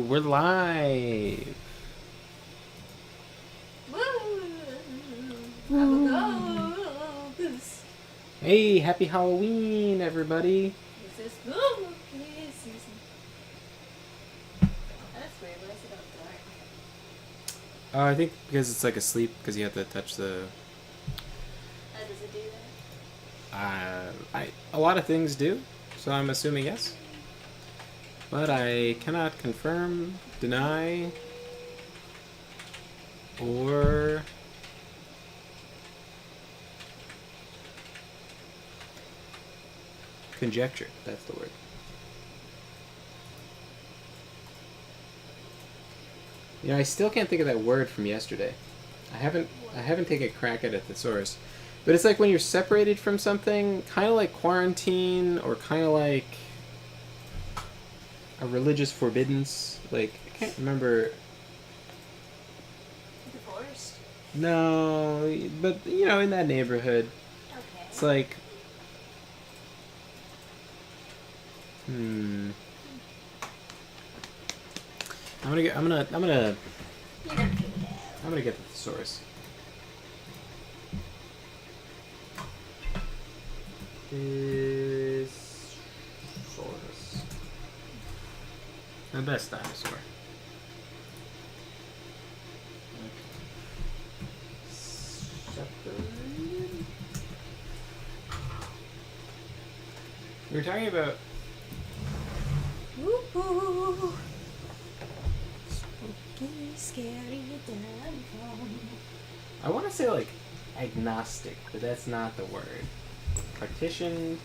We're live. Hey, happy Halloween, everybody. This is spooky season. That's weird. Why is it all dark? I think because it's like asleep, because you have to touch the. How does it do that? A lot of things do, so I'm assuming yes. But I cannot confirm, deny, or conjecture. That's the word. You know, I still can't think of that word from yesterday. I haven't taken a crack at it, the source. But it's like when you're separated from something, kind of like quarantine, or kind of like a religious forbiddance. Like, I can't remember. Divorced? No, but, you know, in that neighborhood. Okay. It's like, I'm gonna You're gonna figure it out. I'm gonna get the thesaurus. Thesaurus. The best dinosaur. Separated. We were talking about. Woo-hoo. Spooky, scary downtown. I want to say like agnostic, but that's not the word. Partition.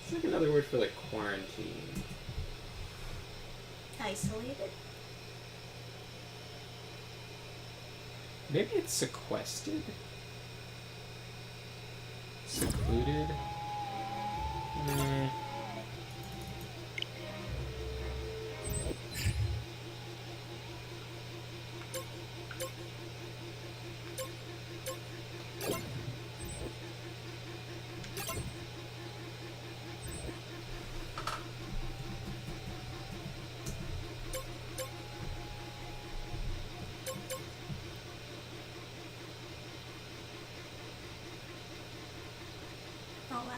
It's like another word for like quarantine. Isolated? Maybe it's sequestered? Secluded? Oh wow.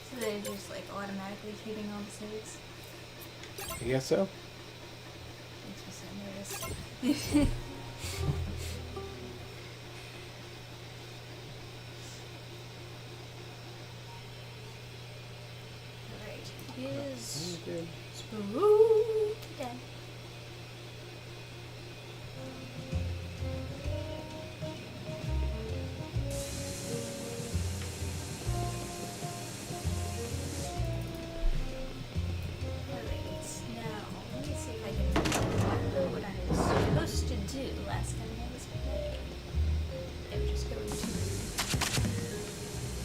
So they're just like automatically hitting all the saves? I guess so. Makes me so nervous. Alright, is Good. spooky day. Alright, now let me see if I can remember what I was supposed to do last time I was playing. I would just go into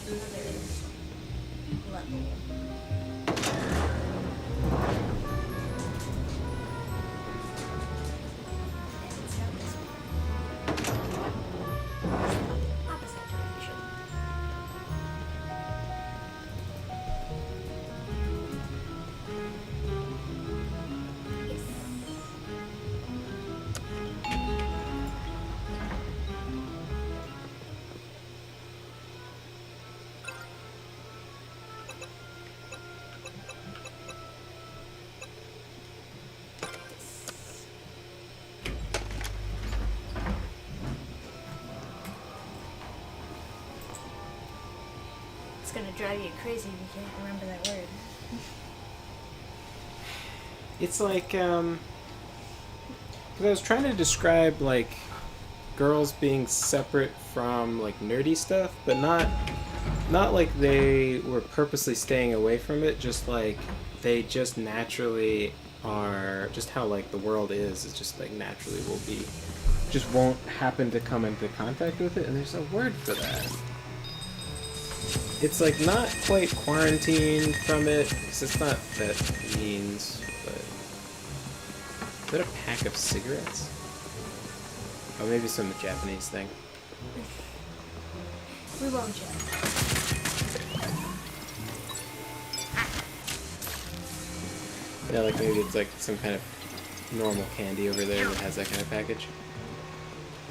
another level. And it's not this one. Opposite direction. Yes. It's gonna drive you crazy if you can't remember that word. It's like, because I was trying to describe, like, girls being separate from, like, nerdy stuff, but not like they were purposely staying away from it, just like they just naturally are, just how, like, the world is just, like, naturally will be, just won't happen to come into contact with it, and there's a word for that. It's like not quite quarantined from it, because it's not that means, but Is that a pack of cigarettes? Oh, maybe some Japanese thing. We won't judge. Yeah, like maybe it's like some kind of normal candy over there that has that kind of package.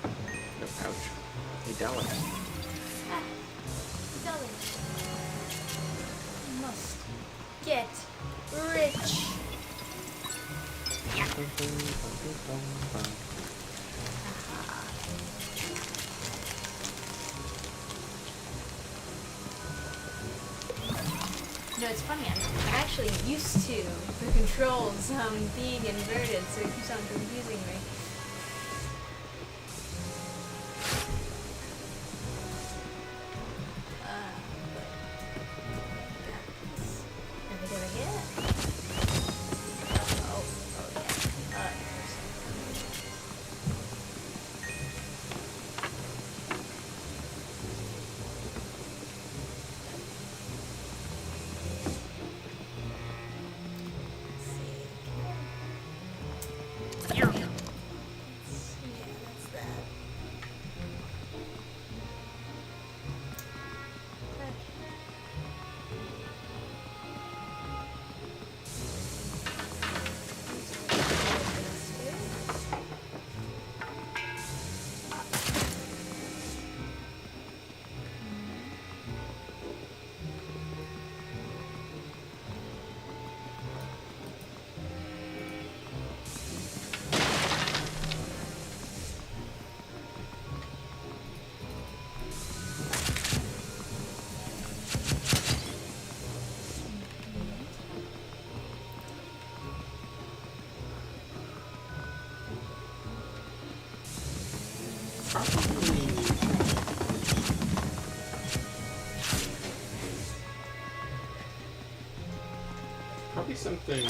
No pouch. $8. Ah, dollars. Must get rich. You know, it's funny, I'm actually used to the controls being inverted, so it keeps on confusing me. Let me do it again. Oh, yeah. Probably something.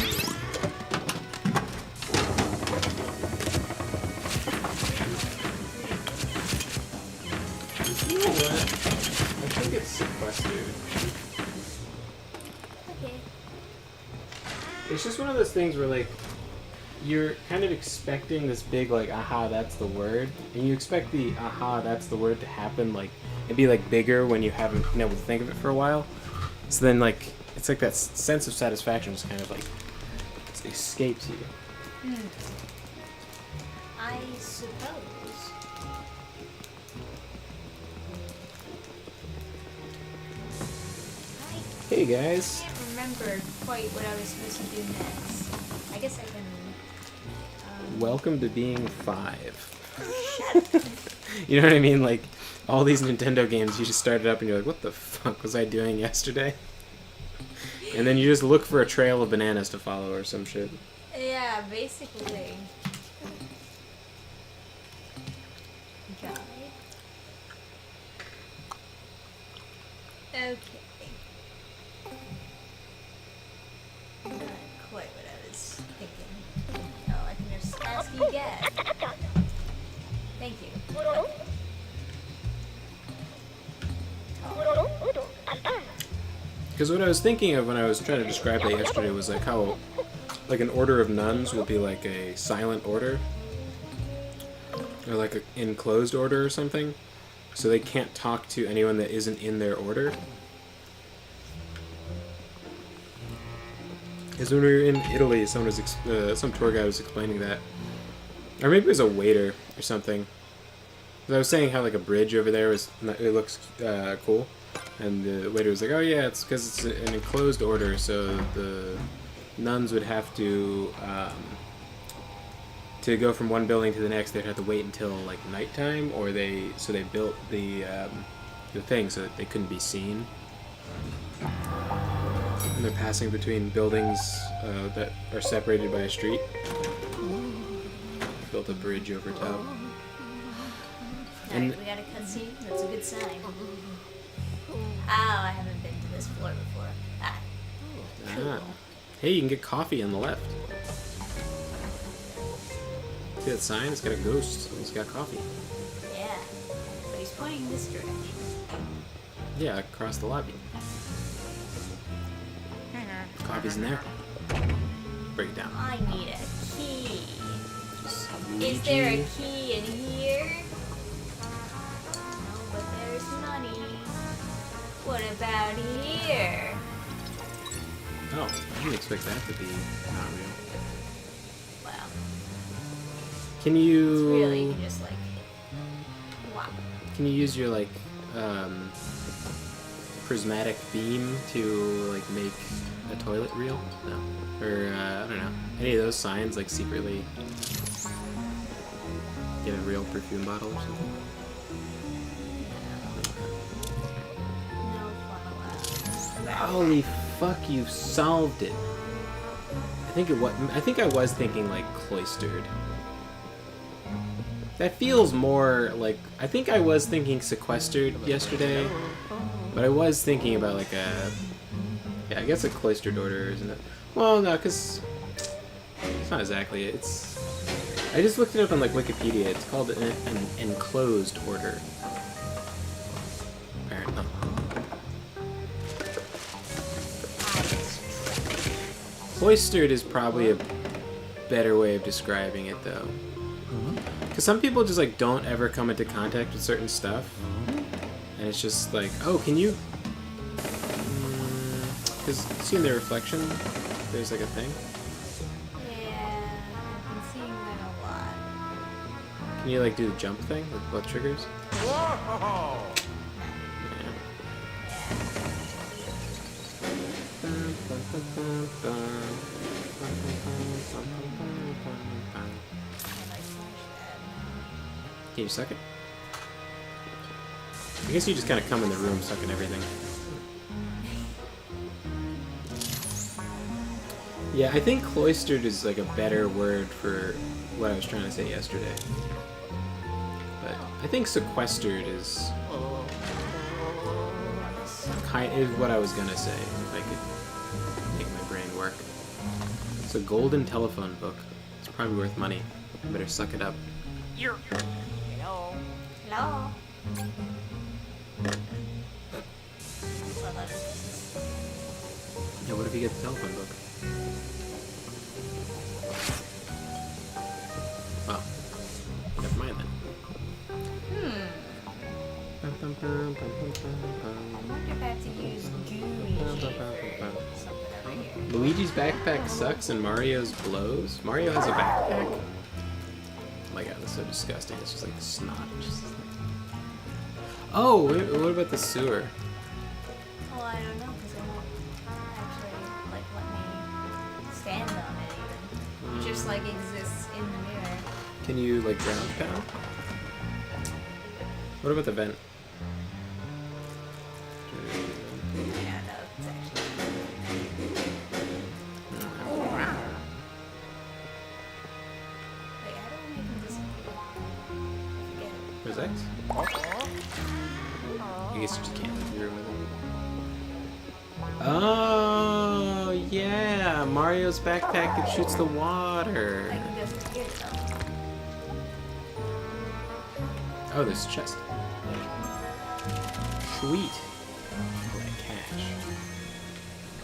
You know what? I think it's sequestered. Okay. It's just one of those things where, like, you're kind of expecting this big, like, aha, that's the word. And you expect the aha, that's the word to happen, like, and be, like, bigger when you haven't been able to think of it for a while. So then, like, it's like that sense of satisfaction just kind of, like, escapes you. I suppose. Hey, I guys. can't remember quite what I was supposed to do next. I guess I can. Welcome to being 5. You know what I mean? Like, all these Nintendo games, you just started up and you're like, what the fuck was I doing yesterday? And then you just look for a trail of bananas to follow or some shit. Yeah, basically. Guide. Okay. Not quite what I was thinking. Oh, I can just ask you again. Thank you. Because what I was thinking of when I was trying to describe that yesterday was like how, like, an order of nuns will be like a silent order, or like an enclosed order or something, so they can't talk to anyone that isn't in their order. Because when we were in Italy, someone was some tour guide was explaining that, or maybe it was a waiter or something. 'Cause I was saying how, like, a bridge over there was, it looks cool. And the waiter was like, oh yeah, it's because it's an enclosed order, so the nuns would have to go from one building to the next, they'd have to wait until, like, nighttime, or they built the thing so that they couldn't be seen. And they're passing between buildings that are separated by a street. Built a bridge over top. Alright, we got a cutscene. That's a good sign. Oh, I haven't been to this floor before. Cool. Hey, you can get coffee on the left. See that sign? It's got a ghost. It's got coffee. Yeah, but he's pointing this direction. Yeah, across the lobby. Coffee's in there. Break it down. I need a key. Is there a Luigi. key in here? No, but there's money. What about here? Oh, I didn't expect that to be not real. Wow. Can you? It's really, you just like, wow. Can you use your like prismatic beam to like make a toilet real? No. Or I don't know. Any of those signs like secretly get a real perfume bottle or something? No fun allowed. Holy fuck! You solved it. I think I was thinking like cloistered. That feels more like. I think I was thinking sequestered yesterday, but I was thinking about like a. Yeah, I guess a cloistered order, isn't it? Well, no, because it's not exactly. It's. I just looked it up on like Wikipedia. It's called an enclosed order. Apparently. Cloistered is probably a better way of describing it, though. Because some people just like don't ever come into contact with certain stuff, and it's just like, oh, can you? Because seeing their reflection, there's like a thing. Yeah, I've been seeing that a lot. Can you like do the jump thing with both triggers? Whoa! Can you suck it? I guess you just kind of come in the room sucking everything. Yeah, I think cloistered is like a better word for what I was trying to say yesterday. But I think sequestered is is what I was gonna say if I could make my brain work. It's a golden telephone book. It's probably worth money. I better suck it up. Hello. Hello. Well, that is Yeah, what if you get the telephone book? Well, never mind then. I wonder if I have to use Luigi for something over here. Luigi's backpack sucks and Mario's blows. Mario has a backpack. Oh my god, that's so disgusting. It's just like snot. Oh, what about the sewer? Well, I don't know because it won't actually like let me stand on it even. It just like exists in the mirror. Can you like ground pound? What about the vent? Yeah, no, it's actually. Wait, how do I make him disappear? I forget. Where's X? I guess you just can't leave the room with him. Oh, yeah! Mario's backpack that shoots the water. I can go through here though. Oh, there's a chest. Sweet. Oh, that cash.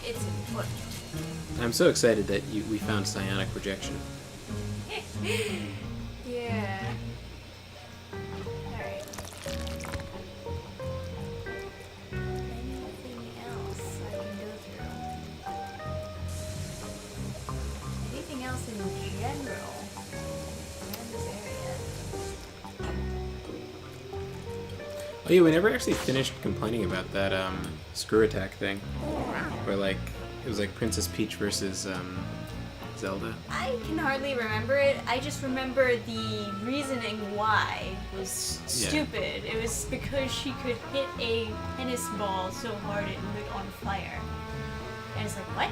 It's important. I'm so excited that we found psionic projection. Yeah. Alright. Anything else I can go through? Anything else in general around this area? Oh yeah, we never actually finished complaining about that screw attack thing. Where like it was like Princess Peach versus Zelda. I can hardly remember it. I just remember the reasoning why was Yeah. stupid. It was because she could hit a tennis ball so hard it lit on fire. And it's like, what?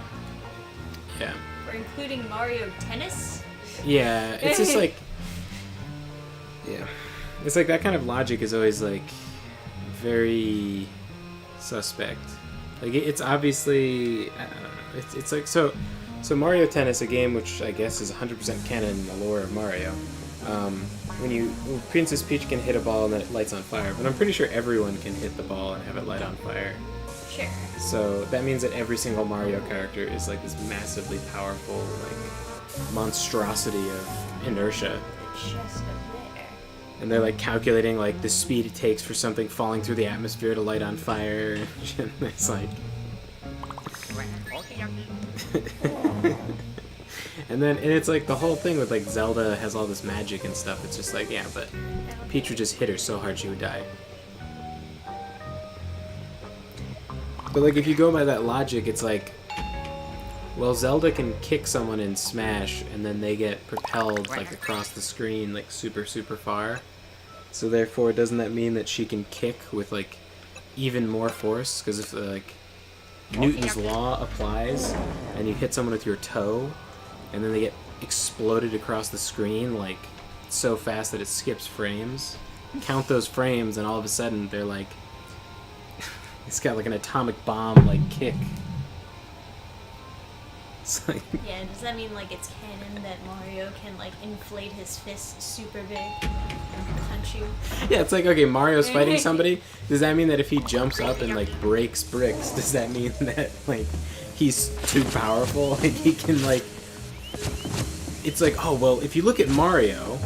Yeah. We're including Mario Tennis? Yeah, it's just like yeah. It's like that kind of logic is always like very suspect. Like it's obviously I don't know. It's like so Mario Tennis, a game which I guess is 100% canon in the lore of Mario. When Princess Peach can hit a ball and then it lights on fire, but I'm pretty sure everyone can hit the ball and have it light on fire. Sure. So that means that every single Mario character is like this massively powerful, like monstrosity of inertia. The chest of there. And they're like calculating like the speed it takes for something falling through the atmosphere to light on fire. And it's like. And it's like the whole thing with like Zelda has all this magic and stuff. It's just like, yeah, but Peach would just hit her so hard she would die. But like if you go by that logic, it's like, well, Zelda can kick someone in Smash and then they get propelled like across the screen like super super far. So therefore, doesn't that mean that she can kick with like even more force? Because if like Newton's law applies and you hit someone with your toe and then they get exploded across the screen like so fast that it skips frames, count those frames and all of a sudden they're like, it's got like an atomic bomb like kick. It's like, yeah, does that mean like it's canon that Mario can like inflate his fist super big and punch you? yeah, it's like, okay, Mario's fighting somebody. Does that mean that if he jumps up and like breaks bricks, does that mean that like he's too powerful? Like he can like, it's like, oh well, if you look at Mario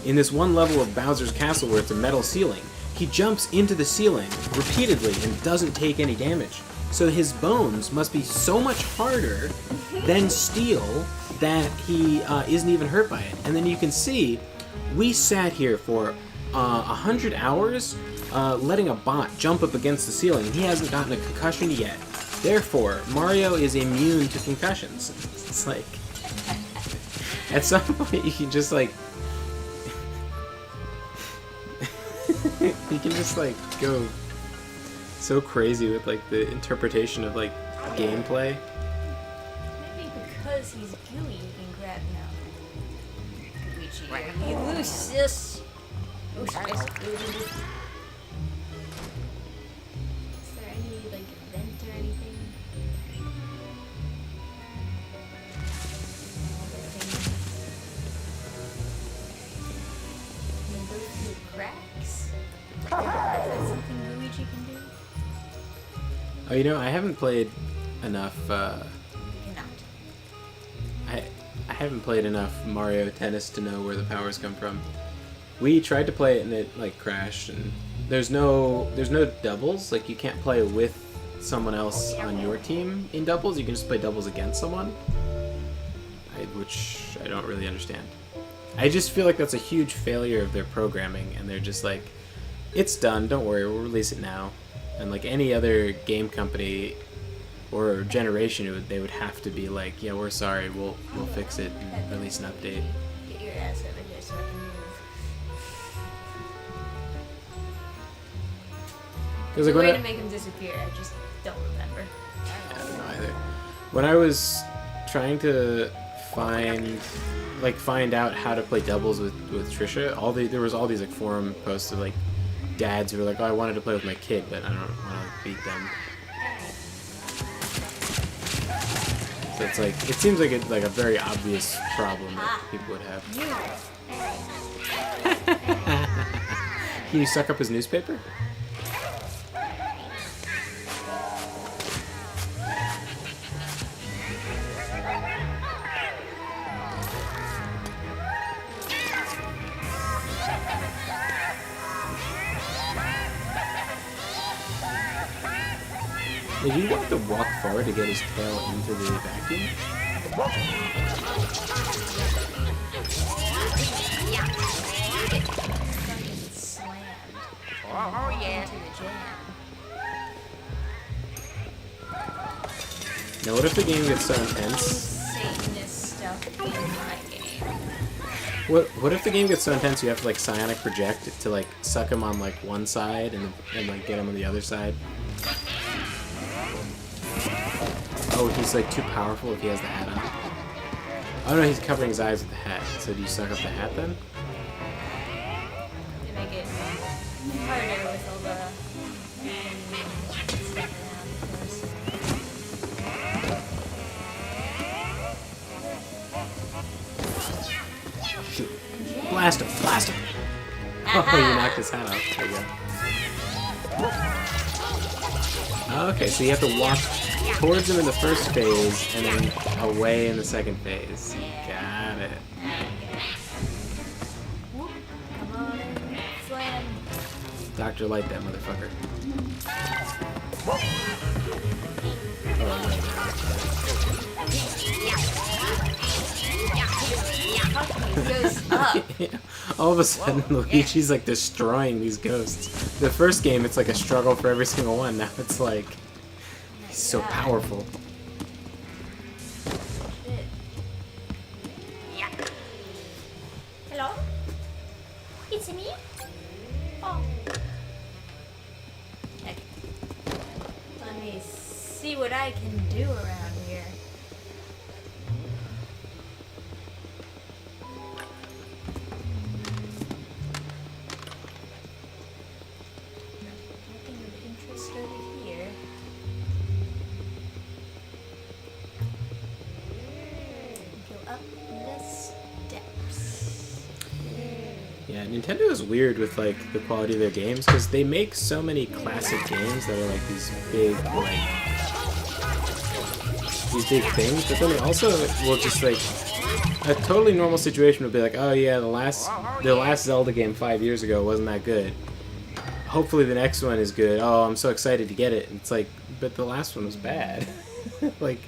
in this one level of Bowser's Castle where it's a metal ceiling, he jumps into the ceiling repeatedly and doesn't take any damage. So his bones must be so much harder than steel that he isn't even hurt by it. And then you can see, we sat here for 100 hours letting a bot jump up against the ceiling, and he hasn't gotten a concussion yet. Therefore, Mario is immune to concussions. It's like, at some point you can just like, you can just like go so crazy with like the interpretation of like gameplay. Maybe because he's gooey, you can grab now. Luigi, you lose this. Is there any like vent or anything? Can you go through cracks? Is that something Luigi can do? Oh, you know, I haven't played enough. Cannot. I haven't played enough Mario Tennis to know where the powers come from. We tried to play it and it like crashed, and there's no doubles. Like you can't play with someone else on your team in doubles. You can just play doubles against someone, which I don't really understand. I just feel like that's a huge failure of their programming, and they're just like, it's done. Don't worry, we'll release it now. And like any other game company or generation, they would have to be like, yeah, we're sorry, we'll fix it and release an update. Get your ass over here so I can move. There's There's like, a way to make him disappear, I just don't remember. I don't know either. When I was trying to find out how to play doubles with Trisha, there was all these like forum posts of like dads who were like, oh, I wanted to play with my kid, but I don't want to beat them. So it's like, it seems like it's like a very obvious problem that people would have. Can you suck up his newspaper? Did you have to walk forward to get his tail into the vacuum? Fucking slammed. Oh yeah. Into the jam. Now what if the game gets so intense? Satanist stuff in my game. What if the game gets so intense you have to like psionic project to like suck him on like one side and like get him on the other side? Oh, he's like too powerful if he has the hat on. Oh no, he's covering his eyes with the hat. So do you suck up the hat then? They make it harder with all the stuff around, of course. Blast him! Blast him! Oh, you knocked his hat off. There you go. Okay, so you have to walk towards him in the first phase and then away in the second phase. Got it. Whoop. Come on in. Slam. Dr. Light that motherfucker. Oh, Fucking goes up. yeah. All of a sudden, Luigi's like destroying these ghosts. The first game, it's like a struggle for every single one. Now it's like he's so powerful. Shit. Hello? It's me? Oh. Okay. Let me see what I can do around here. Nothing of interest over here. Go up the steps. Yeah, Nintendo is weird with like the quality of their games because they make so many classic games that are like these big things, but then they also will just like a totally normal situation would be like, oh yeah, the last Zelda game 5 years ago wasn't that good. Hopefully the next one is good. Oh, I'm so excited to get it. It's like, but the last one was bad. Like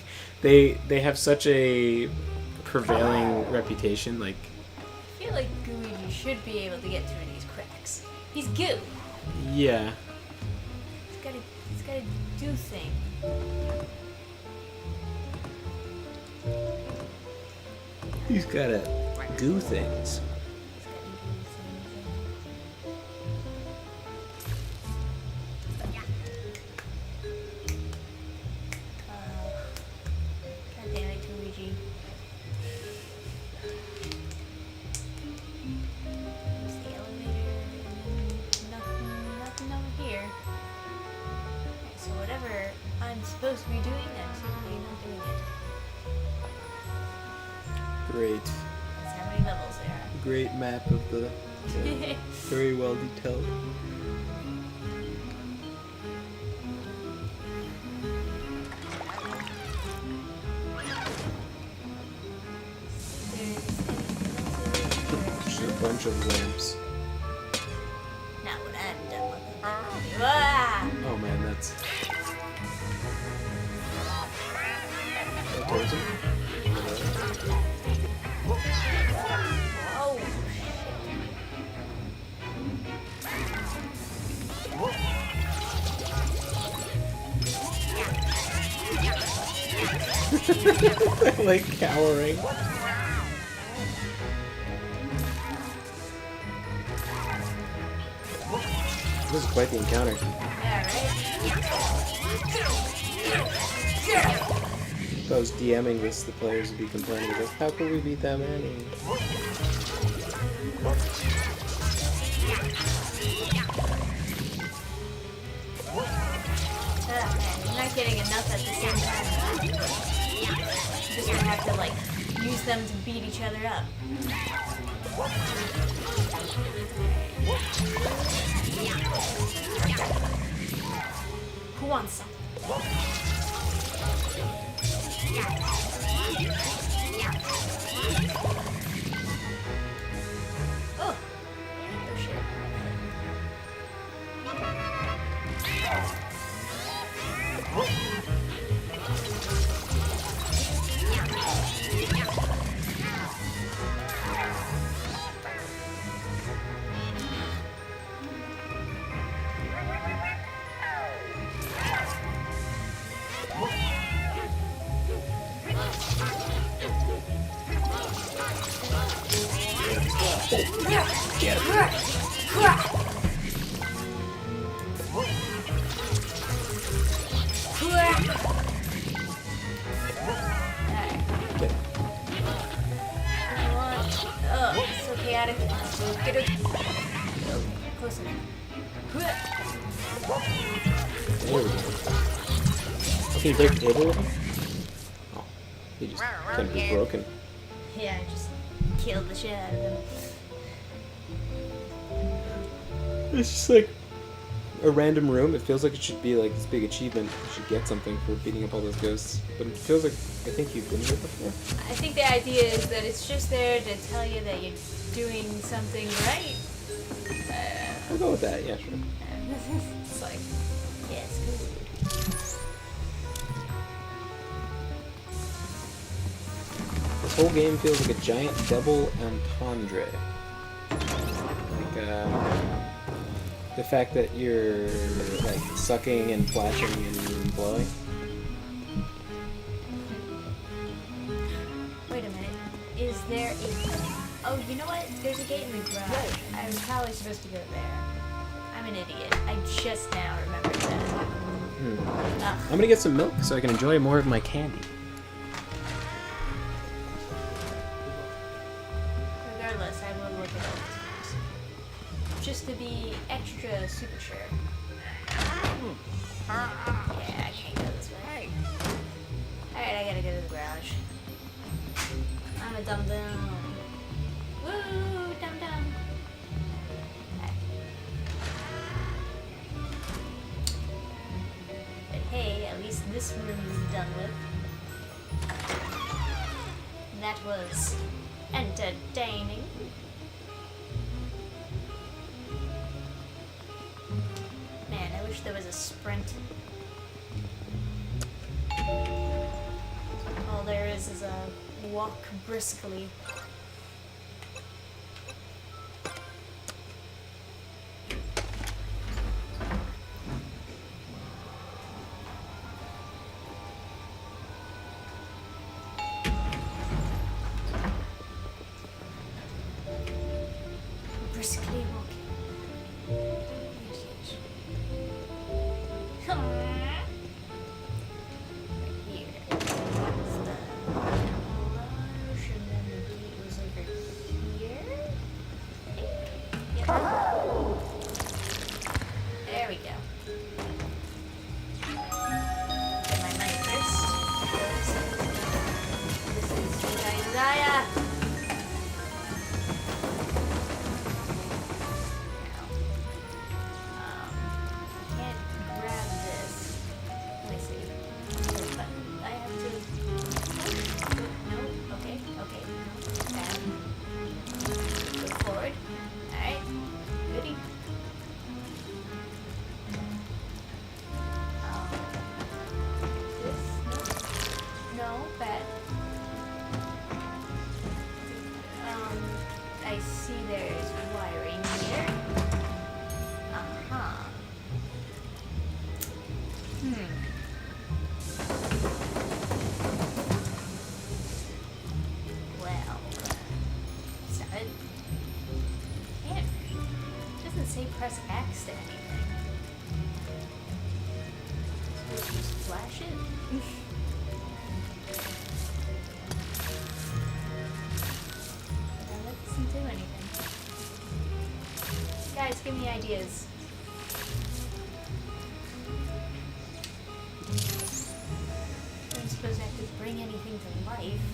they have such a prevailing reputation. Like I feel like Luigi should be able to get through these cracks. He's goo. yeah, He's gotta do things. he's gotta do things. God damn it, Luigi. There's the elevator, and nothing over here. Okay, so whatever I'm supposed to be doing, I'm simply not doing it. Great, That's how many levels there are. great map of the very well detailed. Just a bunch of lamps. Not what I'm done with them. Ah! Oh man, that's. Go towards him. Oh, Like cowering. This is quite the encounter. yeah, right? If I was DMing this, the players would be complaining like, how could we beat that many? Man, you're not getting enough at the same time. You're just gonna have to, like, use them to beat each other up. Who wants some? Oh! Oh shit. Get him. Get him. Oh, it's so chaotic. Get it. Close enough. There we go. Oh, can you break the table with him? Oh, he just couldn't be broken. Yeah, just killed the shit out of them. It's just like, a random room. It feels like it should be like this big achievement. You should get something for beating up all those ghosts. But it feels like I think you've been here before. I think the idea is that it's just there to tell you that you're doing something right. I'll go with that. Yeah, sure. It's like, yes, good. This whole game feels like a giant double entendre. Like the fact that you're like sucking and flashing and blowing. Wait a minute. Is there a... Oh, you know what? There's a gate in the garage. I was probably supposed to go there. I'm an idiot. I just now remembered that. Ugh. I'm gonna get some milk so I can enjoy more of my candy. Regardless, I will look at all these times. Just to be extra super sure. Yeah, I can't go this way. Alright, I gotta go to the garage. I'm a dum-dum. Woo, dum-dum. Okay. But hey, at least this room is done with. And that was entertaining. Man, I wish there was a sprint. All there is a walk briskly. Briskly walking. Right here. That's the garage, and then the gate was over here. Yep. There we go. Get my money first. This is Isaiah. Can't grab this. Let me see. This button. I have to. No. Okay. Okay. Back. Go forward. Alright. Goody. This. No. Bad. I see there's wiring here. Uh-huh. Well, is that it? Can't. It doesn't say press X to anything. So just flash it. That doesn't do anything. Guys, give me ideas. I don't suppose I have to bring anything to life.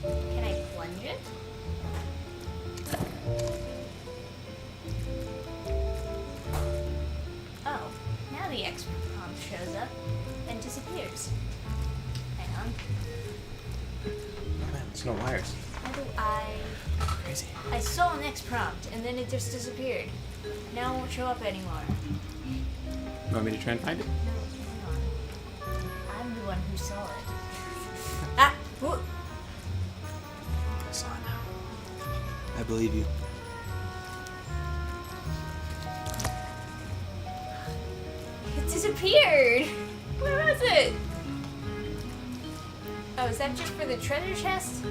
Can I plunge it? Oh, now the X prompt shows up and disappears. Hang on. Oh man, there's no wires. How do I... Crazy. I saw an X prompt and then it just disappeared. Now it won't show up anymore. You want me to try and find it? No, hang on. I'm the one who saw it. Ah! Whoa. I saw it now. I believe you. It disappeared! Where was it? Oh, is that just for the treasure chest?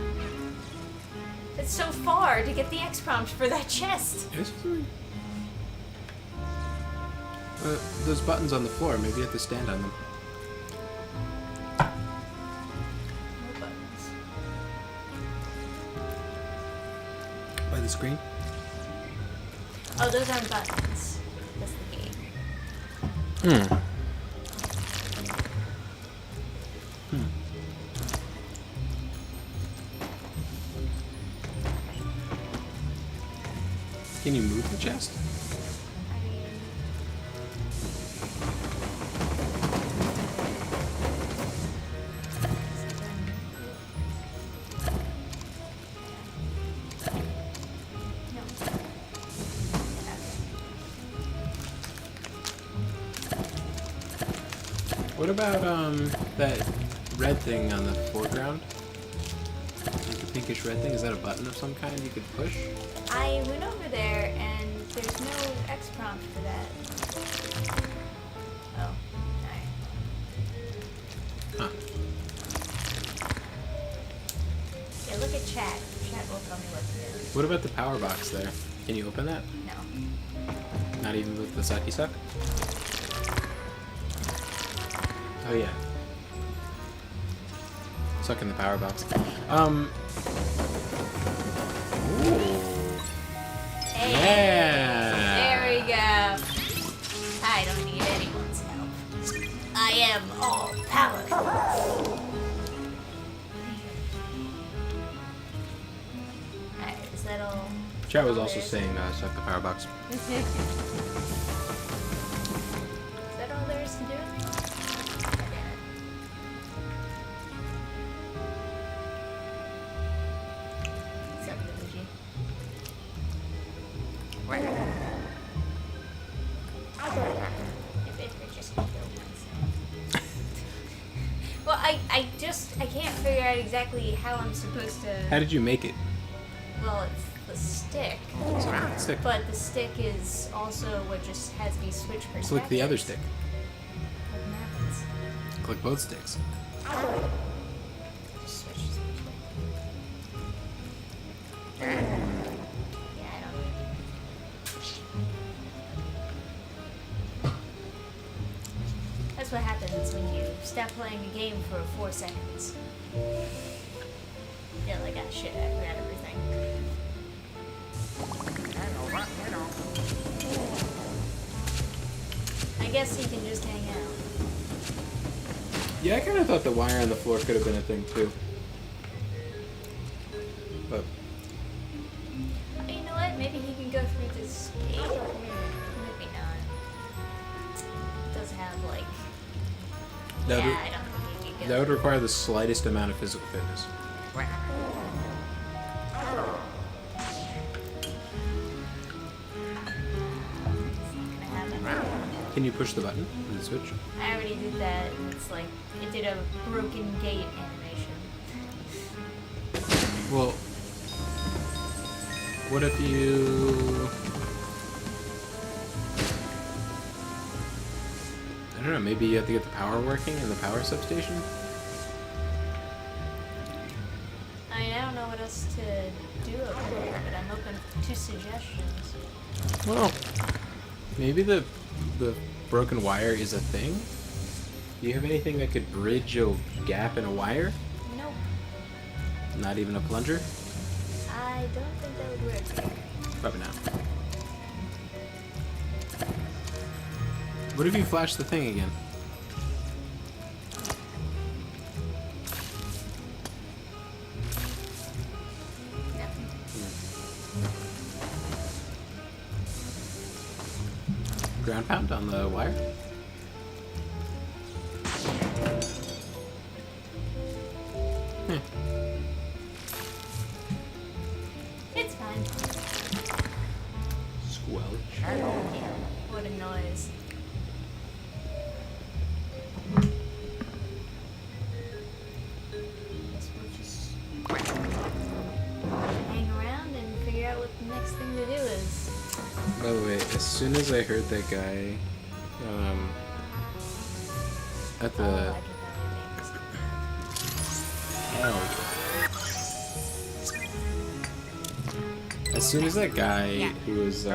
It's so far to get the X prompt for that chest. Is it? Those buttons on the floor, maybe you have to stand on them. No buttons. By the screen? Oh, those aren't buttons. That's the game. Can you move the chest? I mean, What about that red thing on the foreground? Like the pinkish red thing? Is that a button of some kind you could push? I went over there and there's no X prompt for that. Oh, alright. Huh. Yeah, look at chat. Chat will tell me what to do. What about the power box there? Can you open that? No. Not even with the sucky suck? Oh yeah. Suck in the power box. Ooh. Hey, Yeah. there we go. I don't need anyone's help. I am all powerful. Alright, is that all? Chat was also saying suck the power box. Is that all there is to do? What's up, Luigi? If it were just killed myself. Well, I can't figure out exactly how I'm supposed to. How did you make it? Well, it's the stick. It's a round stick. But the stick is also what just has me switch perspectives. Click the other stick. What happens? Click both sticks. Just switch perspective. Yeah, I don't know. That's what happens when you stop playing a game for 4 seconds. Yeah, like, ah, shit, I forgot everything. I guess you can just hang out. Yeah, I kind of thought the wire on the floor could have been a thing too. But You know what? Maybe he can go through this gate. Maybe not. It does have, like... that, yeah, I don't think he can go. that would require the slightest amount of physical fitness. Can you push the button and switch? I already did that, and it's like, it did a broken gate animation. Well, what if you... I don't know, maybe you have to get the power working in the power substation? I mean, I don't know what else to do over here, but I'm open to suggestions. Well, maybe the broken wire is a thing? Do you have anything that could bridge a gap in a wire? Nope. Not even a plunger? I don't think that would work. Probably not. What if you flash the thing again? Nothing. Ground pound on the wire? Hmm. It's fine. Squelch. Yeah, what a noise. Guess we'll just hang around and figure out what the next thing to do is. By the way, as soon as I heard that guy, at Oh, I the... can Hell yeah. As soon as that guy who was the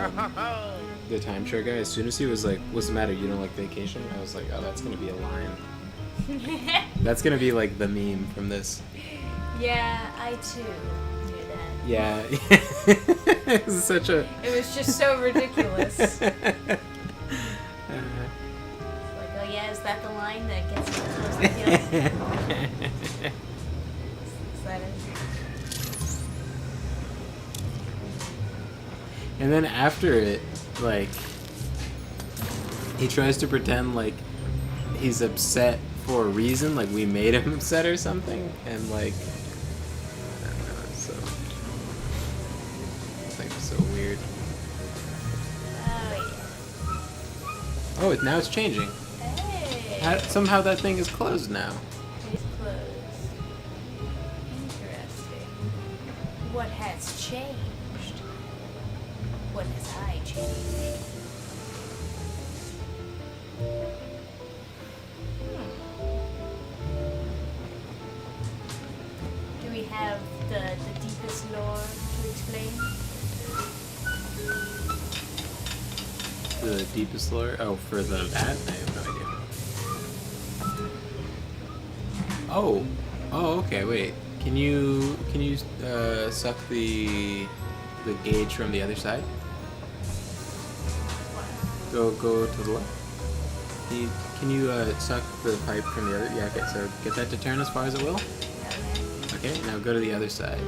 timeshare guy, as soon as he was like, "What's the matter? You don't like vacation?" I was like, "Oh, that's gonna be a line. That's gonna be like the meme from this." Yeah, I too knew that. Yeah, it's such a. It was just so ridiculous. It's like, oh yeah, is that the line that gets you close to killing? Is that it? And then after it, like, he tries to pretend like he's upset for a reason, like we made him upset or something, and like, I don't know, it's like so weird. Oh Oh, now it's changing. yeah. Hey. Somehow that thing is closed now. It's closed. Interesting. What has changed? What has I changed? Do we have the deepest lore to explain? The deepest lore? Oh, for the bat? I have no idea. Oh, okay. Wait. Can you suck the gauge from the other side? Go to the left. Can you suck the pipe from the other? Yeah. Okay. So get that to turn as far as it will. Okay. Now go to the other side.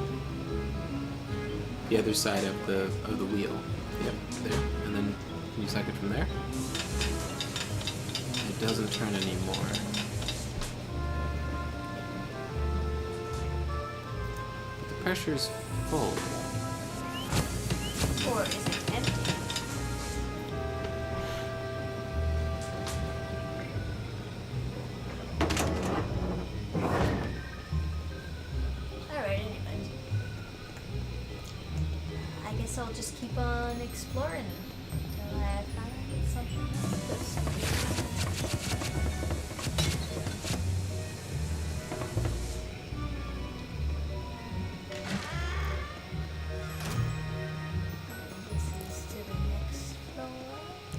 The other side of the wheel. Yep. There. And then can you suck it from there? It doesn't turn anymore. Pressure's full. Or is it empty? Alright, anyways. I guess I'll just keep on exploring until I find something else.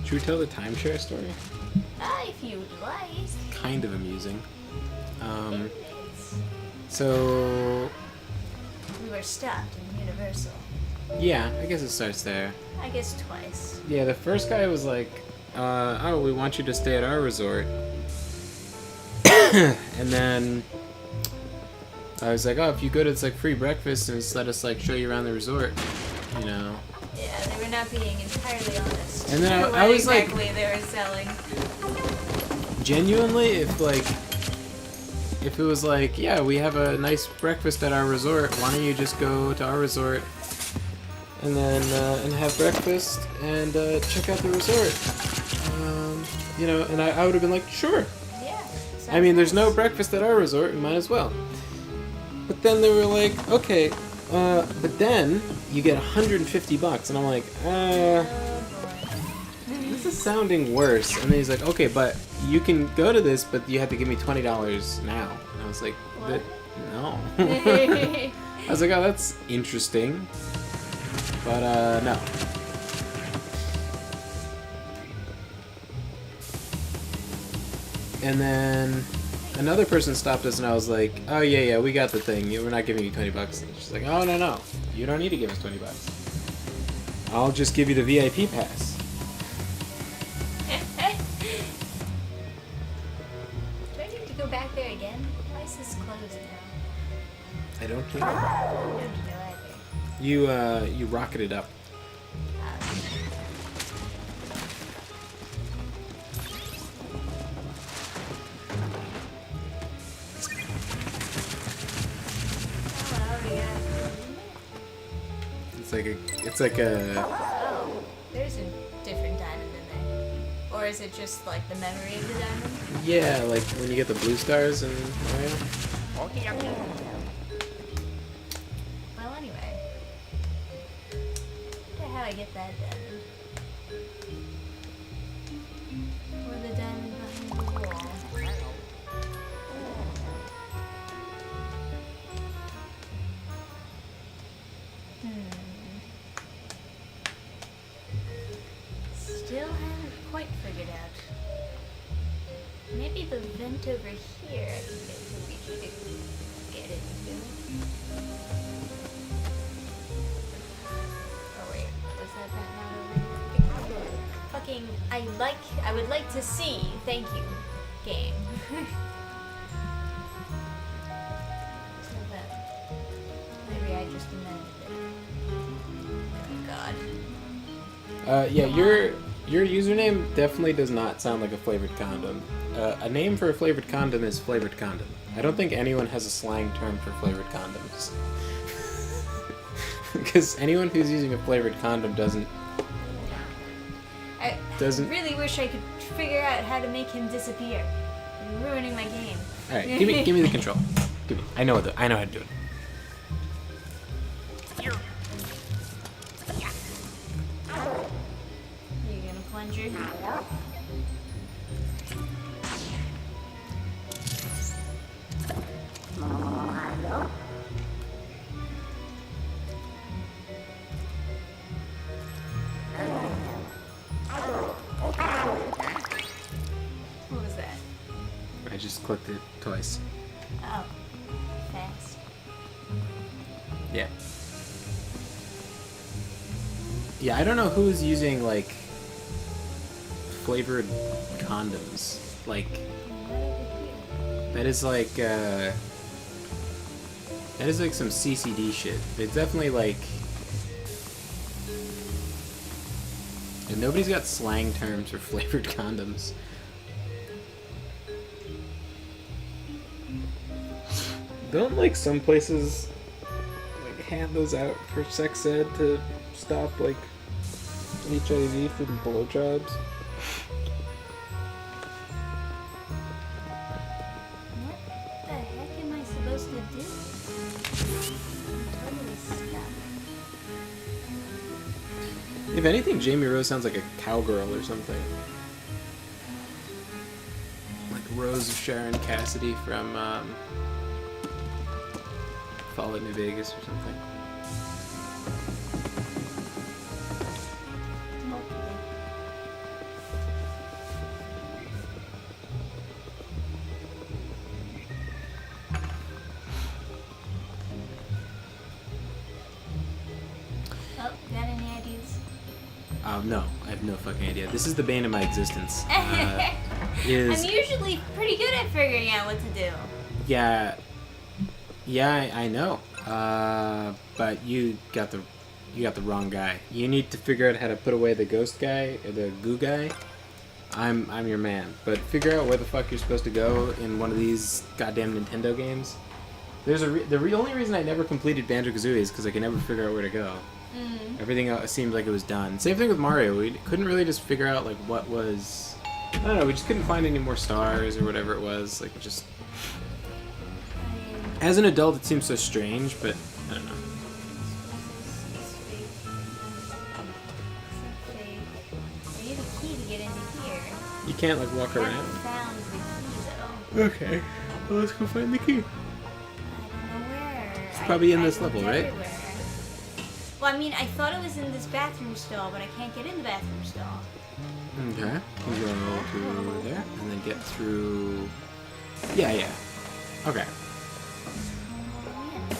Should we tell the timeshare story? If you would like. Kind of amusing. It is. So We were stopped in Universal. yeah, I guess it starts there. I guess twice. Yeah, the first guy was like, "Oh, we want you to stay at our resort," and then I was like, "Oh, if you go to it's like free breakfast and just let us like show you around the resort, you know." Yeah, they were not being entirely honest. And then What I was like, exactly they were selling. genuinely, if it was like, yeah, we have a nice breakfast at our resort, why don't you just go to our resort and then and have breakfast and check out the resort? You know, and I would have been like, sure. Yeah. I mean, there's no nice. breakfast at our resort, we might as well. But then they were like, okay, but then you get $150, and I'm like, this is sounding worse. And then he's like, okay, but you can go to this, but you have to give me $20 now. And I was like, What? no. I was like, oh, that's interesting. But, no. And then another person stopped us, and I was like, oh, yeah, we got the thing. We're not giving you $20. And she's like, oh, no. You don't need to give us $20. I'll just give you the VIP pass. Do I need to go back there again? Why is this closed now? I don't think I don't know either. you rocketed up. It's like a Oh, there's a different diamond in there. Or is it just like the memory of the diamond? yeah, like when you get the blue stars and Mario. Well, anyway. I wonder how I get that diamond. Or the diamond behind the wall. Still haven't quite figured out. Maybe the vent over here I can get Luigi to get into. Oh wait, was that vent not over here? Fucking, I would like to see, thank you, game. So that, maybe I just amended it. Oh god. Yeah, your username definitely does not sound like a flavored condom. A name for a flavored condom is flavored condom. I don't think anyone has a slang term for flavored condoms. Because anyone who's using a flavored condom doesn't I really wish I could figure out how to make him disappear. You're ruining my game. All right, give me the control. Give me. I know how to do it. You're gonna plunge your head. What was that? I just clicked it twice. Oh, fast. Yeah. Yeah, I don't know who's using like flavored condoms. Like that is like some CCD shit. It's definitely like, and nobody's got slang terms for flavored condoms. Don't like some places like hand those out for sex ed to stop like HIV from blowjobs? What the heck am I supposed to do? I'm totally stuck. If anything, Jamie Rose sounds like a cowgirl or something. Like Rose of Sharon Cassidy from Fall at New Vegas or something. Oh, got any ideas? No, I have no fucking idea. This is the bane of my existence. I'm Is usually pretty good at figuring out what to do. yeah, I know. But you got the wrong guy. You need to figure out how to put away the ghost guy, or the goo guy. I'm your man. But figure out where the fuck you're supposed to go in one of these goddamn Nintendo games. There's the only reason I never completed Banjo-Kazooie is because I could never figure out where to go. Everything else seemed like it was done. Same thing with Mario. We couldn't really just figure out like what was. I don't know. We just couldn't find any more stars or whatever it was. Like it just. As an adult, it seems so strange, but I don't know. I need a key to get into here. You can't like walk I haven't around. found the key though. Okay. Well, let's go find the key. I don't know where. It's probably in this level, right? Everywhere. Well, I mean, I thought it was in this bathroom stall, but I can't get in the bathroom stall. Okay. You go to there and then get through. Yeah. Okay.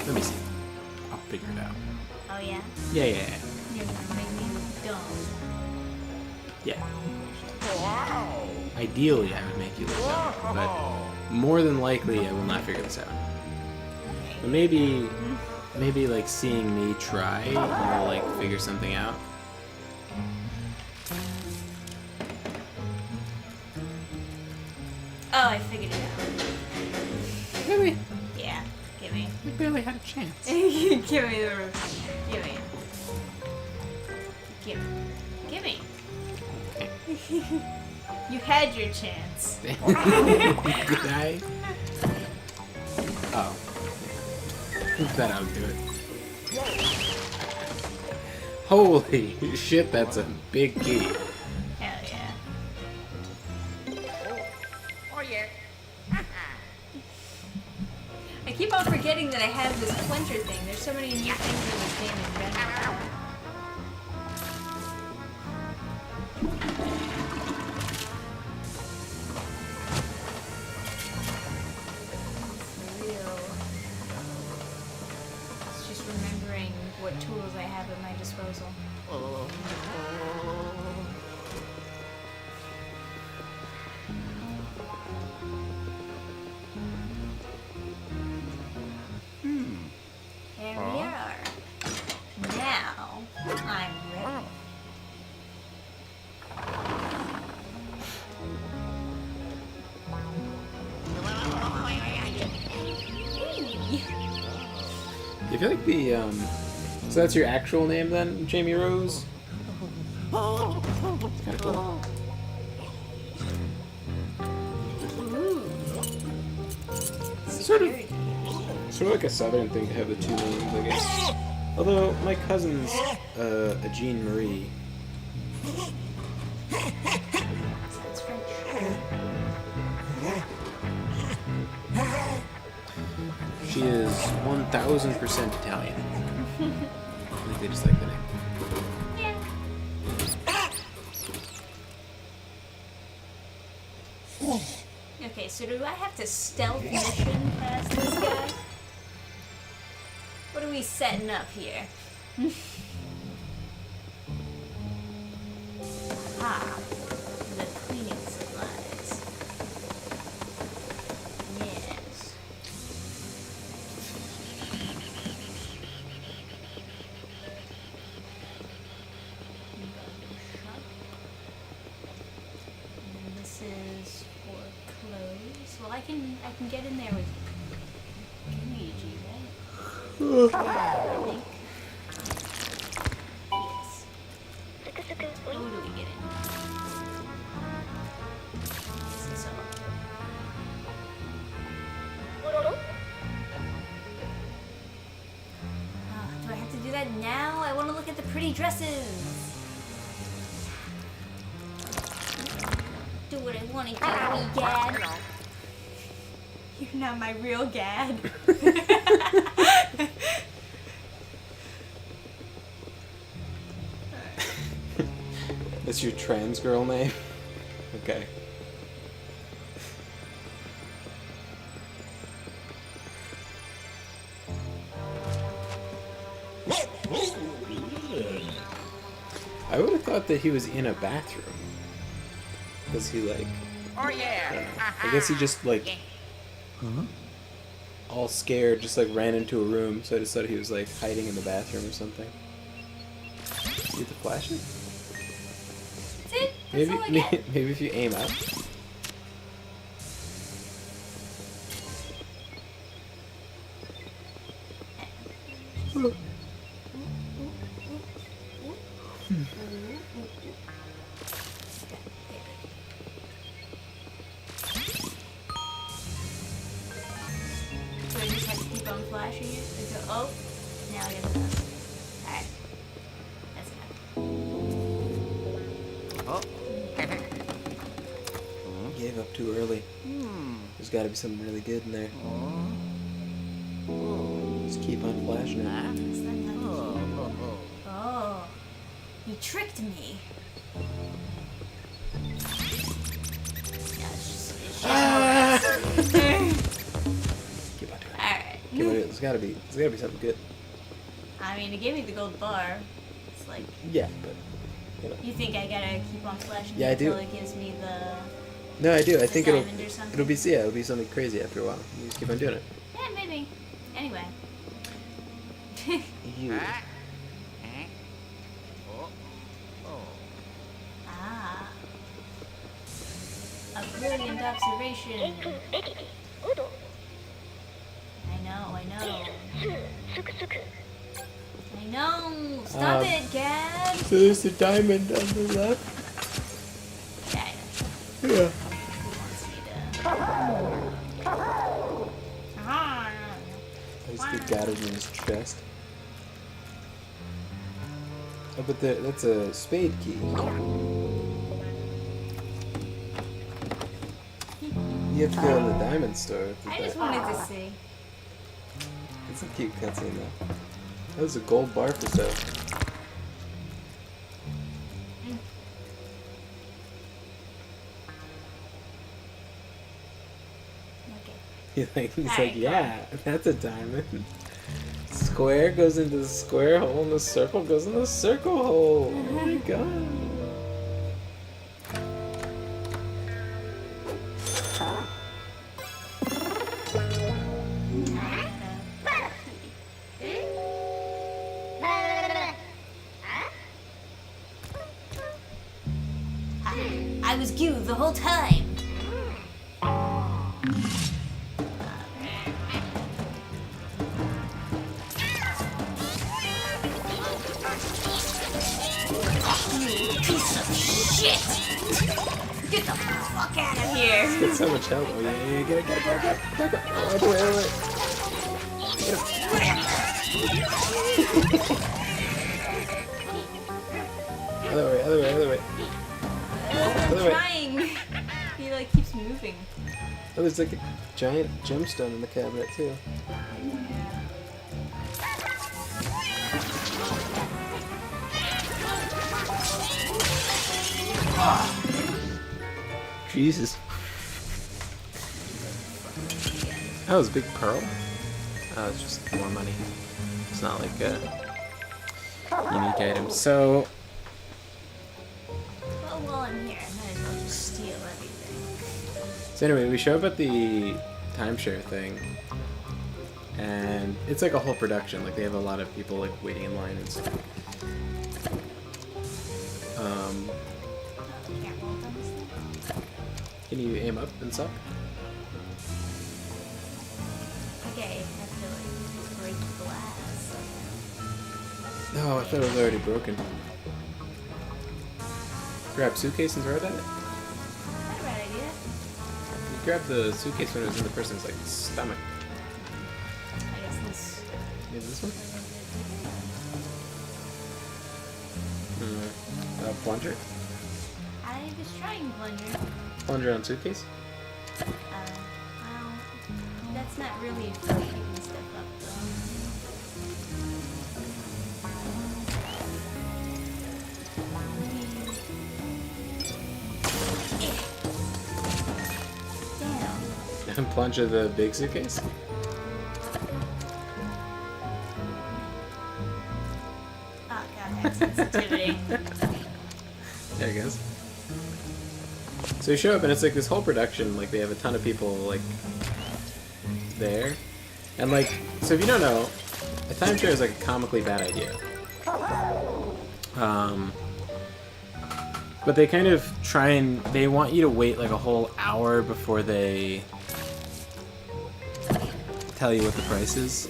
Let me see. I'll figure it out. Oh yeah? Yeah. You're gonna make me look dumb. Yeah. Ideally, I would make you look dumb, but more than likely, I will not figure this out. But maybe like seeing me try, will like figure something out. Oh, I figured it out. Really? Yeah, give me. We barely had a chance. Give me the. Give me. Give me. Okay. You had your chance. Did I? Oh. Bet I would do it. Holy shit, that's a big key. Hell yeah. Oh yeah. I keep on forgetting that I have this plunger thing. There's so many new things in this game in general. It's real. It's just remembering what tools I have at my disposal. There we are. Now, I'm ready. Whee! You feel like the so that's your actual name then, Jamie Rose? It's kinda cool. Ooh. Sort of. Dirty. Sort of like a southern thing to have the two names, I guess. Although my cousin's a Jean Marie. Sounds French. She is 1000% Italian. I think they just like the name. Yeah. Okay, so do I have to stealth mission past this guy? What are we setting up here? Ah, the cleaning supplies. Yes. And this is for clothes. Well, I can get in there with Luigi, right? I think. Yes. Who do we get in? This is all. Do I have to do that now? I want to look at the pretty dresses. Do what I want to do, me Gad. You're not my real Gad. That's your trans girl name? Okay. I would have thought that he was in a bathroom. Because he like... Oh yeah. I guess he just like... all scared, just like ran into a room, so I just thought he was like hiding in the bathroom or something. See the flashing? That's it. That's all I get. Maybe if you aim up. So I just have to keep on flashing it until, oh, now I get enough. Alright. That's enough. Oh. Gave up too early. There's got to be something really good in there. Just keep on flashing it. Is that not Oh. You tricked me. Yeah, it's just Keep on doing it. Alright. Keep on doing it. There's got to be something good. I mean, it gave me the gold bar. It's like, Yeah, but you know. you think I gotta keep on flashing Yeah, I it until do. it gives me the... No, I do. I think it'll diamond or something? it'll be it'll be something crazy after a while. You just keep on doing it. Yeah, maybe. Anyway. You. Ah. A brilliant observation. I know. I know. Stop it, Gad. So there's a diamond on the left. Yeah, I know. Yeah. He wants me to... Ah. I just get Goddard in his chest. Oh, but that's a spade key. You have to go in the diamond store. I just wanted to see. It's a cute cutscene though. That was a gold bar for sale. Okay. He's Alright, like, yeah, that's a diamond. Square goes into the square hole, and the circle goes in the circle hole. Oh my god. I was Goo the whole time. You piece of shit! Get the fuck out of here! It's got so much help. Oh, yeah, get it. Oh, wait. Other way. I'm trying. He like keeps moving. Oh, there's like a giant gemstone in the cabinet too. Jesus. Oh, it's a big pearl? Oh, it's just more money. It's not like a unique item. So, Well, while I'm here, I might as well just steal everything. so anyway, we show up at the timeshare thing, and it's like a whole production. Like they have a lot of people like waiting in line and stuff. Can't roll down this thing? Can you aim up and suck? Okay, I have to like break glass. No, I thought it was already broken. Grab suitcase and throw it at it? Not a bad idea. You grabbed the suitcase when it was in the person's like stomach. I guess this. Is this one? Plunger? I was trying plunger. Plunger on suitcase? Well, that's not really for picking stuff up though. Damn. And plunger the big suitcase? Oh god, that's sensitivity. There it goes. So you show up and it's like this whole production, like they have a ton of people like there. And like, so if you don't know, a timeshare is like a comically bad idea. But they kind of try and, they want you to wait like a whole hour before they tell you what the price is.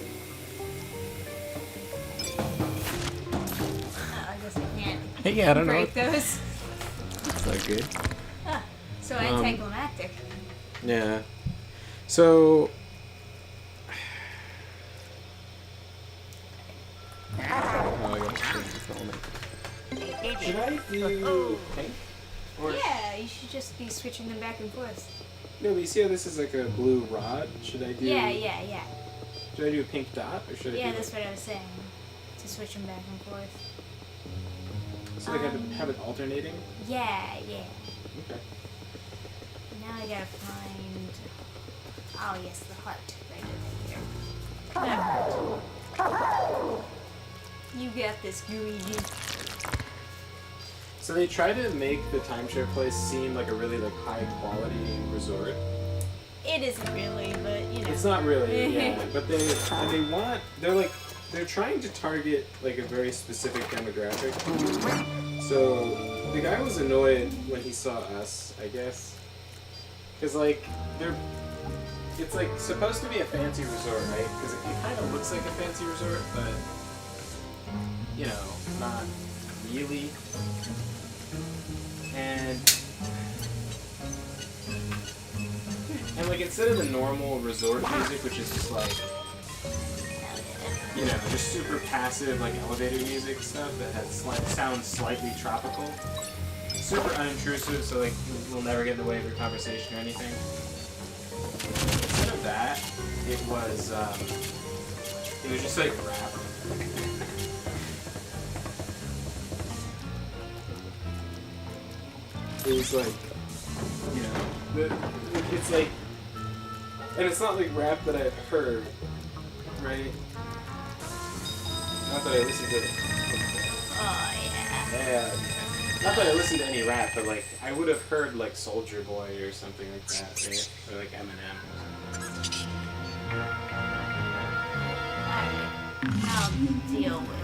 I guess I can't Yeah, I don't know. break those. It's not good. Ah, so anticlimactic. Yeah. So. Oh, I gotta change the filming. Should I do pink? Or Yeah, you should just be switching them back and forth. no, but you see how this is like a blue rod? Should I do? Yeah. Should I do a pink dot or should I Yeah, do? that's what I was saying. To switch them back and forth. So they have it alternating. Yeah. Okay. Now I gotta find. Oh yes, the heart right over here. That heart. You got this, Luigi. So they try to make the timeshare place seem like a really like high quality resort. It isn't really, but you know. It's not really, yeah. But they're trying to target like a very specific demographic. So the guy was annoyed when he saw us, I guess, because like it's like supposed to be a fancy resort, right? Because it kind of looks like a fancy resort, but you know, not really. And like instead of the normal resort music, which is just like, you know, just super passive like elevator music stuff that sounds slightly tropical, super unintrusive, so like we'll never get in the way of your conversation or anything. Instead of that, it was just like rap. It was like, you know, it's like, and it's not like rap that I've heard, right? Not that I listen to it. Oh yeah. Yeah. Not that I listen to any rap, but like, I would have heard like Soulja Boy or something like that, right? Or like Eminem. I'll deal with you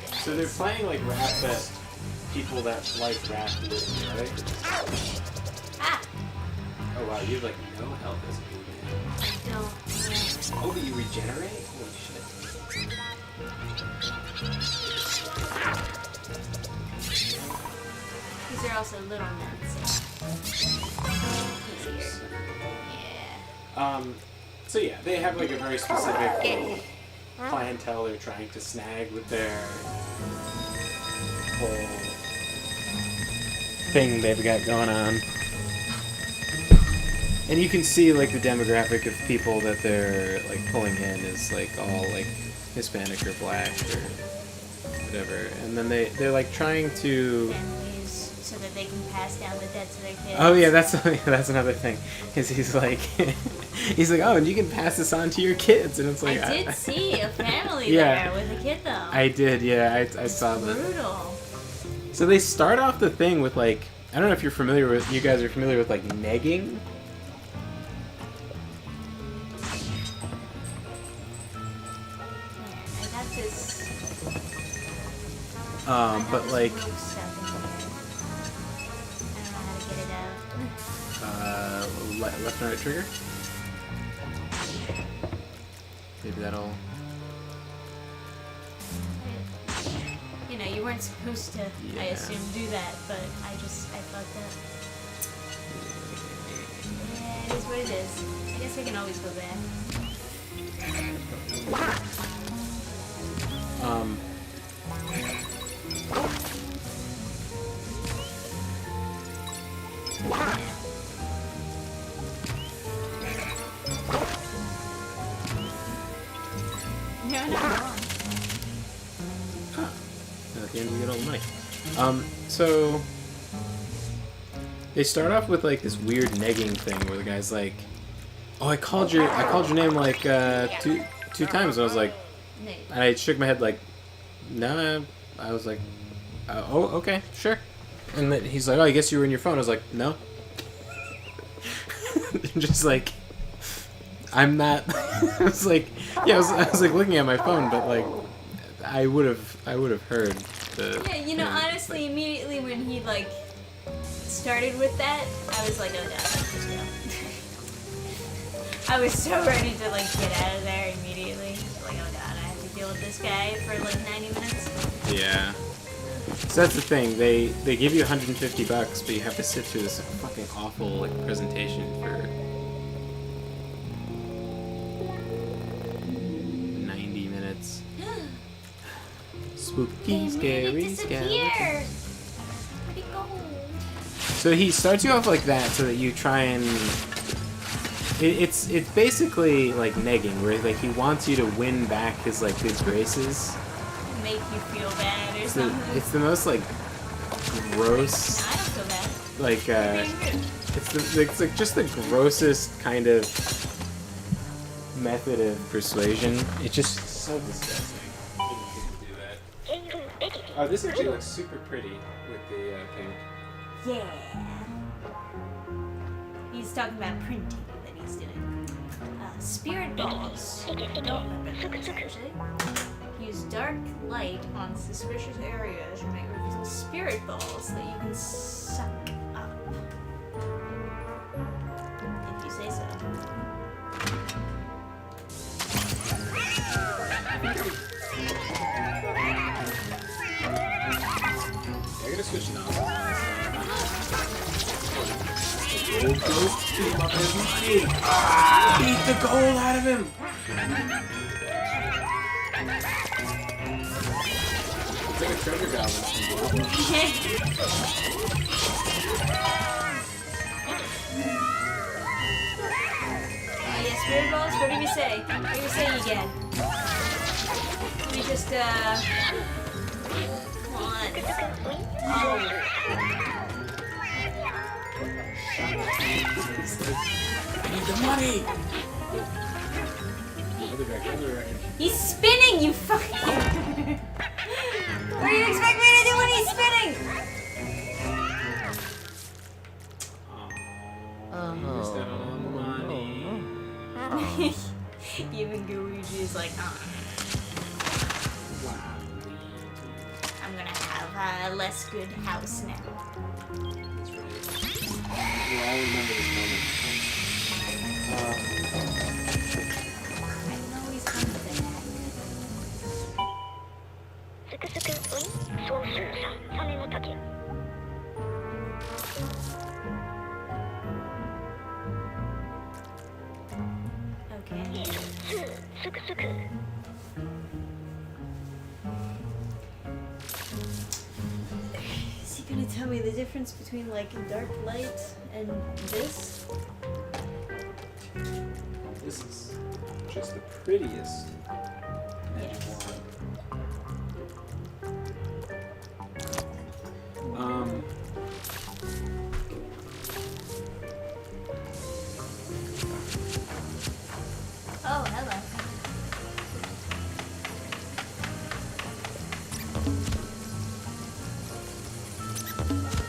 guys. So they're playing like rap that people that like rap live, right? Ah! Oh wow, you have like no health as a human. Don't. Oh, but you regenerate? Holy shit. These are also little men, so. Easier. Yeah. So yeah, they have like a very specific little clientele they're trying to snag with their whole thing they've got going on. And you can see like the demographic of people that they're like pulling in is like all like Hispanic or black or whatever. And then they're like trying to Families, so that they can pass down the debt to their kids. Oh yeah, that's another thing. Is he's like he's like, oh, and you can pass this on to your kids, and it's like I did see a family Yeah. there with a kid though. I did, yeah, I saw that. Brutal. So they start off the thing with like, I don't know if you guys are familiar with like negging. I got this. But like, rope stuff in here. I don't know how to get it out. left and right trigger. Maybe that'll. You know, you weren't supposed to, I Yeah. assume, do that, but I fucked up. Yeah, it is what it is. I guess I can always go back. No, not wrong. At the end, you get all the money. So they start off with like this weird negging thing where the guy's like, "Oh, I called your name like two times," and I was like, No. and I shook my head like, "No," I was like, "Oh, okay, sure." And then he's like, "Oh, I guess you were in your phone." I was like, "No." Just like, I'm not. I was like, yeah, I was like looking at my phone, but like, I would have heard the. Yeah, you know, honestly, immediately when he like started with that, I was like, oh god, let's just go. I was so ready to like get out of there immediately. Like, oh god, I have to deal with this guy for like 90 minutes. Yeah. So that's the thing. They give you $150, but you have to sit through this fucking awful like presentation for 90 minutes. Spooky, scary, disappear. scary. Where'd he go? So he starts you off like that, so that you try and. It's basically like negging, where like he wants you to win back his like good graces. Make you feel bad or It's something. it's the most like gross. I don't feel bad. Like You're being good. it's like just the grossest kind of method of persuasion. It's just so disgusting. I didn't think to do that. Oh, this actually looks super pretty with the pink. Yeah. He's talking about printing that he's doing. Spirit balls. Don't remember those, actually. Use dark light on suspicious areas. You might reveal spirit balls that you can suck up. If you say so. I gotta switch it on. Old ghost came up his money. Beat the gold out of him. It's like a treasure goblin. Yes, spirit balls. What did we say? What did we say again? We just come on. Oh. I need the money. He's spinning, you fucking. What do you expect me to do when he's spinning? Oh, you missed out on all the money. Even Luigi is like, Wow. I'm gonna have a less good house now. That's right. Yeah, I remember this moment. I know he's coming back. Is he gonna tell me the difference between like dark light and this? This is just the prettiest. Yes. Oh, hello.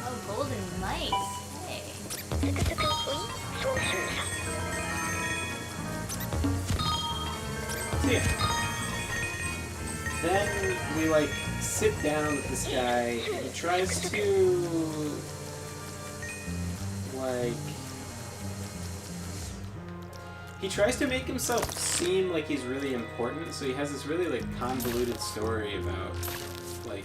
Oh, golden lights. Hey. So yeah. Then we like sit down with this guy. He tries to like he tries to make himself seem like he's really important. So he has this really like convoluted story about like,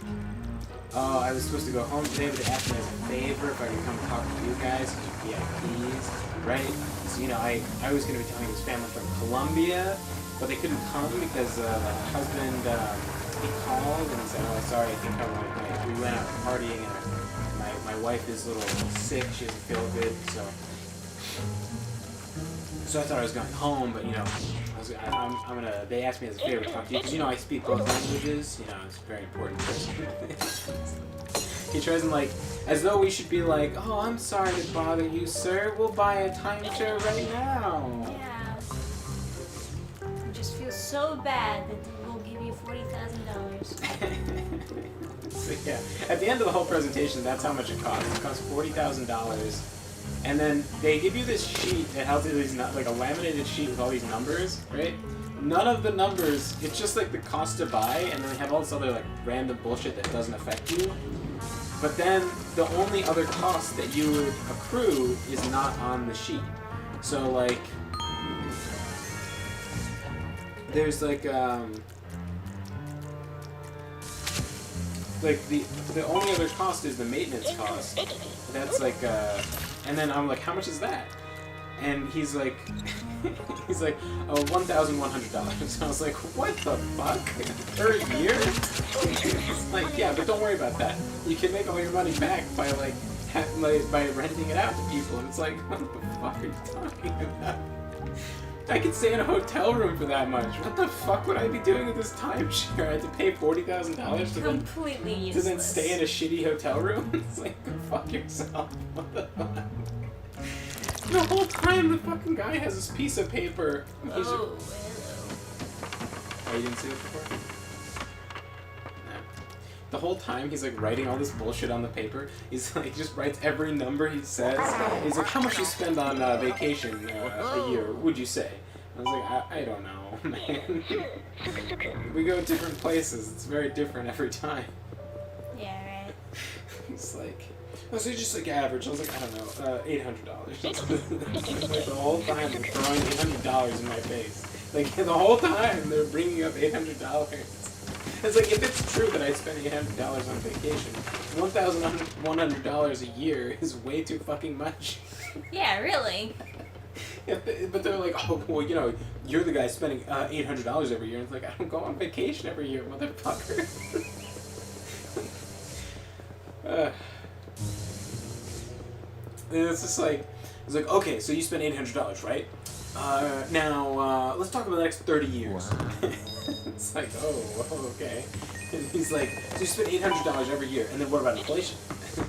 oh, I was supposed to go home today, but they asked me as a favor if I could come talk to you guys, VIPs, right? So you know, I was gonna be telling his family from Colombia, but they couldn't come because the husband, he called and he said, oh, sorry, I think we went out partying and my wife is a little sick, she doesn't feel good, so I thought I was going home, but you know, they asked me as a favor to talk to you, because you know, I speak both languages, you know, it's very important. He tries and like, as though we should be like, oh, I'm sorry to bother you, sir, we'll buy a timeshare right now. Yeah. It just feels so bad that we'll give you $40,000. So yeah, at the end of the whole presentation, that's how much it costs. It costs $40,000, and then they give you this sheet that has these like a laminated sheet with all these numbers, right? None of the numbers. It's just like the cost to buy, and then they have all this other like random bullshit that doesn't affect you. But then the only other cost that you would accrue is not on the sheet. So like, there's like the only other cost is the maintenance cost. That's like and then I'm like, how much is that? And he's like, oh, $1,100. I was like, what the fuck? Per year? He's like, yeah, but don't worry about that. You can make all your money back by by renting it out to people. And it's like, what the fuck are you talking about? I could stay in a hotel room for that much. What the fuck would I be doing with this timeshare? I had to pay $40,000 to then stay in a shitty hotel room? It's like, go fuck yourself. What the fuck? The whole time the fucking guy has this piece of paper. Hello. Oh, you didn't see it before? No. The whole time he's like writing all this bullshit on the paper. He's like, just writes every number he says. He's like, how much you spend on vacation a year, would you say? I was like, I don't know, man. We go to different places. It's very different every time. Yeah, right. He's like, oh, so just like average. I was like, I don't know, $800. Like the whole time they're throwing $800 in my face. Like the whole time they're bringing up $800. It's like, if it's true that I spend $800 on vacation, $1,100 a year is way too fucking much. Yeah, really. Yeah, but they're like, oh, well, you know, you're the guy spending $800 every year. And it's like, I don't go on vacation every year, motherfucker. It's just like, it's like, okay, so you spent $800, right? Now, let's talk about the next 30 years. It's like, oh, okay. And he's like, so you spend $800 every year, and then what about inflation?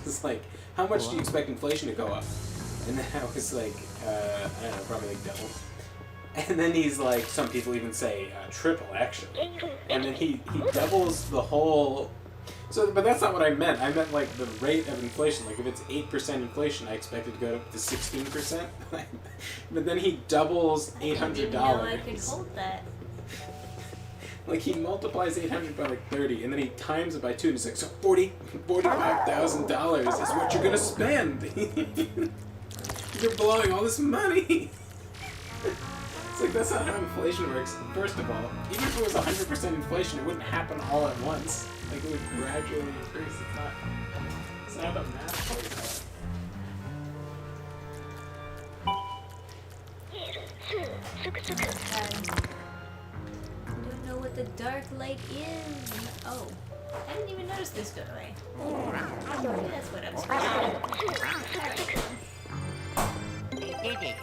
It's like, how much do you expect inflation to go up? And then I was like, I don't know, probably like double. And then he's like, some people even say triple, actually. And then he doubles the whole... So, but that's not what I meant. I meant like the rate of inflation. Like if it's 8% inflation, I expect it to go up to 16%. But then he doubles $800. I didn't know I could hold that. Like he multiplies 800 by like 30, and then he times it by 2, and he's like, so $45,000 is what you're gonna spend. You're blowing all this money. It's like, that's not how inflation works. First of all, even if it was 100% inflation, it wouldn't happen all at once. Like, it would gradually increase. It's not how math works. the dark light is. Oh, I didn't even notice this doorway. Maybe that's what I'm supposed to do. Alright.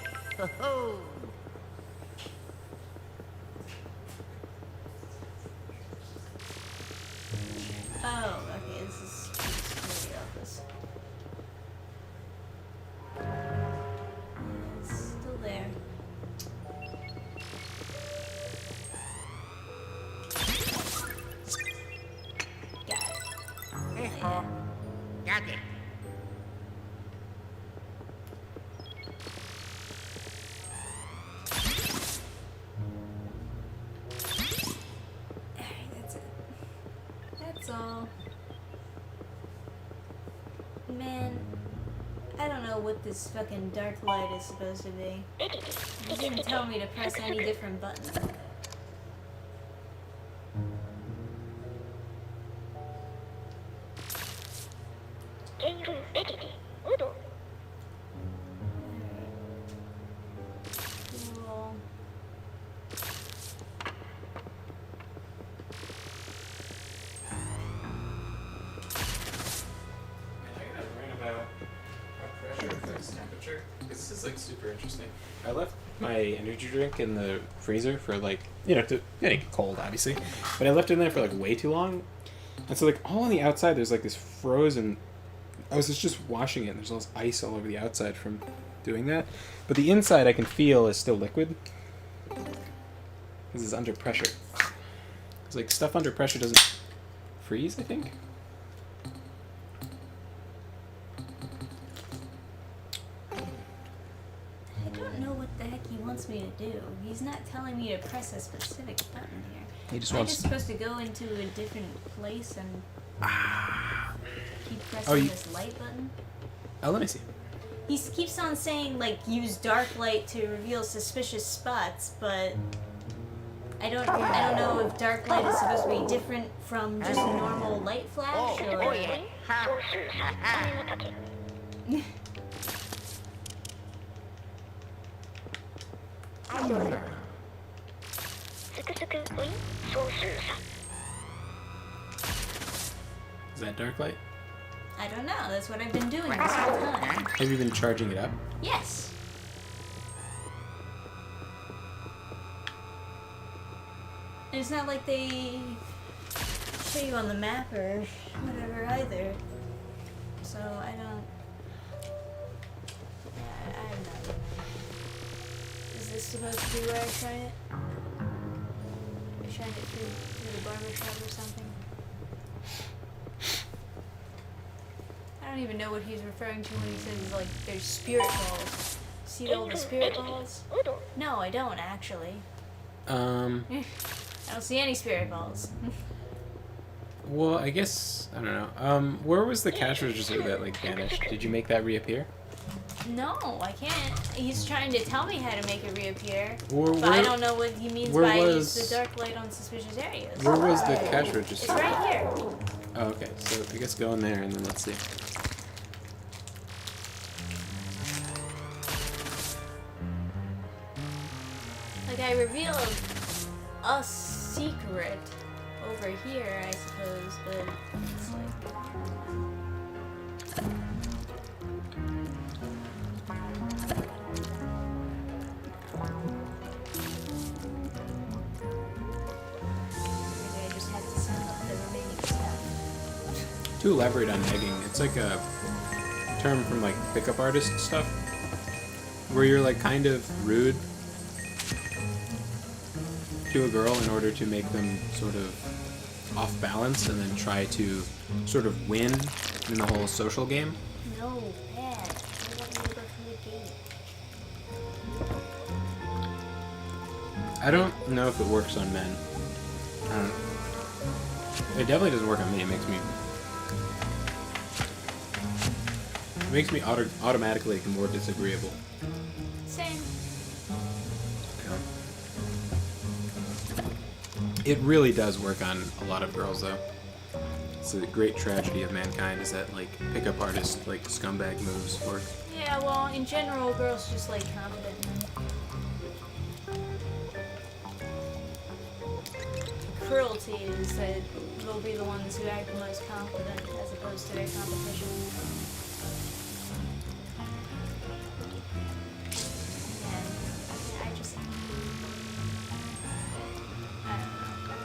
Oh, okay, this is the office. It's still there. Got it. Oh, yeah. Got it. Alright, that's it. That's all. Man, I don't know what this fucking dark light is supposed to be. It didn't tell me to press any different button. Cool. This is like super interesting. I left my energy drink in the freezer for like, you know, to getting cold obviously, but I left it in there for like way too long, and so like all on the outside there's like this frozen. I was just washing it, and there's all this ice all over the outside from doing that, but the inside I can feel is still liquid because it's under pressure. It's like stuff under pressure doesn't freeze, I think. I don't know what the heck he wants me to do. He's not telling me to press a specific button here. He just Am I wants. just supposed to go into a different place and keep pressing this light button? Oh, let me see. He keeps on saying, like, use dark light to reveal suspicious spots, but I don't know if dark light is supposed to be different from just a normal light flash, or... Is that dark light? I don't know. That's what I've been doing this whole time. Have you been charging it up? Yes. And it's not like they show you on the map or whatever either. So I don't. Yeah, I have no idea. Is this supposed to be where I shine it? I shine it through the barber shop or something? I don't even know what he's referring to when he says like there's spirit balls. See all the spirit balls? No, I don't actually. I don't see any spirit balls. Well, I guess I don't know. Where was the cash register that like vanished? Did you make that reappear? No, I can't. He's trying to tell me how to make it reappear, Or but I don't know what he means where by was- use the dark light on suspicious areas. Where was the cash It's register? right here. Oh, okay. So I guess go in there and then let's see. Like I revealed a secret over here, I suppose, but it's like. Maybe I just had to sum up the remaining stuff. To elaborate on egging, it's like a term from like pickup artist stuff, where you're like kind of rude to a girl in order to make them sort of off balance and then try to sort of win in the whole social game. No, bad. I want you to go through the gate. I don't know if it works on men. It definitely doesn't work on me. It makes me automatically more disagreeable. Same. It really does work on a lot of girls, though. It's a great tragedy of mankind is that like pickup artist like scumbag moves work. Yeah, well, in general, girls just like confident men. cruelty is that they'll be the ones who act the most confident as opposed to their competition. And I just... I don't know.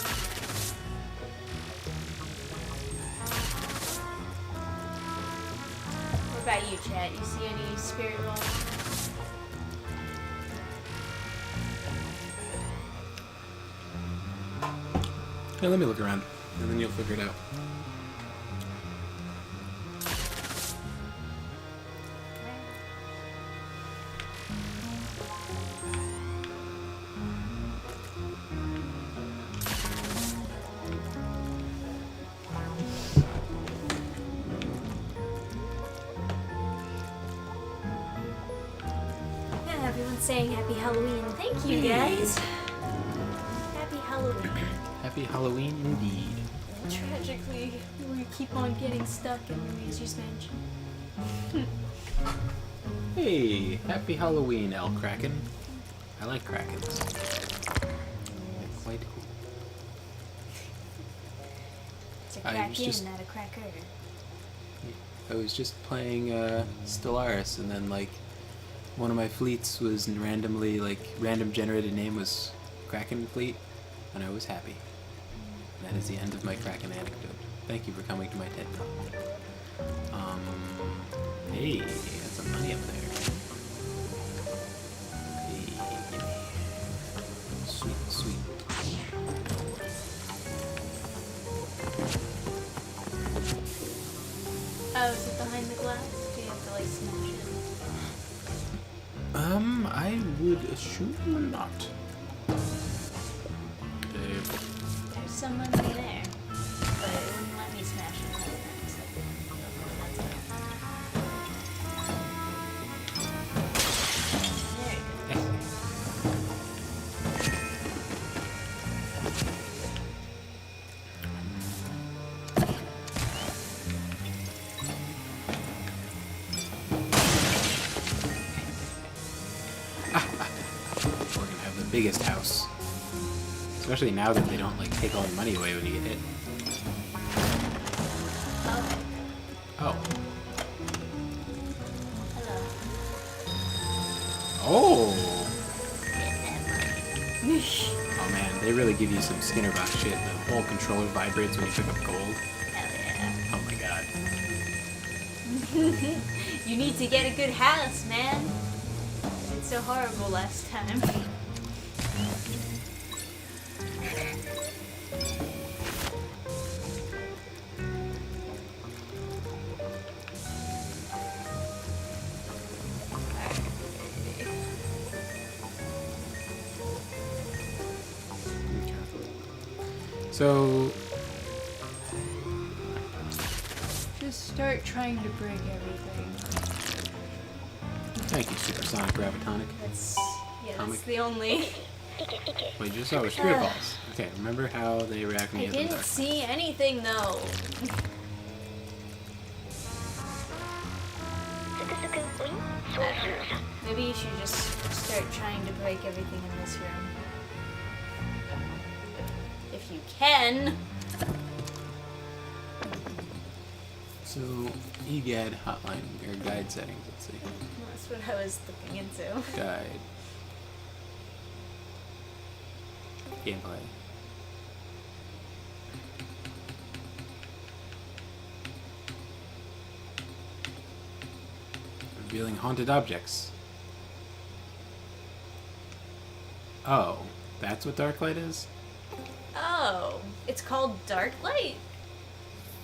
What about you, chat? You see any spirit balls? Yeah, let me look around, and then you'll figure it out. Yeah, everyone's saying Happy Halloween. Thank you, guys. Happy Halloween. Happy Halloween indeed. Tragically, we keep on getting stuck in Luigi's mansion. Hey, happy Halloween, El Kraken. I like Krakens. They're quite cool. It's a I crack was in, just- not a cracker. I was just playing Stellaris, and then like one of my fleets was randomly random generated name was Kraken Fleet, and I was happy. That is the end of my Kraken anecdote. Thank you for coming to my TED Talk. Hey, that's some money up there. Hey, gimme. Sweet, sweet. Oh, is it behind the glass? Do you have to like smash it? I would assume not. There's someone in there, but it wouldn't let me smash it. So, there you go. We're gonna have the biggest house. Especially now that they don't like take all your money away when you get hit. Okay. Oh. Hello. Oh! Oh man, they really give you some Skinner box shit. The whole controller vibrates when you pick up gold. Hell Oh my god. yeah. You need to get a good house, man. It's so horrible last time. So, Just start trying to break everything. thank you, Supersonic Gravitonic. That's that's Comic. the only. Wait, just saw with spirit balls. Okay, remember how they react when I you hit them didn't dark. see anything though. Maybe you should just start trying to break everything in this room. If you can. So, EGAD hotline, or guide settings, let's see. That's what I was looking into. Guide. Gameplay. Revealing haunted objects. Oh, that's what dark light is? Oh, it's called Dark Light?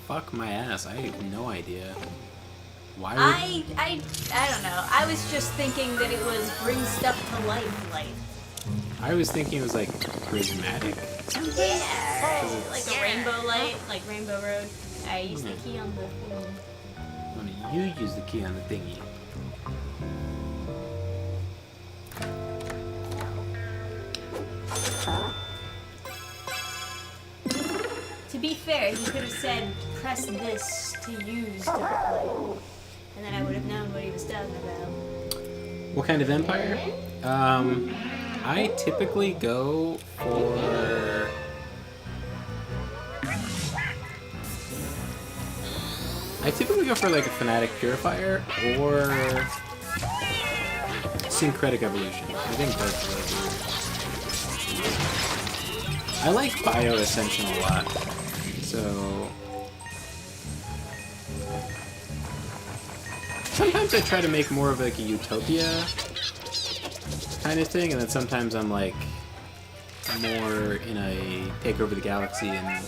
Fuck my ass, I have no idea. Why would... I don't know. I was just thinking that it was bring stuff to life light. I was thinking it was like prismatic. Yeah, like a rainbow light, like Rainbow Road. I used the key on the thing. When you use the key on the thingy. To be fair, he could have said, press this to use Dark Light. And then I would have known what he was talking about. What kind of empire? I typically go for I typically go for like a Fanatic Purifier or Syncretic Evolution. I think both of those are... I like Bio Ascension a lot, so... Sometimes I try to make more of like a Utopia kind of thing, and then sometimes I'm like more in a take over the galaxy and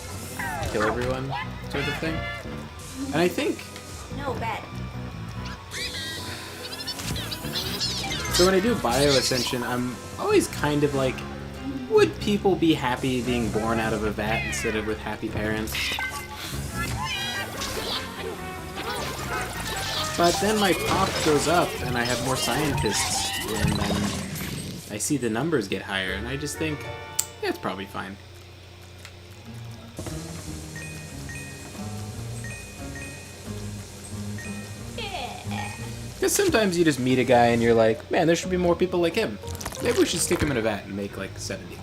kill everyone sort of thing. And I think... No, bad. So when I do Bio Ascension, I'm always kind of like, would people be happy being born out of a vat instead of with happy parents? But then my pop goes up and I have more scientists, and then I see the numbers get higher, and I just think, yeah, it's probably fine. Because sometimes you just meet a guy and you're like, man, there should be more people like him. Maybe we should stick him in a vat and make like 70.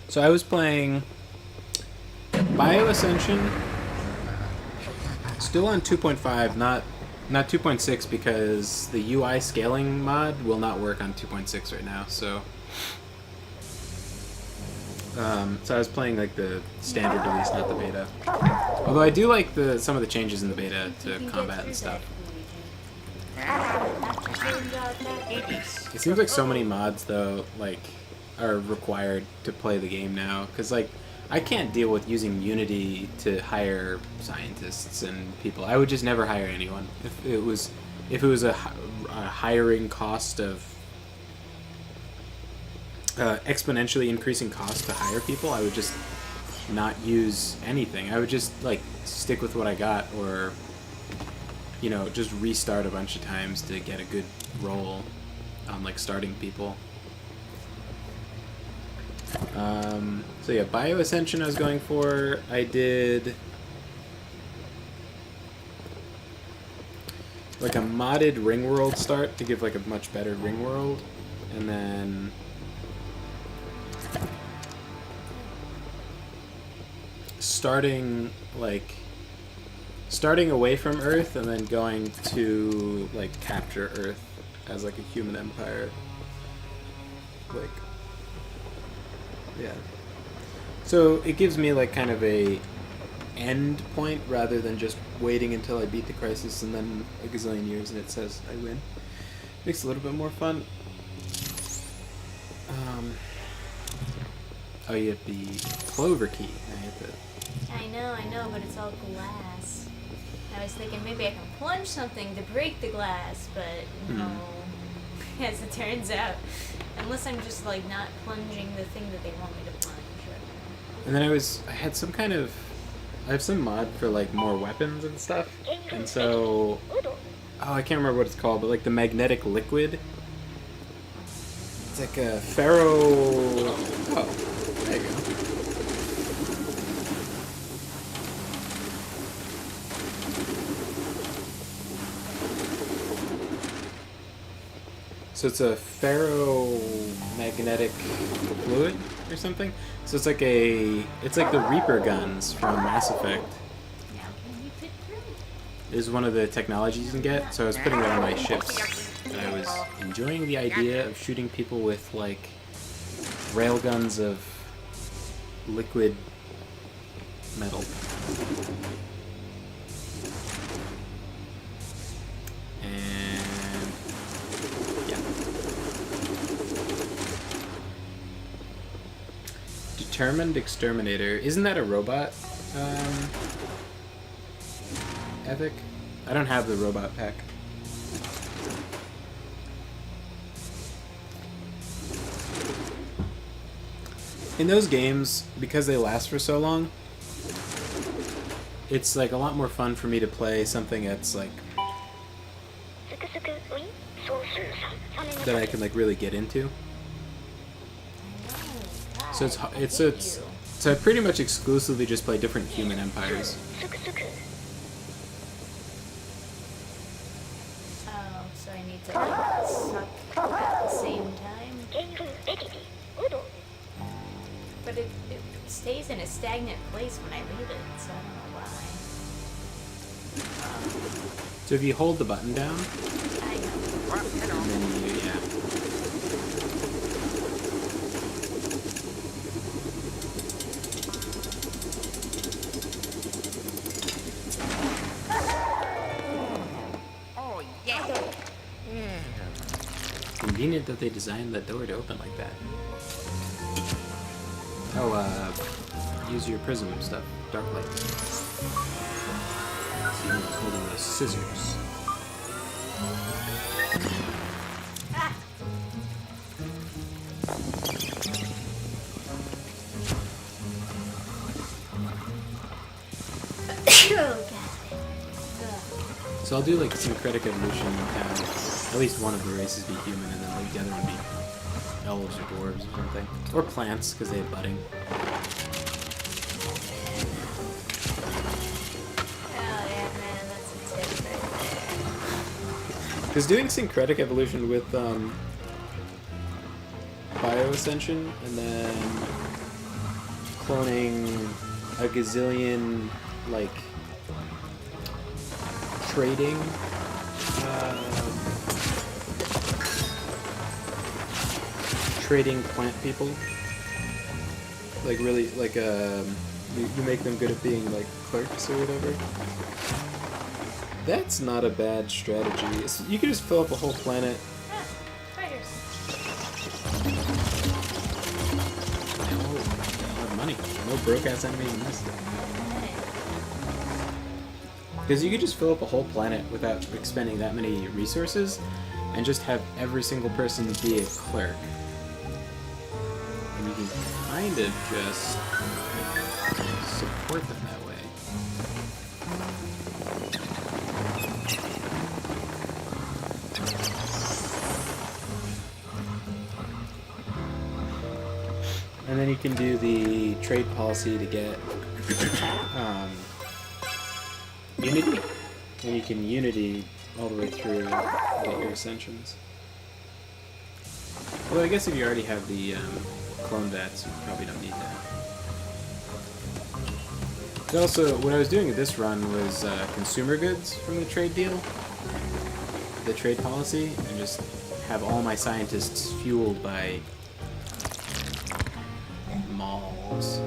So I was playing Bio Ascension, still on 2.5, not 2.6, because the UI scaling mod will not work on 2.6 right now. So I was playing like the standard release, not the beta. Although I do like some of the changes in the beta to combat and stuff. It seems like so many mods though, like, are required to play the game now, because like I can't deal with using Unity to hire scientists and people. I would just never hire anyone if it was a hiring cost of exponentially increasing cost to hire people. I would just not use anything. I would just like stick with what I got, or you know, just restart a bunch of times to get a good roll on like starting people. So yeah, Bio Ascension I was going for. I did like a modded ring world start to give like a much better ring world, and then starting away from Earth and then going to like capture Earth as like a human empire. Like, yeah. So it gives me like kind of a end point rather than just waiting until I beat the crisis and then a gazillion years and it says I win. Makes it a little bit more fun. Oh, you have the clover key. I know, but it's all glass. I was thinking maybe I can plunge something to break the glass, but no. As it turns out, unless I'm just like not plunging the thing that they want me to plunge. And then I had some kind of, I have some mod for like more weapons and stuff, and so, I can't remember what it's called, but like the magnetic liquid. It's like a ferro. Oh, there you go. So it's a ferromagnetic fluid or something. So it's like the Reaper guns from Mass Effect. Is one of the technologies you can get. So I was putting that on my ships, and I was enjoying the idea of shooting people with like railguns of liquid metal. Determined Exterminator. Isn't that a robot ethic? I don't have the robot pack. In those games, because they last for so long, it's like a lot more fun for me to play something that's like that I can like really get into. So so I pretty much exclusively just play different human empires. Oh, so I need to like, suck at the same time. But but it stays in a stagnant place when I leave it, so I don't know why. So if you hold the button down, I know. and then you, yeah. Oh, yeah. Convenient that they designed the door to open like that. Oh, use your prism stuff. Dark light. See who's holding those scissors. Ah! Oh, God. So I'll do like syncretic evolution and have at least one of the races be human and then like the other one be elves or dwarves or something. Or plants, because they have budding. Oh, yeah, man, that's a tip right there. Because doing syncretic evolution with bioascension and then cloning a gazillion like trading trading plant people, like really like you make them good at being like clerks or whatever. That's not a bad strategy. You can just fill up a whole planet. Ah, spiders. No money. No broke ass enemies in this. Because you could just fill up a whole planet without expending that many resources and just have every single person be a clerk. And you can kind of just support them that way. And then you can do the trade policy to get Unity, and you can Unity all the way through get your Ascensions. Although I guess if you already have the clone vats, you probably don't need that. But also, what I was doing at this run was consumer goods from the trade deal, the trade policy, and just have all my scientists fueled by malls.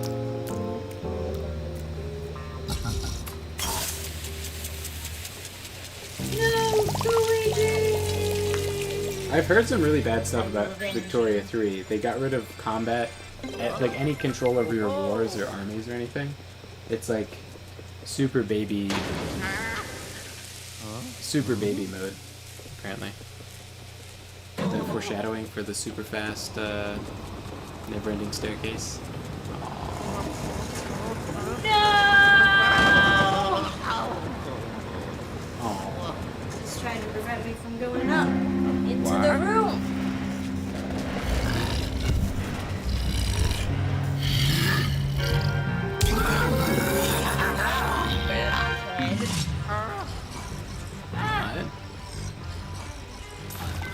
No, Luigi! I've heard some really bad stuff about Victoria 3. They got rid of combat, like any control over your wars or armies or anything. It's like super baby mode, apparently. The foreshadowing for the super fast, never-ending staircase. No! Oh. It's trying to prevent me from going up into the room.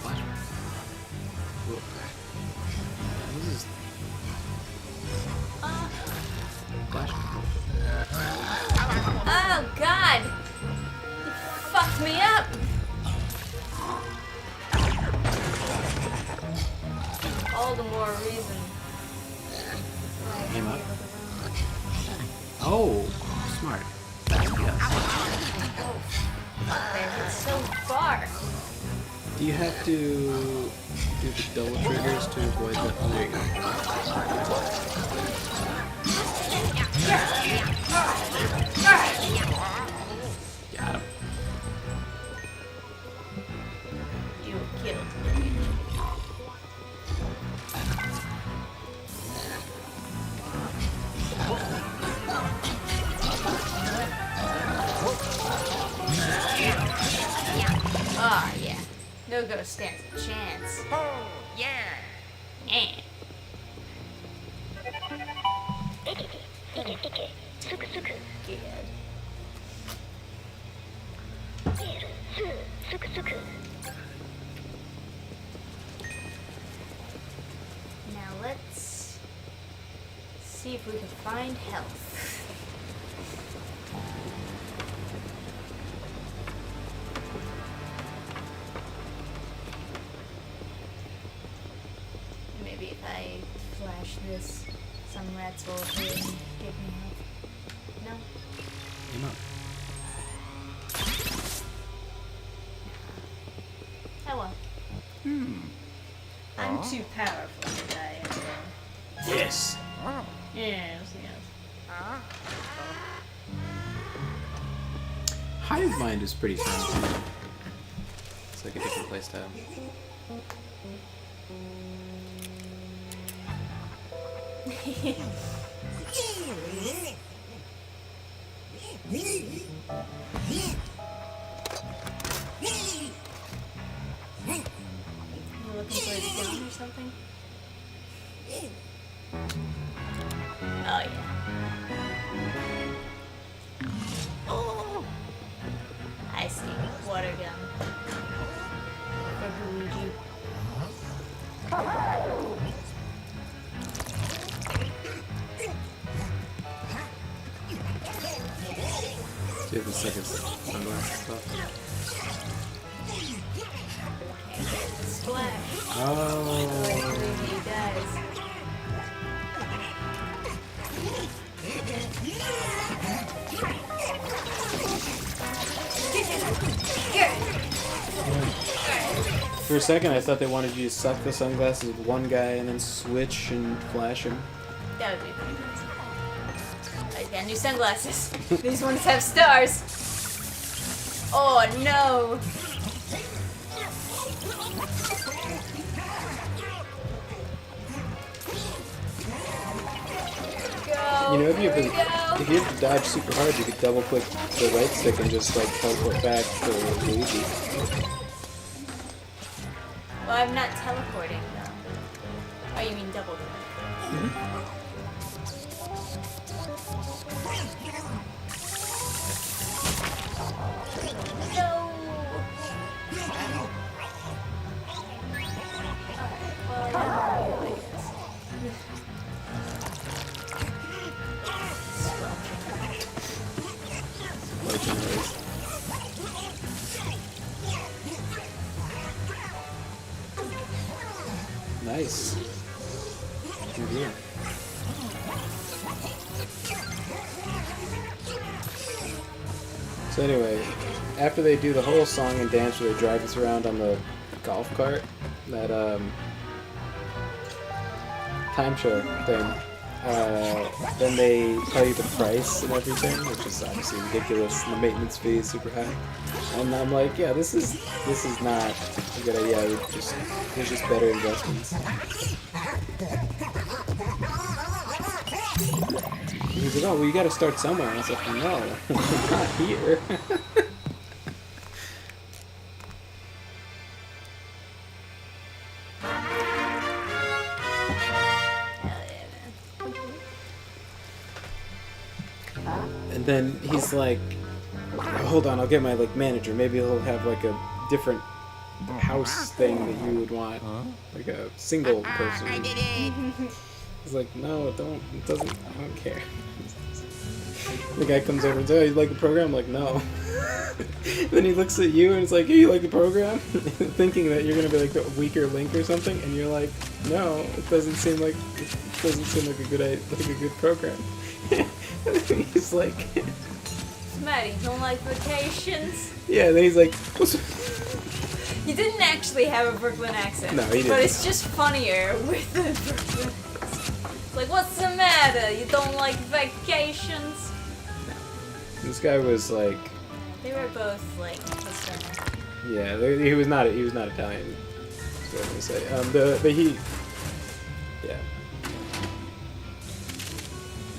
What? This is flash. Oh, God! You fucked me up! All the more reason. Came up. Oh, smart. Yes. Oh, fuck, man, it's so far. Do you have to do the double triggers to avoid the? Oh, there you go. Got him. You killed me. Oh, yeah. No ghost stands a chance. Oh, yeah. Eh. Good. Now let's see if we can find health. Maybe if I flash this, some rats will appear and give me help. No? You're not. Oh well. I'm too powerful to die anyway. Yes. Yes. Hive Mind is pretty fun too. It's like a different playstyle. You looking for a gun or something? Oh yeah. I see. Water gun. For Luigi. Do you have a second sunglasses stuff? Splash. Oh. Luigi dies. For a second, I thought they wanted you to suck the sunglasses with one guy and then switch and flash him. That would be pretty good. I got new sunglasses. These ones have stars. Oh no! Go. You know, if you Here we have go. to dodge super hard, you could double click the right stick and just like teleport back to Luigi. Well, I'm not teleporting though. Oh, you mean double click? No. Alright, well, I guess. Like anyways. Nice. Good here. So anyway, after they do the whole song and dance where they drive us around on the golf cart, that time show thing, then they tell you the price and everything, which is obviously ridiculous. The maintenance fee is super high, and I'm like, yeah, this is not a good idea. There's just better investments. And he's like, oh, well, you got to start somewhere. And I was like, no, not here. And then he's like, hold on, I'll get my like manager. Maybe he'll have like a different house thing that you would want, like a single person. I did it. He's like, no, it doesn't, I don't care. The guy comes over and says, oh, you like the program? I'm like, no. Then he looks at you and it's like, hey, you like the program? Thinking that you're gonna be like the weaker link or something, and you're like, no, it doesn't seem like a good program. And then he's like, Maddie, you don't like vacations? yeah. Then he's like, You didn't actually have a Brooklyn accent. No, he didn't. But it's just funnier with the Brooklyn accent. It's like, what's the matter? You don't like vacations? this guy was like, They were both like Hispanic. yeah, he was not Italian. That's what I'm gonna say.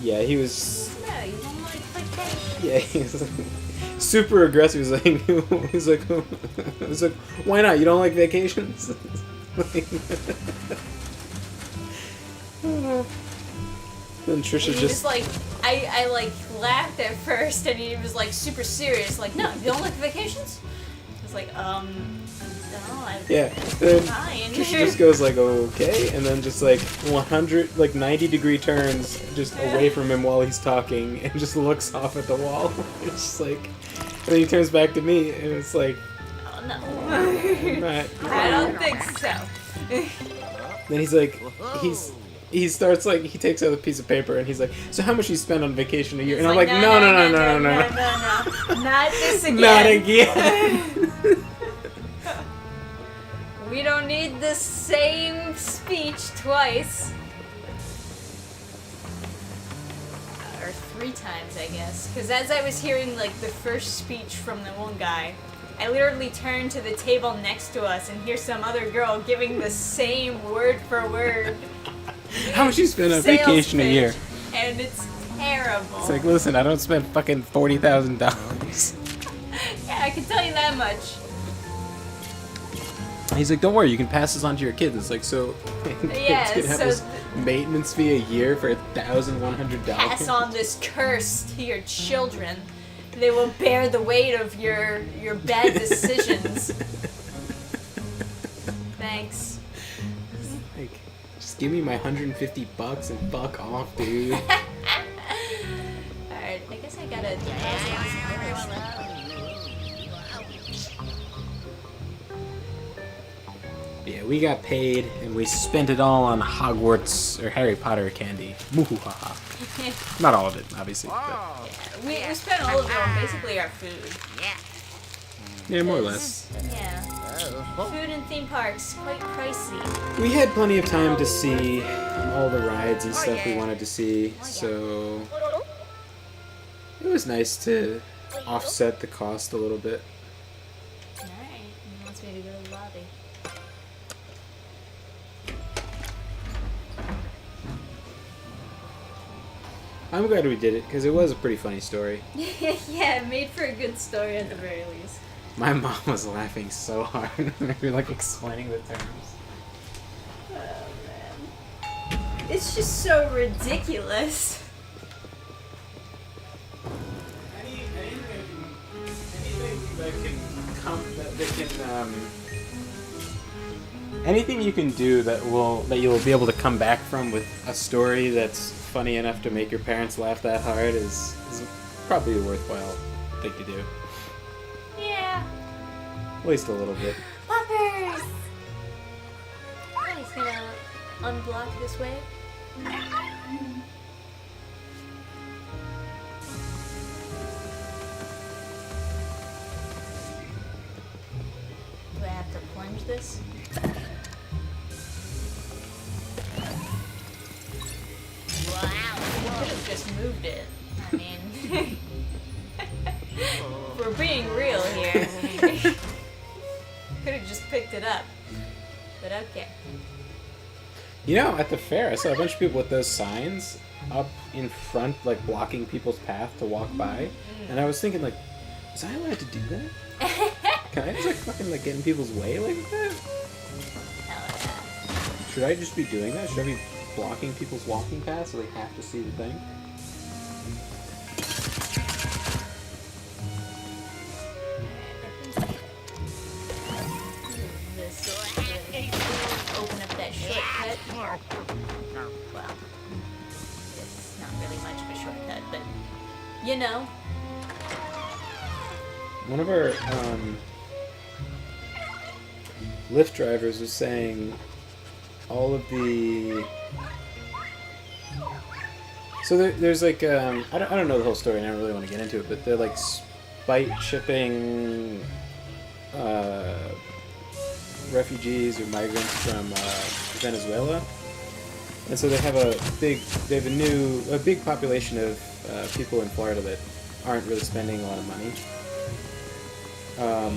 Yeah, he was. No, you don't like vacations. Yeah, he's like, super aggressive. He's like, why not? You don't like vacations? Then Trisha And he just was like, I like laughed at first, and he was like super serious, like, no, you don't like vacations? I was It's like, no, I'm Yeah. Then fine. she just goes like, okay, and then just like 100, like 90-degree turns just away from him while he's talking, and just looks off at the wall. It's just like, and then he turns back to me, and it's like, Oh no. not. I don't think so. Then he's like, he starts like, he takes out a piece of paper and he's like, so how much you spend on vacation a year? And I'm like, no. Not this again. Not again. We don't need the same speech twice. Or 3 times, I guess. Because as I was hearing like the first speech from the one guy, I literally turned to the table next to us and hear some other girl giving the same word for word How much you spend on sales vacation a pitch, year? and it's terrible. It's like, listen, I don't spend fucking $40,000. Yeah, I can tell you that much. He's like, don't worry, you can pass this on to your kids. It's like, so Yeah, kids can have so this maintenance fee a year for $1,100. pass on this curse to your children. They will bear the weight of your bad decisions. Thanks. Like, just give me my $150 and fuck off, dude. Alright, I guess I gotta deposit this first. Yeah, we got paid and we spent it all on Hogwarts or Harry Potter candy. Moohoo-ha-ha. Not all of it, obviously. But We spent all of it on basically our food. yeah, more or less. Yeah. Food in theme parks, quite pricey. We had plenty of time to see all the rides and stuff we wanted to see, so it was nice to offset the cost a little bit. Alright, he wants me to go to the lobby. I'm glad we did it because it was a pretty funny story. Yeah, it made for a good story at the very least. My mom was laughing so hard when we were like explaining the terms. Oh man. It's just so ridiculous. Anything you can do that you'll be able to come back from with a story that's funny enough to make your parents laugh that hard is probably a worthwhile thing to do. Yeah. At least a little bit. Poppers! Oh, he's gonna unblock this way. Do I have to plunge this? Wow, could have just moved it. I mean, if we're being real here. Could have just picked it up. But okay. You know, at the fair, I saw a bunch of people with those signs up in front, like blocking people's path to walk by, and I was thinking, like, was I allowed to do that? Can I just like fucking like get in people's way like that? Hell yeah. Should I just be doing that? Should I be blocking people's walking paths so they have to see the thing? Open up that shortcut. Well, it's not really much of a shortcut, but you know. One of our Lyft drivers was saying all of the... So there's like, I don't know the whole story and I don't really want to get into it, but they're like spite shipping refugees or migrants from Venezuela. And so they have a big population of people in Florida that aren't really spending a lot of money.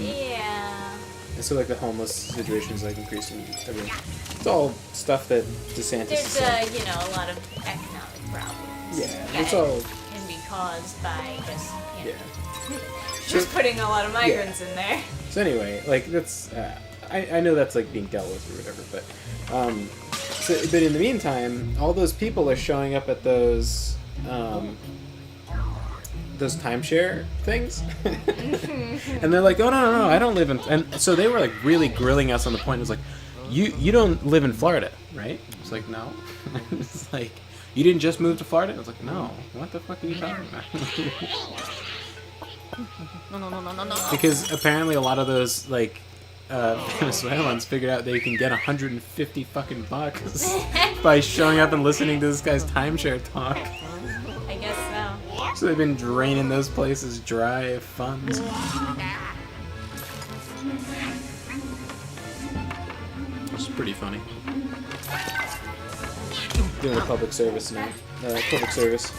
Yeah. And so like the homeless situation is like increasing everything. It's all stuff that DeSantis is saying. There's a lot of economic problems. Yeah, that it's all... can be caused by just Yeah. just putting a lot of migrants in there. So anyway, like that's I know that's like being dealt with or whatever, but but in the meantime, all those people are showing up at those those timeshare things, and they're like, "Oh no, I don't live in." And so they were like really grilling us on the point. It was like, "You don't live in Florida, right?" It's like, "No." It's like, "You didn't just move to Florida?" I was like, "No." What the fuck are you talking about? No. Because apparently a lot of those like Venezuelans figured out they can get 150 fucking bucks by showing up and listening to this guy's timeshare talk. I guess so. So they've been draining those places dry of funds. Which is pretty funny. Doing a public service now. Public service.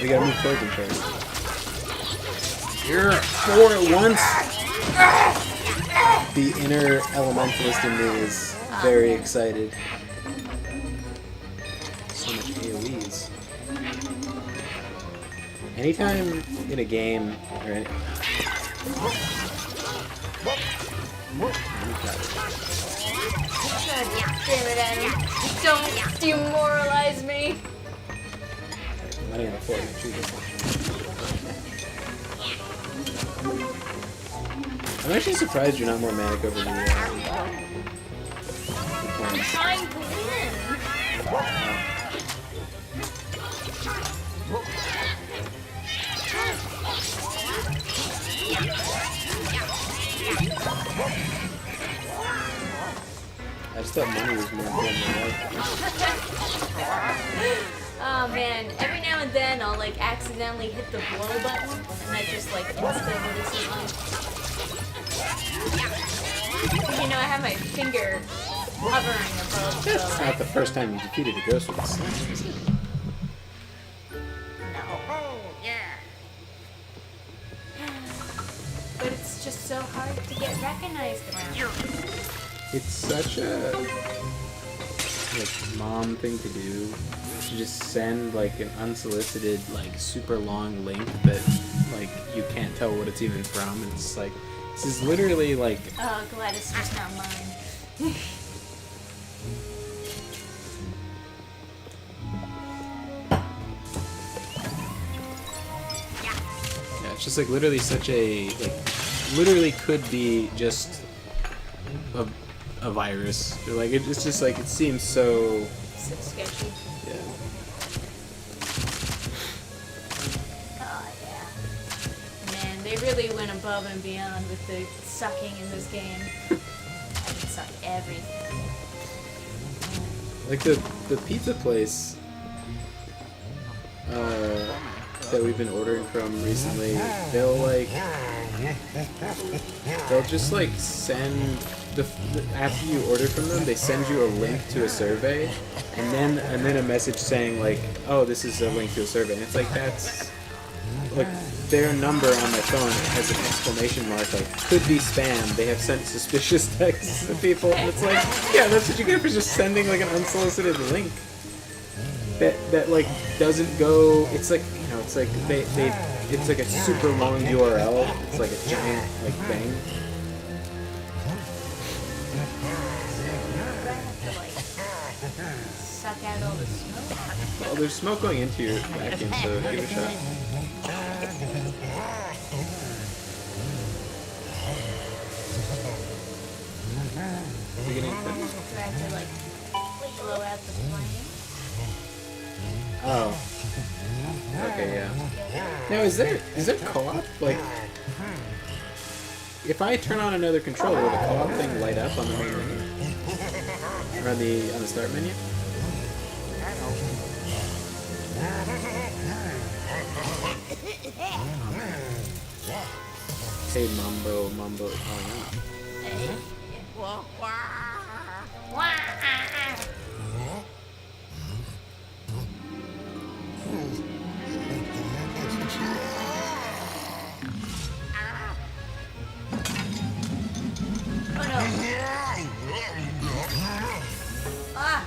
We gotta move towards him first. You're 4 at once! The inner elementalist in me is very excited. So much AoEs. Anytime in a game or any... Damn it, Adam. Don't demoralize me. I'm not even afford to shoot this one. I'm actually surprised you're not more manic over the I'm trying to win. I just thought money was more important than life. Oh man, every now and then I'll like accidentally hit the blow button and that just like insta-releases life. You know, I have my finger hovering above the... It's not the first time you defeated a ghost with a slam, is it? But it's just so hard to get recognized around here. It's such a like mom thing to do. To just send like an unsolicited like super long link that like you can't tell what it's even from. It's like this is literally like Oh, glad it's just not mine. yeah, it's just like literally such a like literally could be just a virus. Or, like it's just like it seems so So sketchy. yeah. Oh yeah. Man, they really went above and beyond with the sucking in this game. I can suck everything. Like the pizza place that we've been ordering from recently, they'll just like send after you order from them, they send you a link to a survey, and then a message saying like, oh, this is a link to a survey, and it's like that's like their number on my phone has an exclamation mark like could be spam. They have sent suspicious texts to people, and it's like, yeah, that's what you get for just sending like an unsolicited link that like doesn't go. It's like, you know, it's like they it's like a super long URL. It's like a giant like thing. Suck out all the smoke. Well, there's smoke going into your vacuum, so give it a shot. Is it getting thin? So I have to like blow out the flame. Oh. Okay, yeah. Now, is there co-op? Like, if I turn on another controller, will the co-op thing light up on the main menu? Or on the start menu? Hey, Mambo. Oh, Hey. Wah. Oh no. Ah!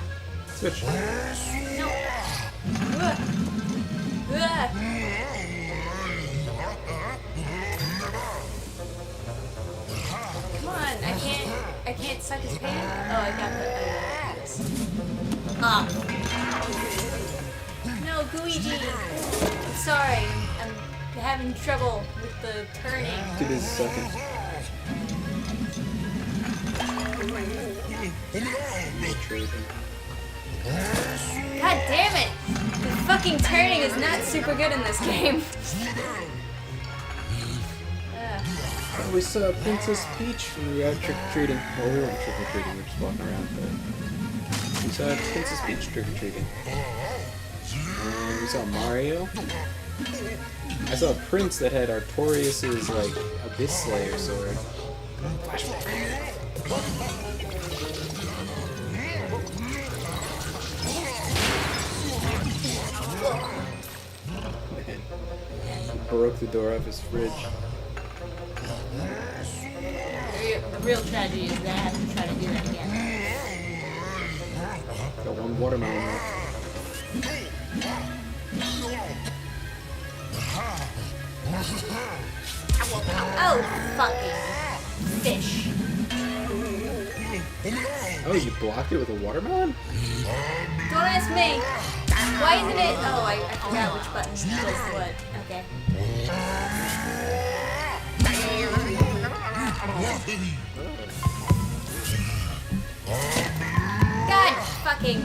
Switch. No! Ugh. Ugh. Come on, I can't suck his pain. Oh, I got the, this. Ah. No, Luigi! sorry. I'm having trouble with the turning. Dude is sucking. God damn it! The fucking turning is not super good in this game. Oh, we saw Princess Peach when we were out trick-or-treating. Well, we weren't trick-or-treating, we were just walking around, but we saw Princess Peach trick-or-treating. And we saw Mario. I saw a prince that had Artorias' like Abyss Slayer sword. Flashback. Man. He broke the door off his fridge. The real tragedy is that I have to try to do that again. Got one watermelon left. Oh, fucking fish. Oh, you blocked it with a watermelon? Don't ask me. Why isn't it? Oh, I forgot which button does what. Okay. God fucking.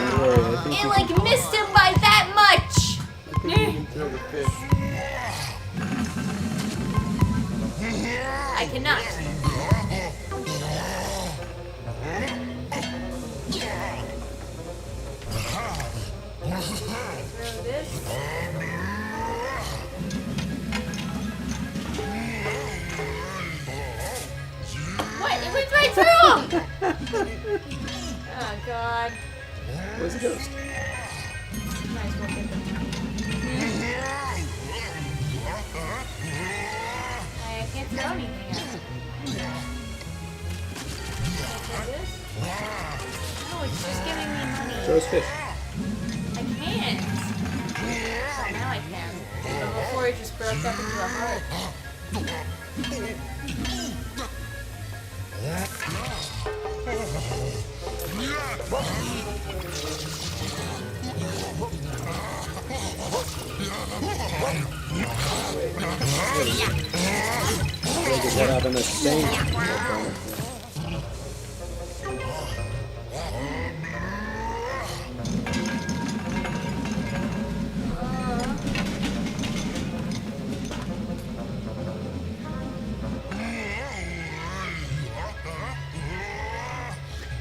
Don't worry, I think It you like missed him by that much! can throw the fish. I cannot. Throw this. What? It went right through him! Oh god. Where's the ghost? Might as well get them. I can't throw anything at it. Can I throw this? No, it's just giving me money. Throw his fish. I can't. But now I can. But before it just broke up into a heart. Get that up in the thing.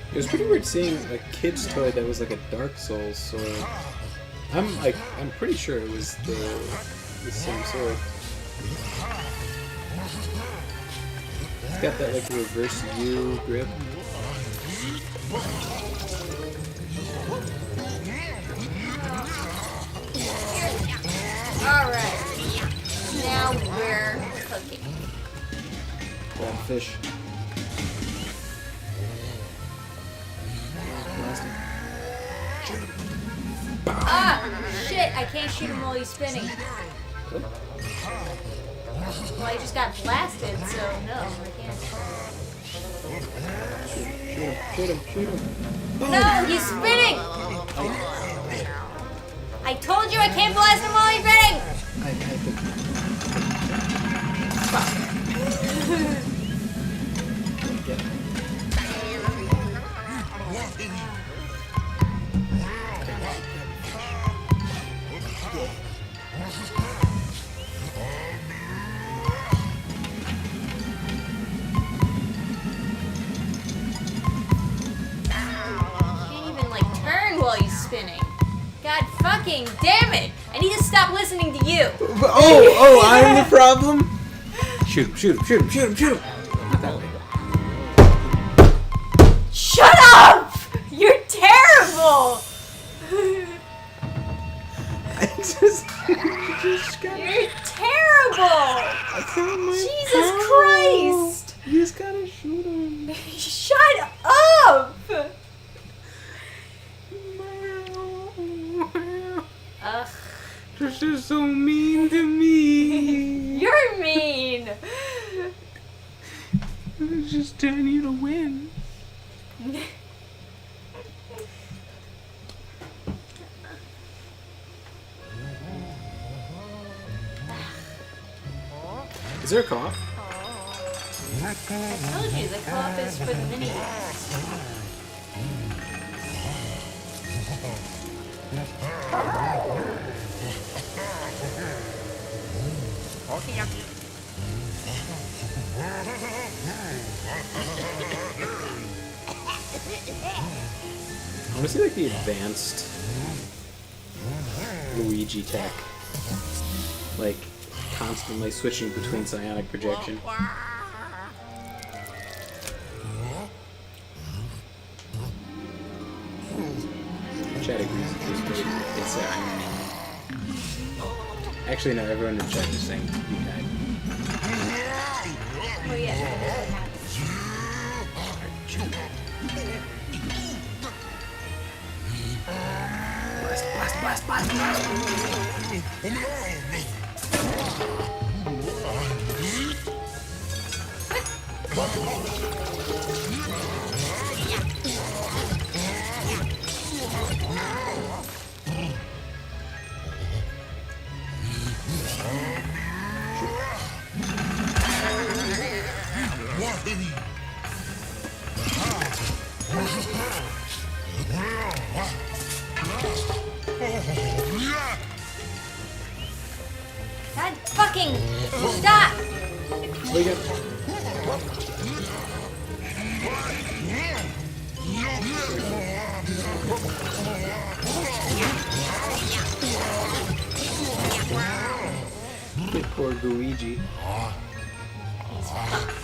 It was pretty weird seeing a kid's toy that was like a Dark Souls sword. I'm pretty sure it was the same sword. It's got that like reverse U grip. Alright. Now we're cooking. Grab fish. Ah! Shit, I can't shoot him while he's spinning. Well, I just got blasted, so no, I can't. Shoot him. No, he's spinning! I told you I can't blast him while he's spinning! Can't even like turn while he's spinning. God fucking damn it! I need to stop listening to you. Oh, I'm the problem? Shoot him. Not that way. Shut up! You're terrible! You're terrible! Jesus Christ! You just gotta shoot him. Shut up! Ugh. This is so mean to me. You're mean! I'm just telling you to win. Is there a co-op? I told you, the co-op is for the mini games. I want to see like the advanced Luigi tech, like constantly switching between psionic projection. Chat agrees with this, but it's actually no, everyone in chat is saying you died. Oh yeah, that happens. Blast. God fucking stop! Wake up. Poor Luigi. He's fucked.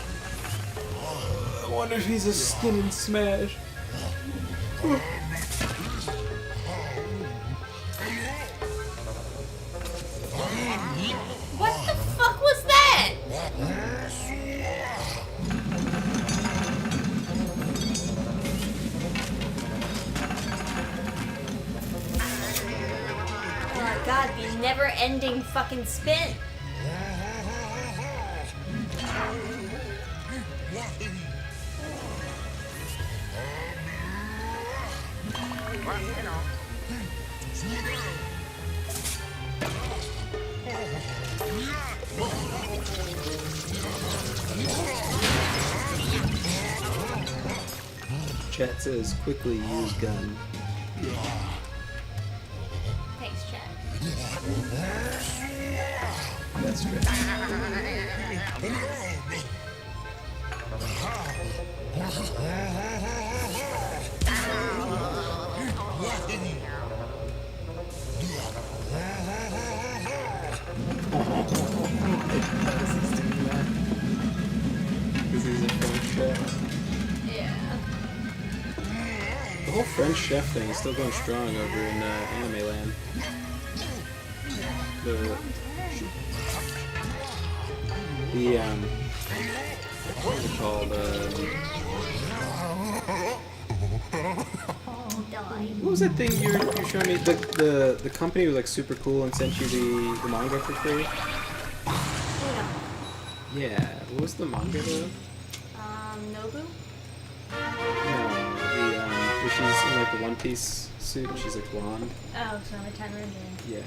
I wonder if he's a skin and smash. What the fuck was that? Oh my god, the never-ending fucking spin. Chat says quickly use gun. Thanks, chat. That's right. This is a French chef. Yeah. The whole French chef thing is still going strong over in Anime Land. What is it called? What was that thing you're showing me? The company was like super cool and sent you the manga for free? Yeah. What was the manga though? Nobu? No, where she's in like the One Piece suit and she's like blonde. Oh, Summertime Rendition. Yeah.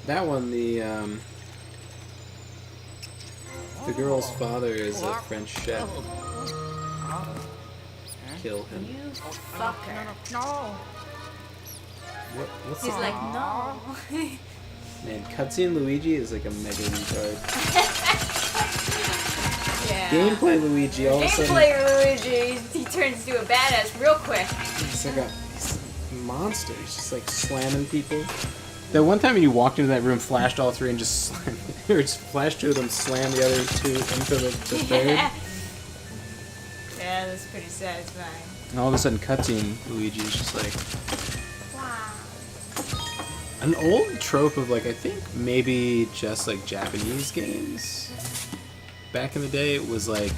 That one, the girl's father is a French chef. Kill him. You fucker. What's He's that? like, no. Man, cutscene Luigi is like a mega retard. Yeah. Gameplay Luigi, all of a sudden, Gameplay Luigi, he turns into a badass real quick. he's like a monster. He's just like slamming people. That one time you walked into that room, flashed all three, and just slammed, or just flashed two of them, slammed the other two into the third. Yeah, that's pretty satisfying. And all of a sudden, cutscene Luigi is just like Wow. an old trope of like I think maybe just like Japanese games. Back in the day, it was like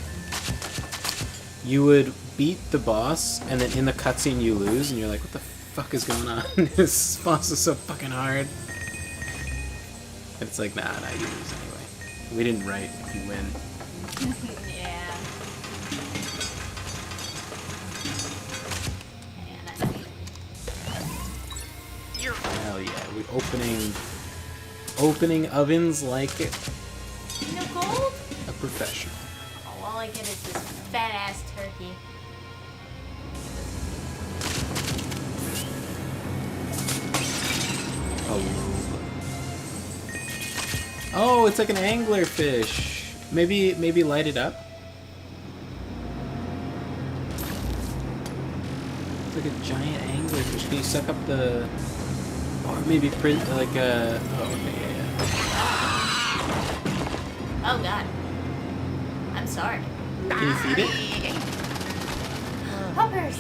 you would beat the boss, and then in the cutscene you lose, and you're like, what the fuck is going on? This boss is so fucking hard. And it's like, nah, you lose anyway. We didn't write if you win. Yeah. Hell yeah, we're opening opening ovens like You know gold? a professional. Oh, all I get is this fat ass turkey. Oh, it's like an anglerfish. Maybe light it up. It's like a giant anglerfish. Can you suck up the, or maybe print like a? Oh, okay, yeah. Oh god. I'm sorry. Can you feed it? Poppers!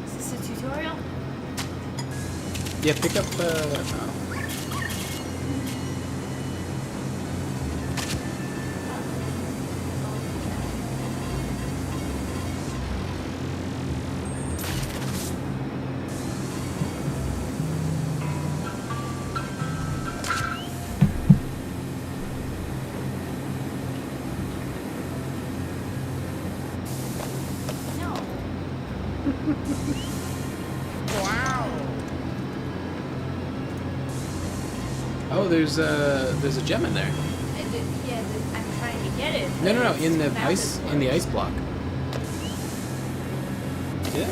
Is this a tutorial? Yeah, pick up the. Oh. No. Oh, there's a gem in there. Yeah, I'm trying to get it. No, but in the it's ice mounted in the for ice block. Yeah.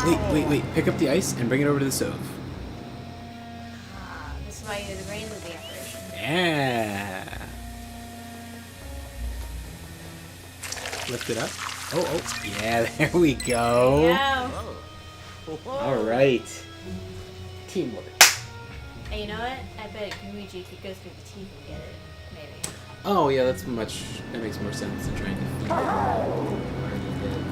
it. Wait. Pick up the ice and bring it over to the stove. This is why you do the brains of the operation. Yeah. Lift it up. Oh. Yeah, there we go. Yeah. All right. Teamwork. Hey, you know what? I bet Luigi could go through the teeth and get it. Maybe. Oh, yeah, that makes more sense than trying to feed it. Already dead.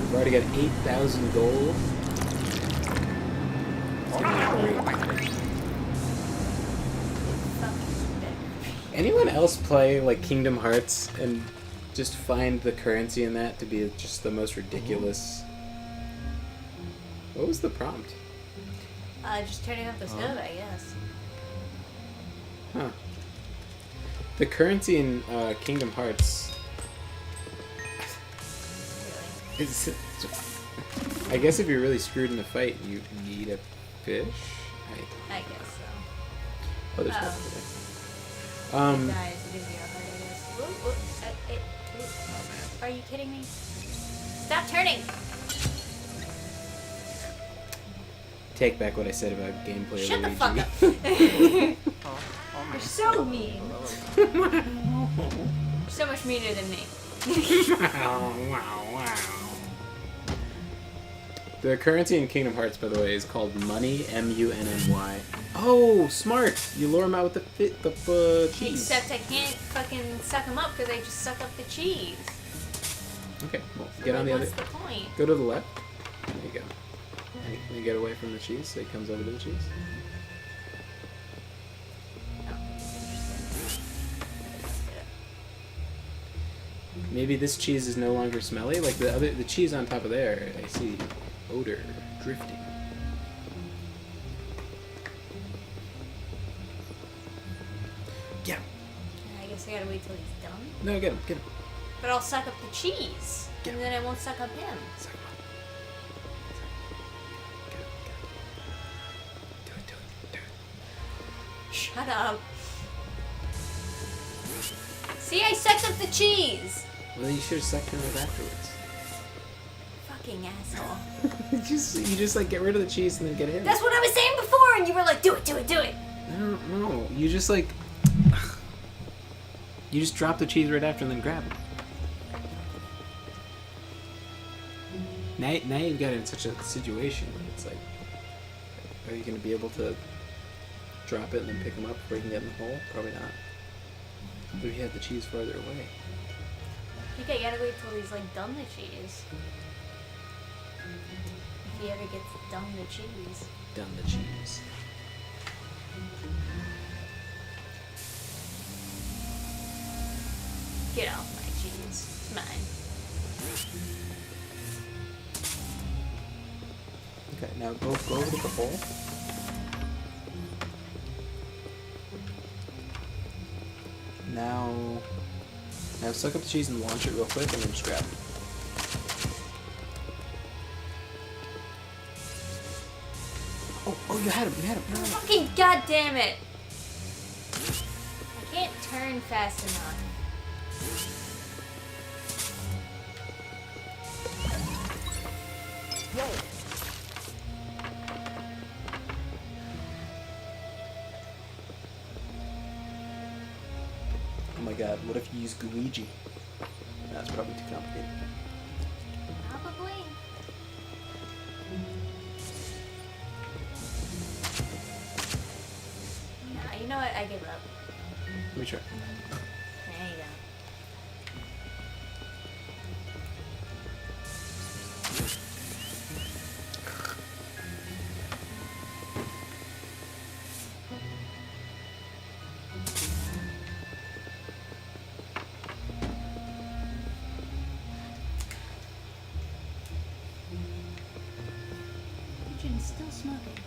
We've already got 8,000 gold. It's gonna be a great fight. Anyone else play like Kingdom Hearts and just find the currency in that to be just the most ridiculous? What was the prompt? Just turning off the stove, I guess. Huh. The currency in Kingdom Hearts Really. is. I guess if you're really screwed in a fight, you need a fish. I guess so. Oh, there's Oh. nothing It there. dies, it gives you a heart, I guess. Are you kidding me? Stop turning! Take back what I said about gameplay. Shut the Luigi. fuck up! You're so mean. You're so much meaner than me. wow. The currency in Kingdom Hearts, by the way, is called money. M-U-N-N-Y. Oh, smart! You lure them out with the cheese. Except I can't fucking suck them up because I just suck up the cheese. Okay, well, So get on the other. what's the point? Go to the left. There you go. And you get away from the cheese, so he comes over to the cheese. Oh, interesting. Maybe this cheese is no longer smelly. Like the cheese on top of there, I see odor drifting. Get him. I guess I gotta wait till he's done. No, get him. But I'll suck up the cheese. Get And then I won't suck up him. Suck him up. Get him. Do it. Shut up. See, I sucked up the cheese! Well, then you should have sucked him up afterwards. Fucking asshole. you just like get rid of the cheese and then get him. That's what I was saying before, and you were like, do it. No. You just like. You just drop the cheese right after and then grab it. Now you've got it in such a situation where it's like, are you going to be able to drop it and then pick them up before you can get in the hole? Probably not. What if you had the cheese farther away? I think I gotta wait till he's like done the cheese. If he ever gets done the cheese. Done the cheese. Get off my cheese. It's mine. Okay, now go over to the hole. Now suck up the cheese and launch it real quick, and then just grab it. Oh, you had him. Fucking goddamn it! I can't turn fast enough. Oh my god, what if you use Luigi? That's probably too complicated. Probably. Nah, you know what? I give up. Let me try. There you go. Jim's still smoking.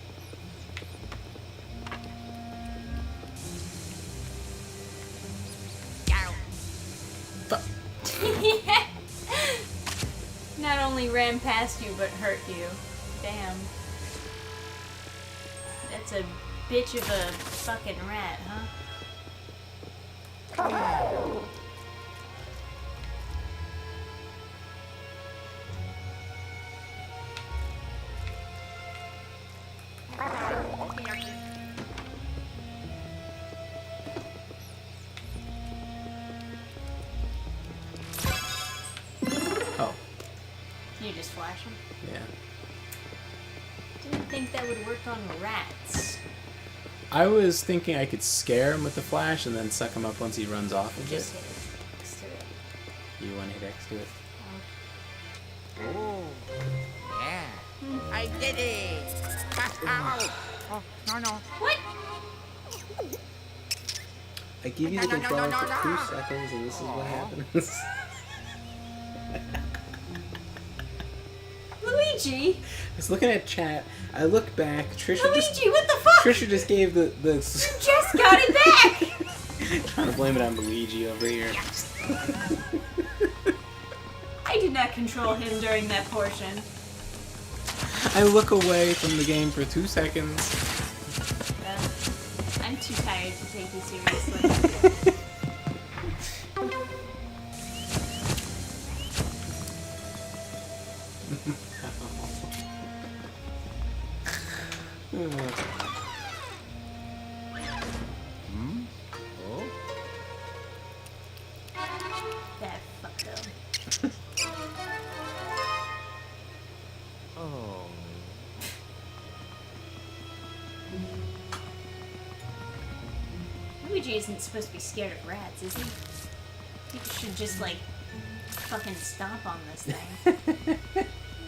Not only ran past you, but hurt you. Damn. That's a bitch of a fucking rat, huh? Oh, You just flash him? yeah. Didn't think that would work on rats. I was thinking I could scare him with the flash and then suck him up once he runs off of Just it. hit it. Just do it. You want to hit X to it? Oh, yeah. I did it. Ow. Oh, no. What? I give you the No, no, no, controller no, for 2 no. seconds and this is what happens. Luigi? I was looking at chat. I look back. Trisha Luigi, what the fuck? Trisha just gave the Just got it back! trying to blame it on Luigi over here. I did not control him during that portion. I look away from the game for 2 seconds. Well, I'm too tired to take you seriously. Oh, That fucko. oh. Luigi isn't supposed to be scared of rats, is he? You should just, like, fucking stomp on this thing.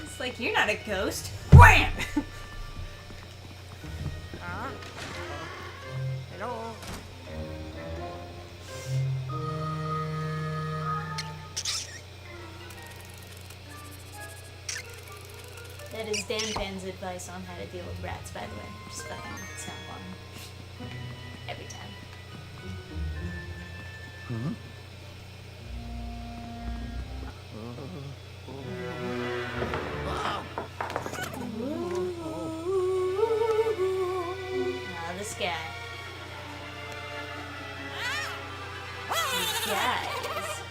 It's like, you're not a ghost. Wham! Hello. That is Dan Pan's advice on how to deal with rats, by the way. Just fucking stomp on them. Every time. Oh, this guy. These guys.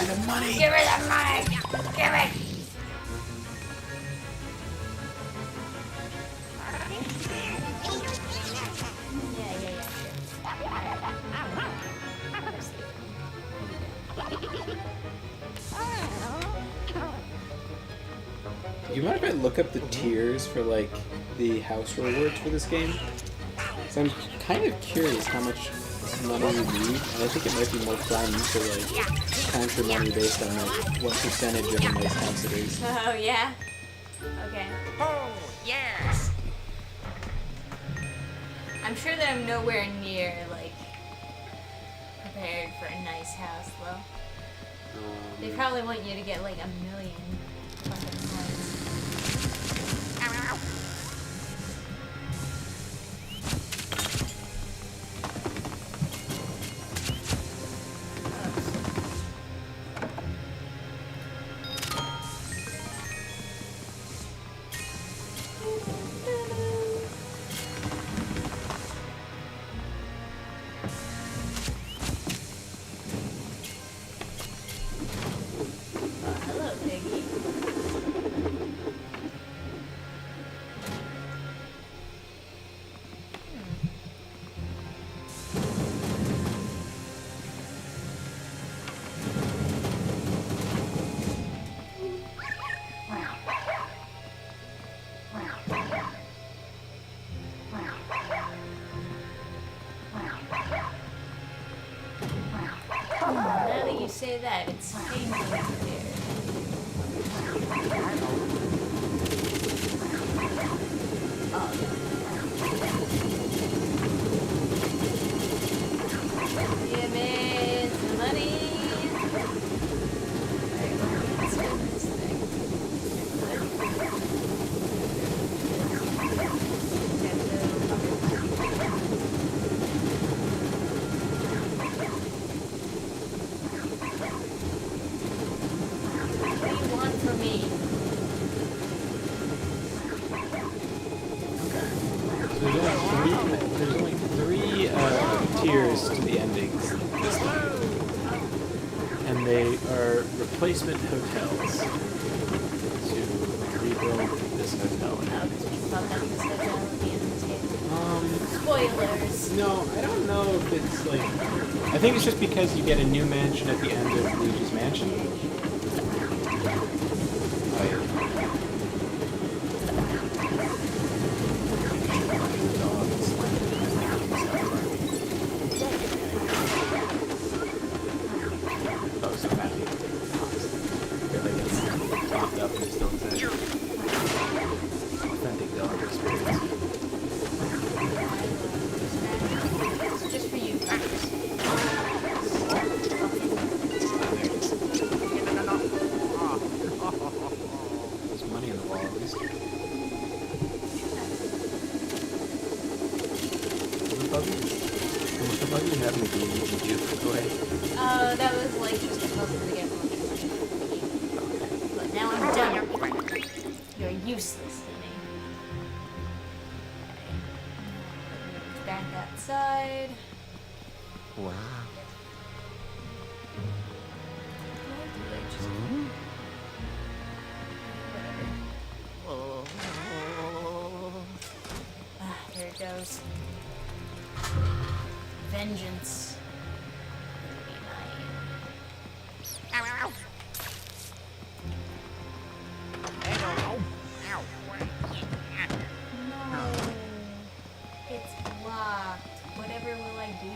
The money. Give her the money! Give it! Yeah, Do you mind if I look up the tiers for like the house rewards for this game? So I'm kind of curious how much money you need, and I think it might be more fun to like count your money based on like what percentage of a nice house it is. Oh, yeah? Okay. Oh, yes. I'm sure that I'm nowhere near, like, prepared for a nice house, though. They probably want you to get, like, 1 million fucking points. Hello, Piggy. Now that you say that, it's painful to hear. Yeah, man, some money. Alright, let's spin this thing. What do you want from me? There's only three tiers to the endings this time. And they are replacement hotels to rebuild this hotel. Oh, because we fucked up this hotel at the end of this game. Spoilers. No, I don't know if it's like... I think it's just because you get a new mansion at the end of Luigi's Mansion. Oh, yeah. Oh, so happy. Feel like it's locked up and it's still inside. Authentic dog experience. It's just for you. There's money on the wall at least. Was the buggy having to be juked away? That was like just a puzzle to get more money. But now I'm done. You're useless to me. Okay. Back outside. Wow. Why do I just- Ah, there it goes. Vengeance. No. It's blocked. Whatever will I do?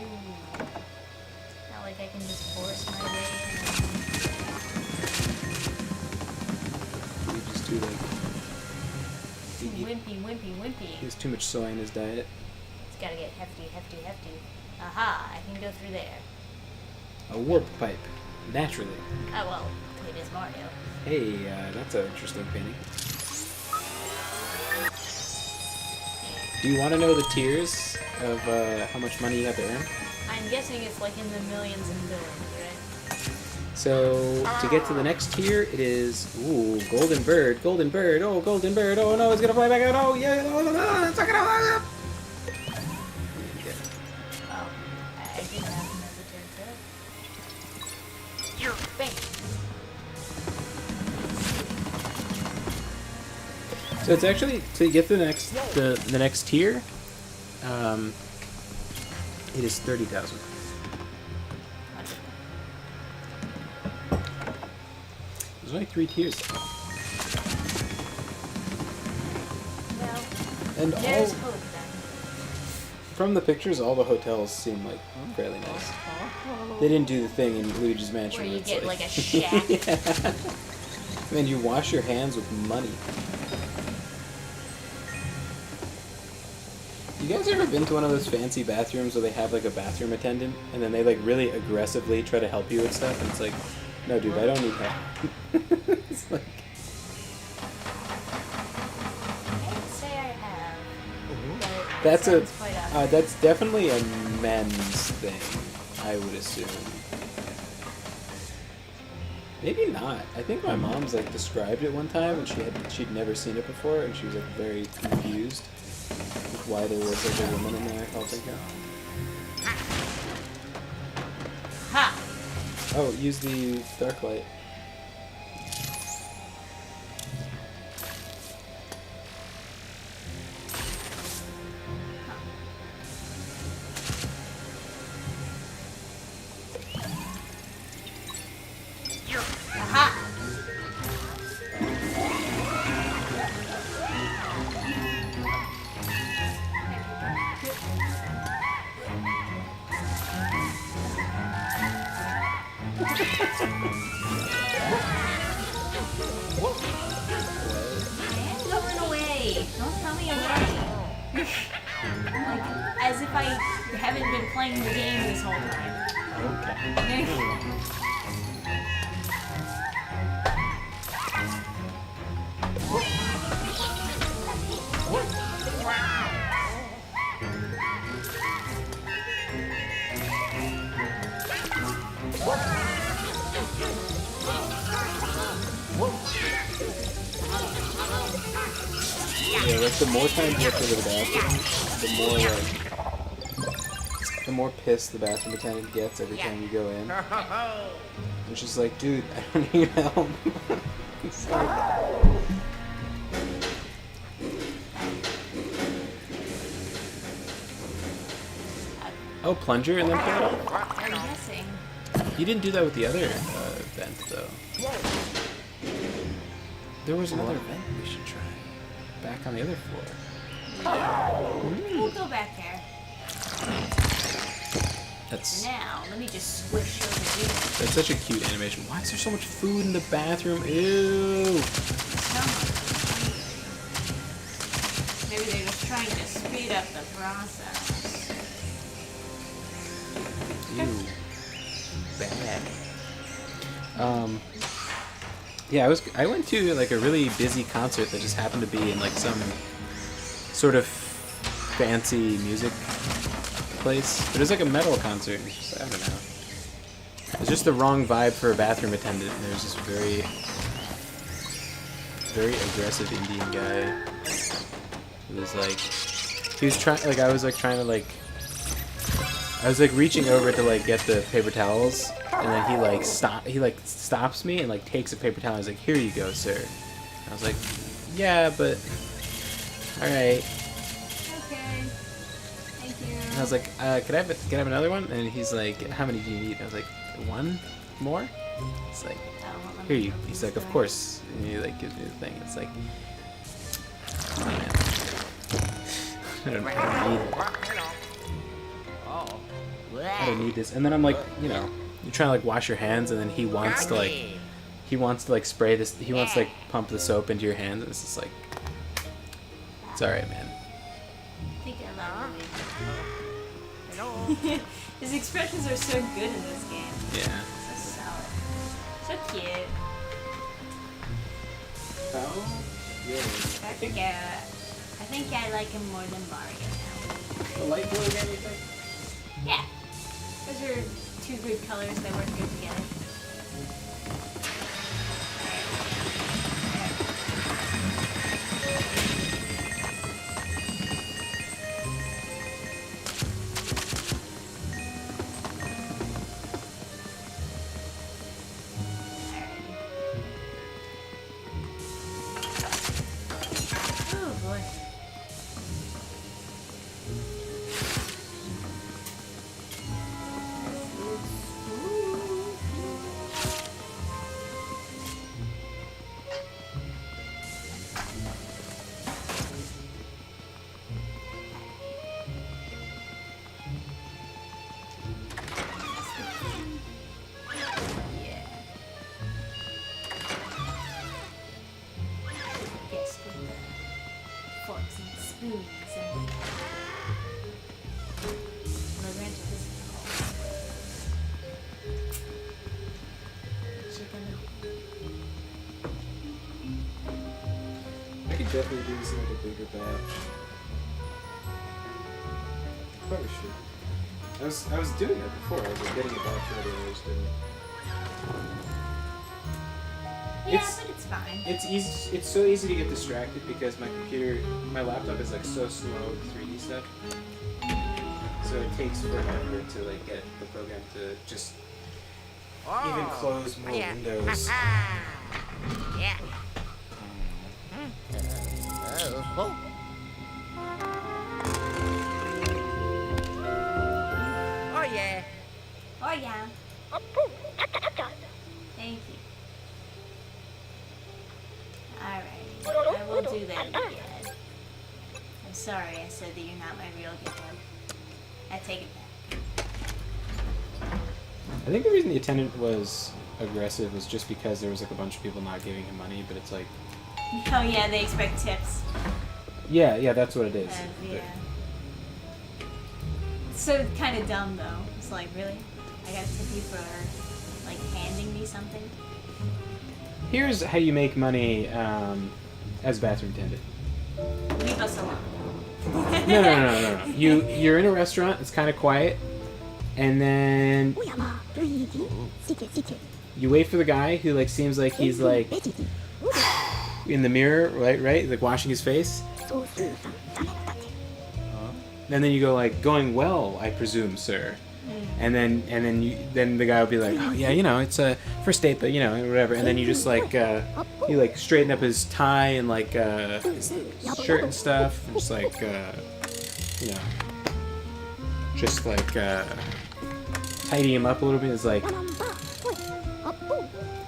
Not like I can just force my way in. You just do like... Wimpy. He has too much soy in his diet. It's gotta get hefty. Aha, I can go through there. A warp pipe. Naturally. Oh well, it is Mario. Hey, that's an interesting painting. Do you want to know the tiers of how much money you have to earn? I'm guessing it's like in the millions and billions, right? So, to get to the next tier, it is... Ooh, golden bird, golden bird, oh, golden bird, oh no, it's gonna fly back out, oh yeah, oh, no, no, it's not gonna fly up! Oh, I did have another turn to... Bang! So it's actually, to get to the next tier, it is 30,000. There's only 3 tiers. Well, And all, there's hope then. from the pictures, all the hotels seem like fairly nice. They didn't do the thing in Luigi's Mansion Where you it's get like a shack. Yeah. Man, you wash your hands with money. You guys ever been to one of those fancy bathrooms where they have like a bathroom attendant and then they like really aggressively try to help you with stuff and it's like, no dude, I don't need help. It's like, That's sounds quite that's definitely a men's thing, I would assume. Maybe not. I think my mom's like described it one time, and she'd never seen it before, and she was like very confused with why there was like a woman in there helping her. Ha! Oh, use the dark light. Aha! I am going away. Don't tell me away. Like, as if I haven't been playing the game this whole time. Okay. Yeah, like the more times you have to go to the bathroom, the more pissed the bathroom attendant gets every time you go in. It's just like, dude, I don't need help. It's like, oh, plunger and then pull it off? I'm guessing. You didn't do that with the other vent, though. There was another vent we should try. Back on the other floor. We'll go back there. That's Now, let me just squish over here. that's such a cute animation. Why is there so much food in the bathroom? Ew. Maybe they're just trying to speed up the process. Ew. Bad. Yeah, I went to like a really busy concert that just happened to be in like some sort of fancy music place. But it was like a metal concert. It's just, I don't know. It was just the wrong vibe for a bathroom attendant. And there was this very, very aggressive Indian guy. It was like, he was trying, like I was like trying to like, I was like reaching over to like get the paper towels, and then he stops me and like takes a paper towel and he's like, "Here you go, sir." I was like, "Yeah, but all right." Okay. Thank you. And I was like, "Can I have another one?" And he's like, "How many do you need?" I was like, "One more." It's like, Oh, "Here you." He's like, "Of course." And he like gives me the thing. It's like, come on, man. I don't need this. And then I'm like, you know, you're trying to like wash your hands, and then he wants to like spray this. He wants to like pump the soap into your hands. And it's just like, it's all right, man. I think I love Luigi. His expressions are so good in this game. Yeah. So solid. So cute. Oh, yeah. I think I like him more than Mario now. The light blue again, you think? Yeah. Those are two good colors that work good together. Oh boy. Yeah. Guess with the forks and spoons and the ranch of this chicken. I could definitely do this in like a bigger batch. probably should. I was doing it before. I was like, getting a batch ready, and I just didn't. Yeah, but it's fine. It's easy. It's so easy to get distracted because my laptop is like so slow with 3D stuff. So it takes forever to like get the program to just even close more windows. Yeah. Oh. Oh yeah. Oh yeah. Thank you. Alright, I will do that again. I'm sorry I said that you're not my real giver. I take it back. I think the reason the attendant was aggressive was just because there was like a bunch of people not giving him money, but it's like... Oh yeah, they expect tips. Yeah, that's what it is. Yeah. It's so kind of dumb though. It's like, really? I gotta tip you for like handing me something? Here's how you make money as a bathroom attendant. Leave us alone. No. You're in a restaurant. It's kind of quiet, and then you wait for the guy who like seems like he's like in the mirror, right, like washing his face. And then you go like, going well, I presume, sir. And then the guy will be like, oh yeah, it's a first date, but whatever. And then you just like you like straighten up his tie and like his shirt and stuff, and just like just like tidy him up a little bit. It's like,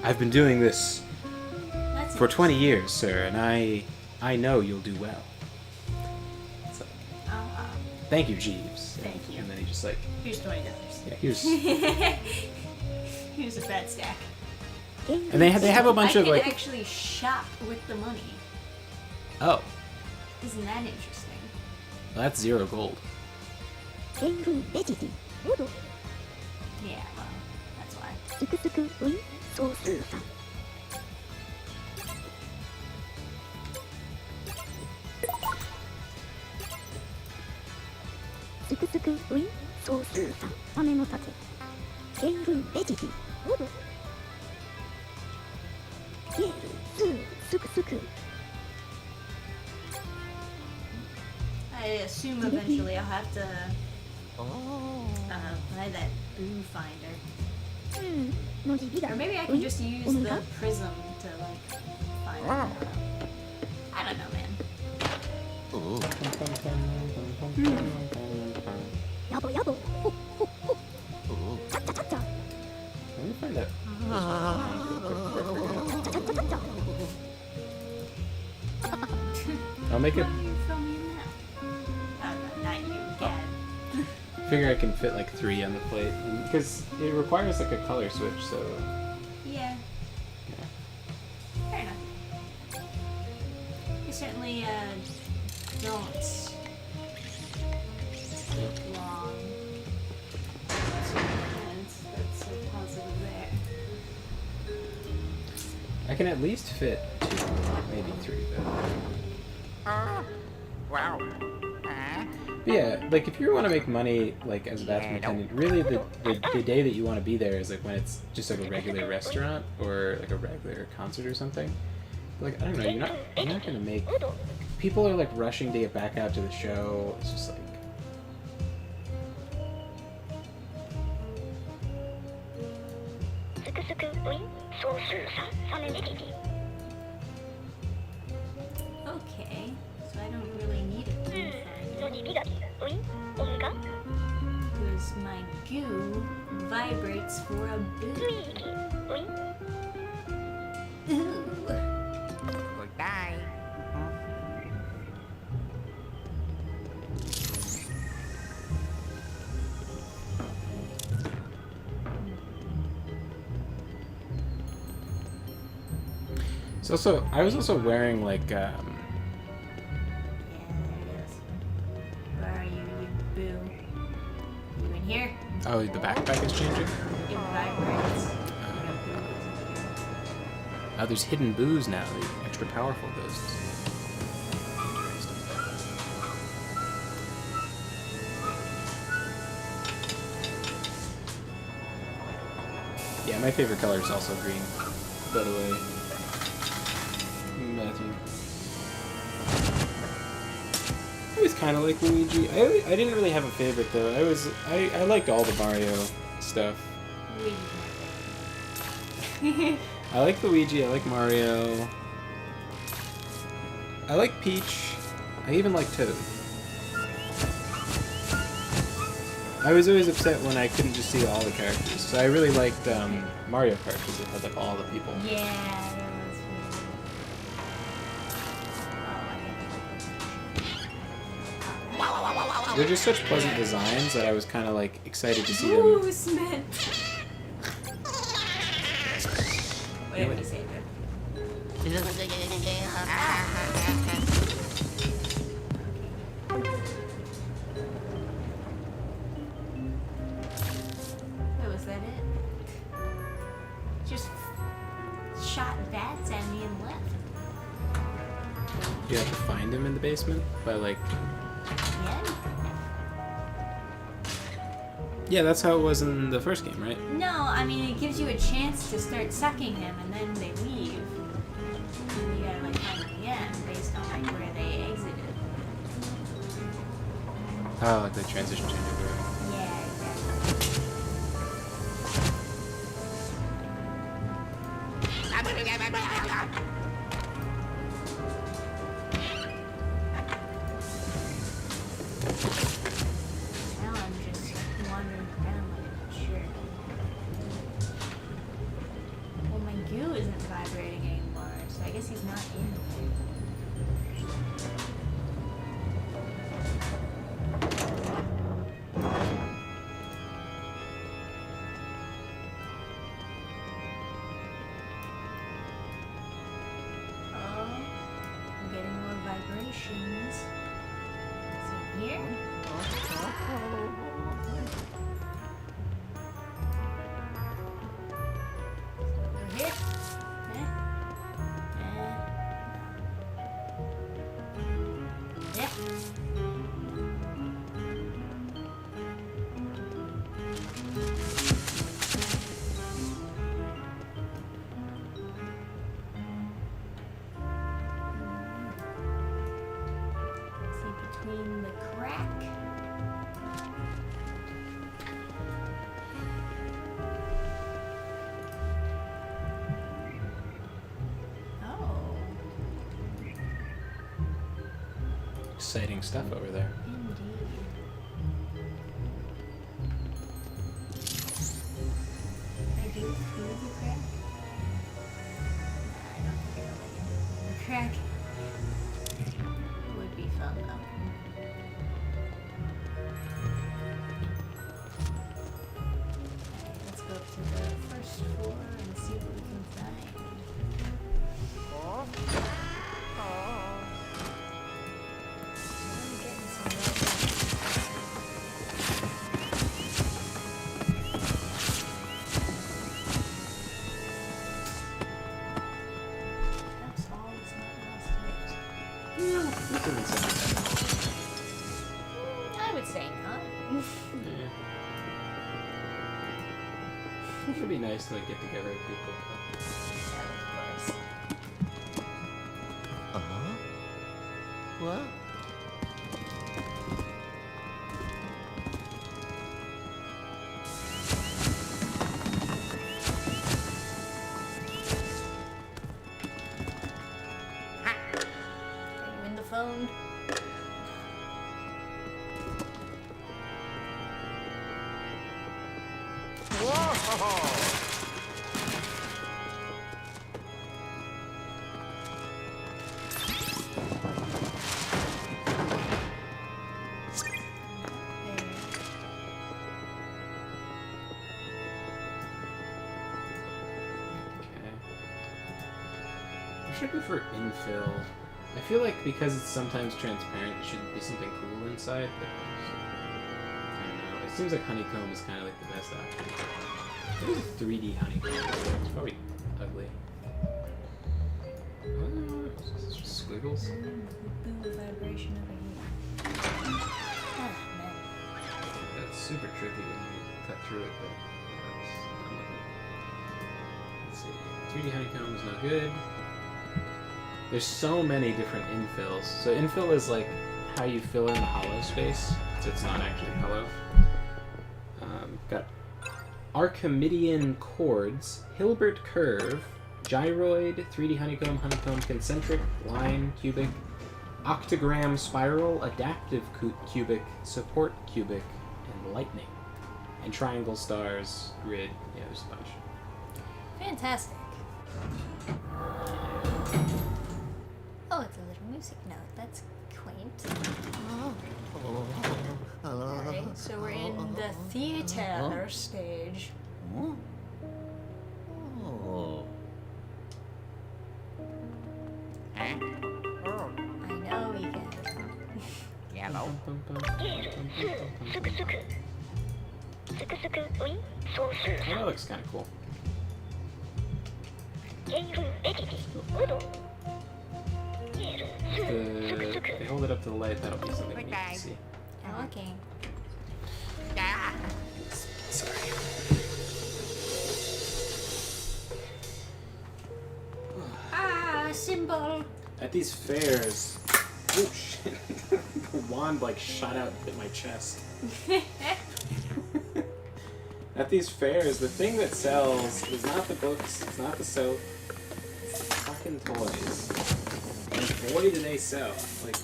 I've been doing this for 20 years, sir, and I know you'll do well. It's like, thank you, Jeeves. Thank you. And then he just like, Here's $20. yeah, here's. Here's a fat stack. And they have a bunch of like. I can actually shop with the money. Oh, Isn't that interesting? well, that's 0 gold. Yeah, well, that's why. I assume eventually I'll have to buy that boo finder. Or maybe I can just use the prism to like find it. I don't know, man. Let me find out. I'll make it. Why are you filming now? Oh, no, not you, Gad. Figure I can fit like 3 on the plate because it requires like a color switch. So Yeah. yeah. Fair enough. You certainly don't take long. That's a positive there. I can at least fit 2, maybe 3 though. Wow. But yeah, like if you want to make money like as a bathroom attendant, really the day that you want to be there is like when it's just like a regular restaurant or like a regular concert or something. Like I don't know, you're not gonna make. People are like rushing to get back out to the show. It's just like. Okay, so I don't really need a boo finder. Because my goo vibrates for a boo. Ooh. Goodbye. So also, I was also wearing like. Yeah, there it is. Where are you, you boo? You in here? Oh, the backpack is changing. It vibrates. Oh, there's hidden booze now. The extra powerful ghosts. Interesting. My favorite color is also green, by the way. Matthew. I always kind of like Luigi. I didn't really have a favorite though. I liked all the Mario stuff. I like Luigi. I like Mario. I like Peach. I even like Toad. I was always upset when I couldn't just see all the characters. So I really liked Mario Kart because it had like all the people. Yeah, that was weird. They're just such pleasant designs that I was kind of like excited to see them. Ooh, Smith. Whatever you say, bro. Wait, was that it? Just shot bats at me and left. You have to find him in the basement by like. Yeah? Yeah, that's how it was in the first game, right? No, I mean, it gives you a chance to start sucking him and then they leave. And you gotta like find them again based on like where they exited. Oh, like the transition chamber. Yeah, exactly. Now I'm just wandering around like a jerk. Well, my goo isn't vibrating anymore, so I guess he's not in there. Oh, I'm getting more vibrations. Is he here? Over here? Yep. See between the crack. Oh, Exciting stuff over there. indeed. Can I do it through the crack? Nah, I don't think I'll let you. The crack would be fun though. Alright, let's go up to the first floor and see what we can find. I'm getting some That's all that's not lost yet. This isn't so bad. I would say not. Yeah. It'd be nice to like get together with people. Yeah, of course. What? Are you in the phone? There. Okay. It should be for infill. I feel like because it's sometimes transparent, it should be something cool inside, but I don't know. It seems like honeycomb is kind of like the best option. Maybe 3D honeycomb. It's probably ugly. It's just squiggles. Boo vibration over here. Ah, man. That's super trippy when you cut through it, but it works. 3D honeycomb is no good. There's so many different infills. So infill is like how you fill in the hollow space, so it's not actually hollow. Got Archimedean chords, Hilbert curve, gyroid, 3D honeycomb, honeycomb, concentric, line, cubic, octagram spiral, adaptive cubic, support cubic, and lightning. And triangle, stars, grid, yeah, there's a bunch. Fantastic. Oh, it's a little music note. That's quaint. Alright, so we're in the theater stage. Oh. Huh? Oh. I know we can. Yellow. Oh, that looks kind of cool. If they hold it up to the light, that'll be something we can see. Okay. Ah. Sorry. Ah, symbol. At these fairs, oh shit, the wand like shot out at my chest. At these fairs, the thing that sells is not the books, it's not the soap, it's the fucking toys. And boy do they sell. Like,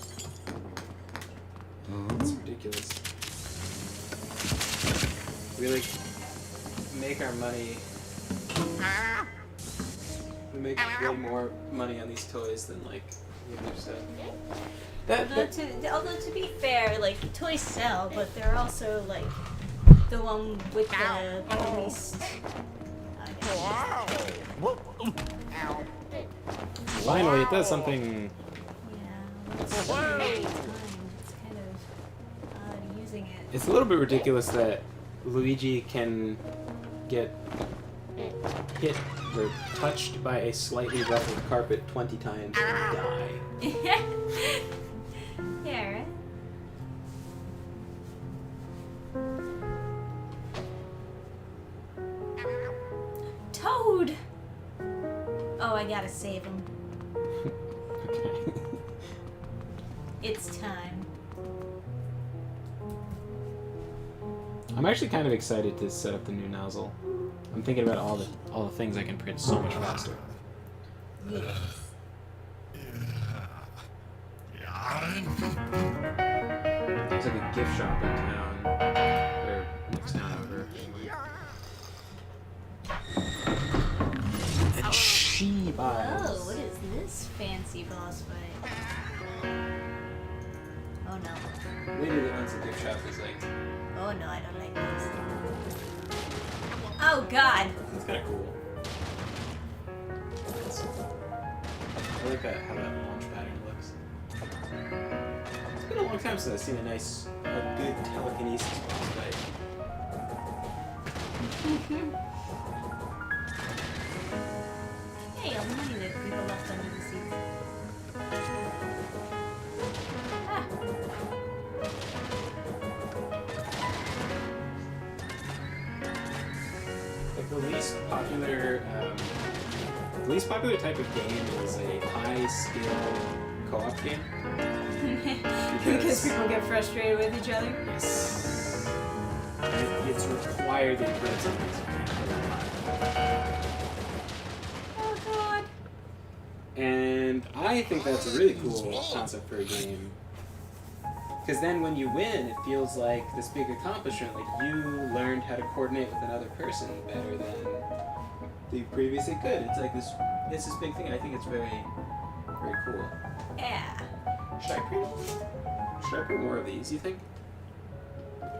it's ridiculous. We like make our money. We make way more money on these toys than like the other stuff. Although to be fair, like toys sell, but they're also like the one with the least. Ow. Finally, it does something. Yeah, it's kind of using it. It's a little bit ridiculous that Luigi can get hit or touched by a slightly ruffled carpet 20 times and die. Yeah, right? Toad! Oh, I gotta save him. Okay. It's time. I'm actually kind of excited to set up the new nozzle. I'm thinking about all the things I can print so much faster. Yes. There's like a gift shop in town, or next town over. And she buys. Oh, what is this fancy boss fight? Oh no. Lady that owns the gift shop is like, Oh no, I don't like this. Oh god! that's kind of cool. I like that, how that launch pattern looks. It's been a long time since I've seen a good telekinesis boss fight. Hey, I'll money that people left under the seats. Ah. Like the least popular type of game is a high skill co-op game. Because people get frustrated with each other? Yes. It's required that you play something. Oh god. And I think that's a really cool concept for a game. Because then when you win, it feels like this big accomplishment. Like you learned how to coordinate with another person better than you previously could. It's like this big thing. I think it's very, very cool. Yeah. Should I print more of these, you think?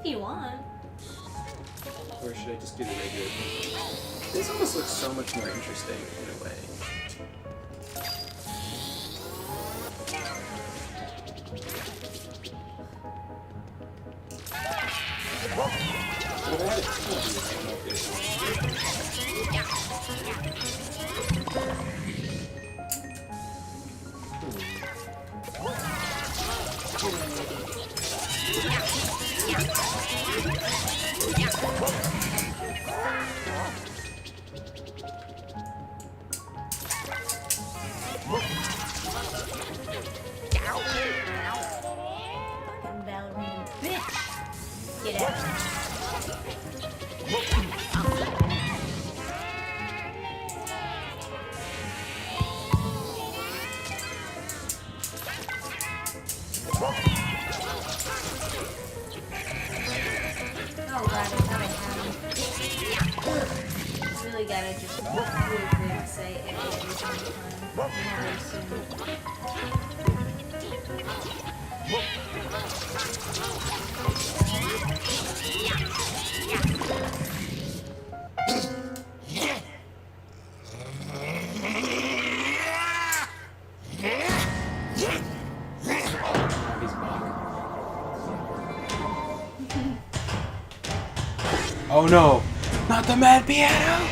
If you want. Or should I just do the regular thing? This almost looks so much more interesting in a way. Well, I had a ton of these. I don't know if there's Fucking ballerina bitch. Get out. Oh god, I thought I had him. Really gotta just really quick say every single time. Very soon. He's back. Oh no! Not the mad piano!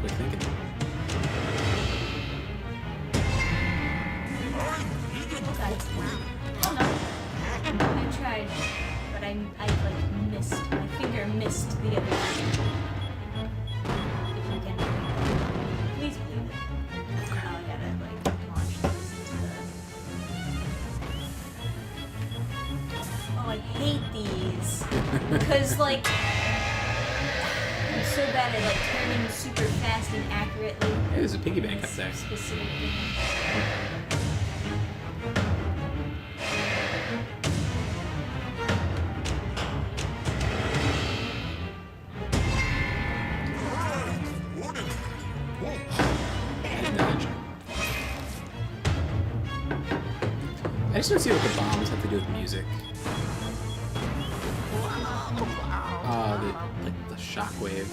Quick thinking. Oh no. I tried, but I like missed. My finger missed the other one. If you can. Please believe it. Oh, I gotta like launch this into the. Oh, I hate these. Because like I'm so bad at like turning super fast and accurately. Hey, there's a piggy bank up there. Specific thing. I just don't see what the bombs have to do with music. The shockwave.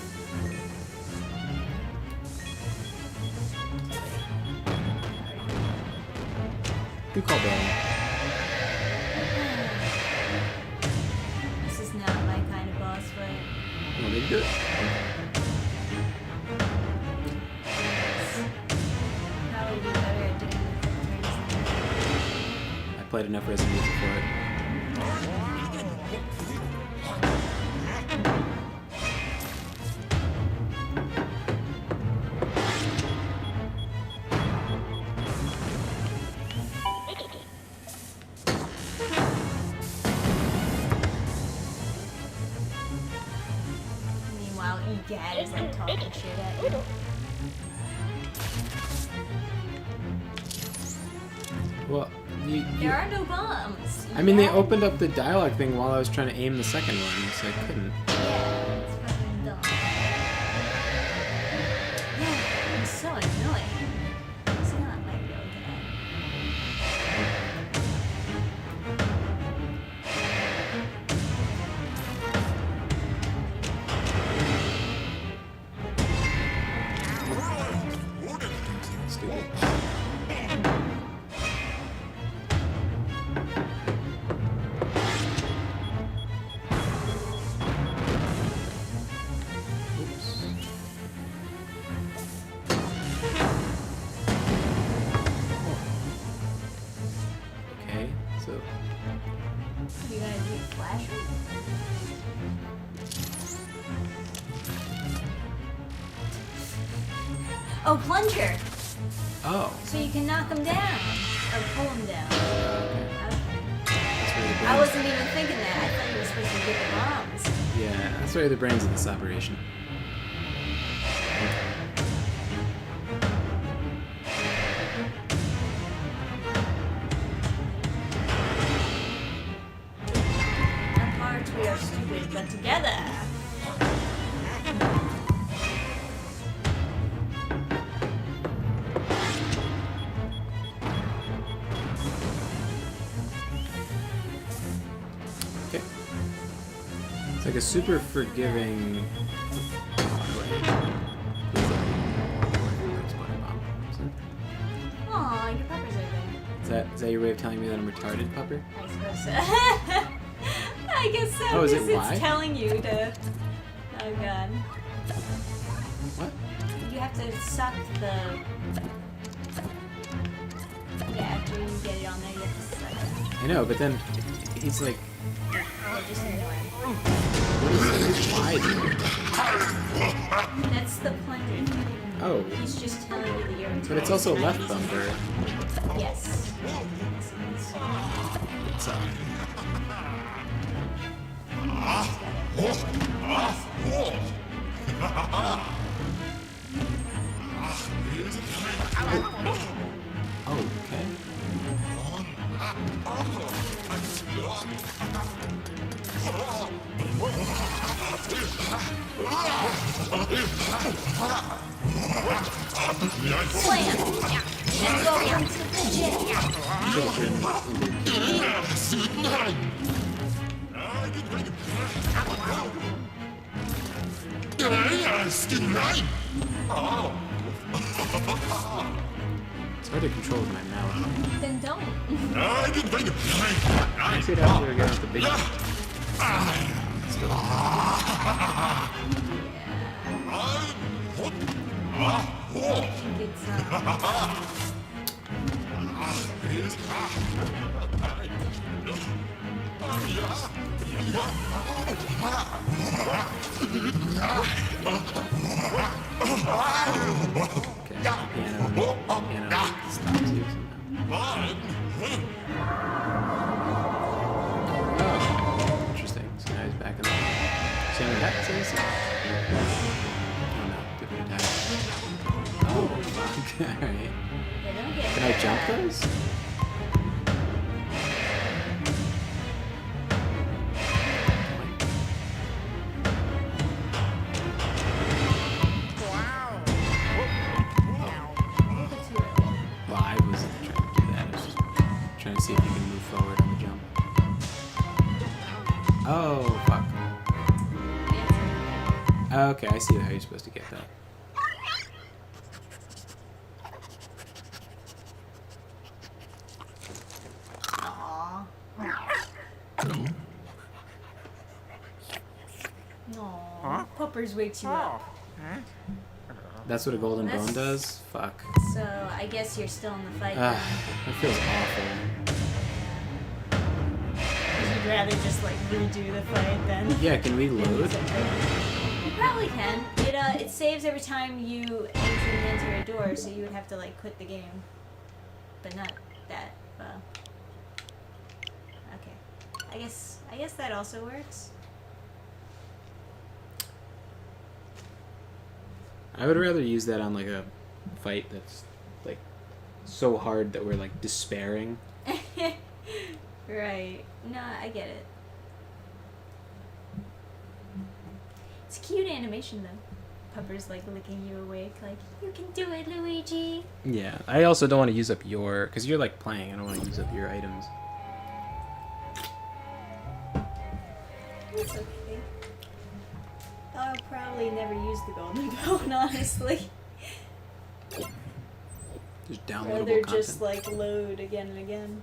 Who called that? This is not my kind of boss fight. Want me to do it? Probably be better at doing I played enough Resident Evil for it. Meanwhile, Egad is like talking shit at you. Well, There are no bombs. I mean, they Egad? opened up the dialogue thing while I was trying to aim the second one, so I couldn't. Yeah, it's fucking dumb. Yeah, it's so annoying. It's not my real dad. Stupid. Oops. Okay, so You gonna do flasher? Oh, plunger! oh, So you can knock him down. Or pull him down. okay. Okay. That's where the I brains- wasn't even thinking that. I thought you were supposed to get the bombs. Yeah, that's where the brains of this operation. Apart we are stupid, but together. Okay. It's like a super forgiving. Aw, your puppers are there. Is that your way of telling me that I'm retarded, pupper? I suppose so. I guess so. Oh, is it because why? it's telling you to. Oh god. What? You have to suck the. Yeah, after you get it on there, you have to suck it. I know, but then he's like, They're just annoying. what is this? Why? That's the plunger thing. Oh, He's just telling you that you're in but it's also left bumper. Yes. It's oh, okay. Slam! Yeah. And go into the It's hard to control with my mouth. Then don't. I see it after we get with the big. Still. It's, Okay, piano stops you somehow. Oh, interesting. So now he's back in the same attack phase. Oh no, different attack. Oh, fuck. Alright. they don't get Can I jump those? Well, I wasn't trying to do that. I was just trying to see if you can move forward on the jump. Oh, fuck. Okay, I see how you're supposed to get that. Aww. Aww. Puppers wakes you up. That's what a golden bone does? Fuck. So I guess you're still in the fight. Ah, that feels awful. You'd rather just like redo the fight than. Yeah, can we load? You probably can. It saves every time you enter a door, so you would have to like quit the game. But not that. Okay. I guess that also works. I would rather use that on like a fight that's like so hard that we're like despairing. Right. No, I get it. It's cute animation though. Pupper's like licking you awake, like, you can do it, Luigi. Yeah, I also don't want to use up your, because you're like playing, I don't want to use up your items. It's okay. I'll probably never use the golden bone, honestly. Just downloadable Rather content. just like load again and again.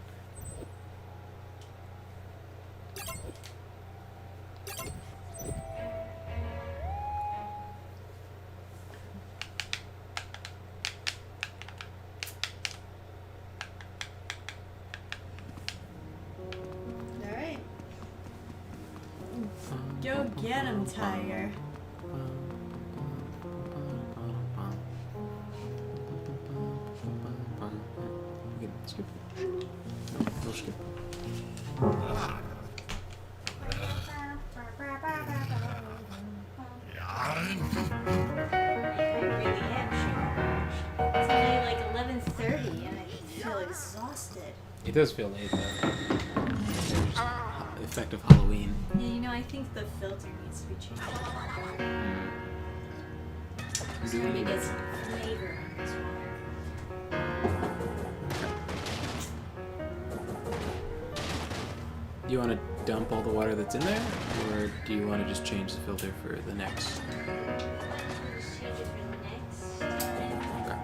Alright. Go get him, Tiger. We can skip. No, we'll skip. It's only like 11:30 and I feel exhausted. It does feel late though. The effect of Halloween. Yeah, you know, I think the filter needs to be changed. So maybe get some flavor in this water. Do you want to dump all the water that's in there, or do you want to just change the filter for the next? Just change it for the next time. Okay.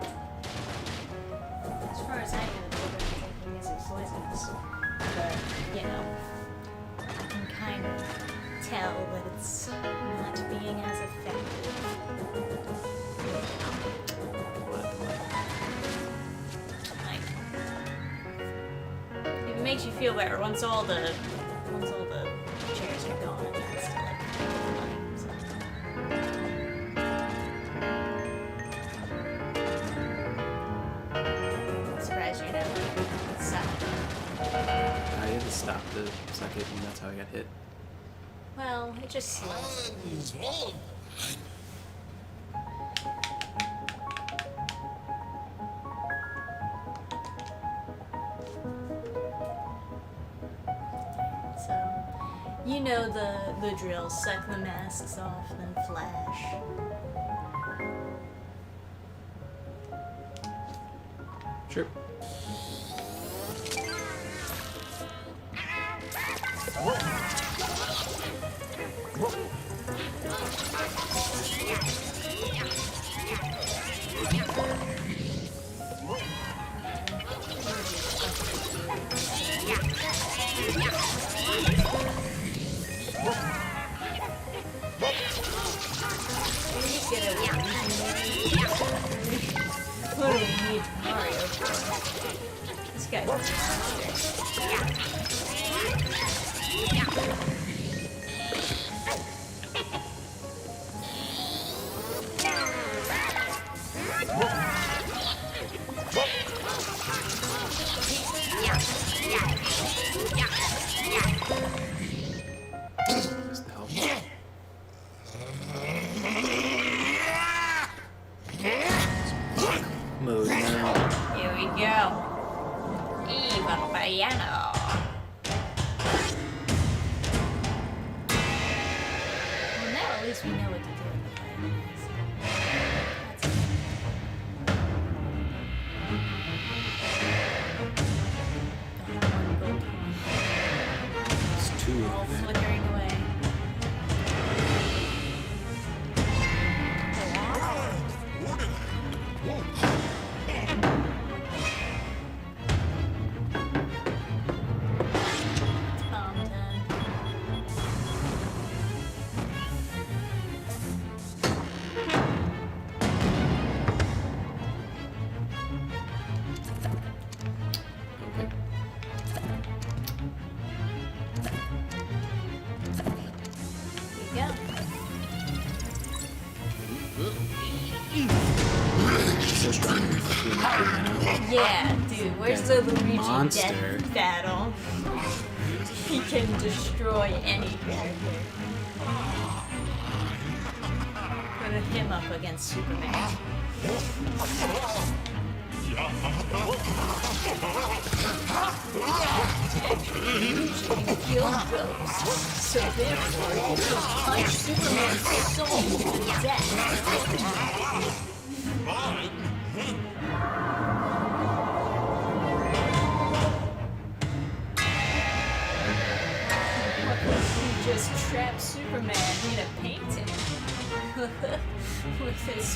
As far as I know, the filter is poisonous. But, you know, I can kind of tell that it's not being as effective. Like, makes you feel better once all the chairs are gone. And that's still like I'm surprised you're not sucked. I had to stop the second, and that's how I got hit. Well, it just slows. So, you know the drill. Suck the masks off, then flash. Sure. What do we need Mario for? This guy's a monster. Just to help. Mode now. Here we go. Even piano. Well, now at least we know what to do in the piano. So that's it. One gold coin. It's two All of them. flickering away. Tom 10. Okay. Here you So strong. go. Yeah, dude, where's the Luigi Monster. death battle? He can destroy any character. Put him up against Superman. Luigi can kill ghosts, so therefore he can punch Superman's soul to death. He just trapped Superman in a painting with his.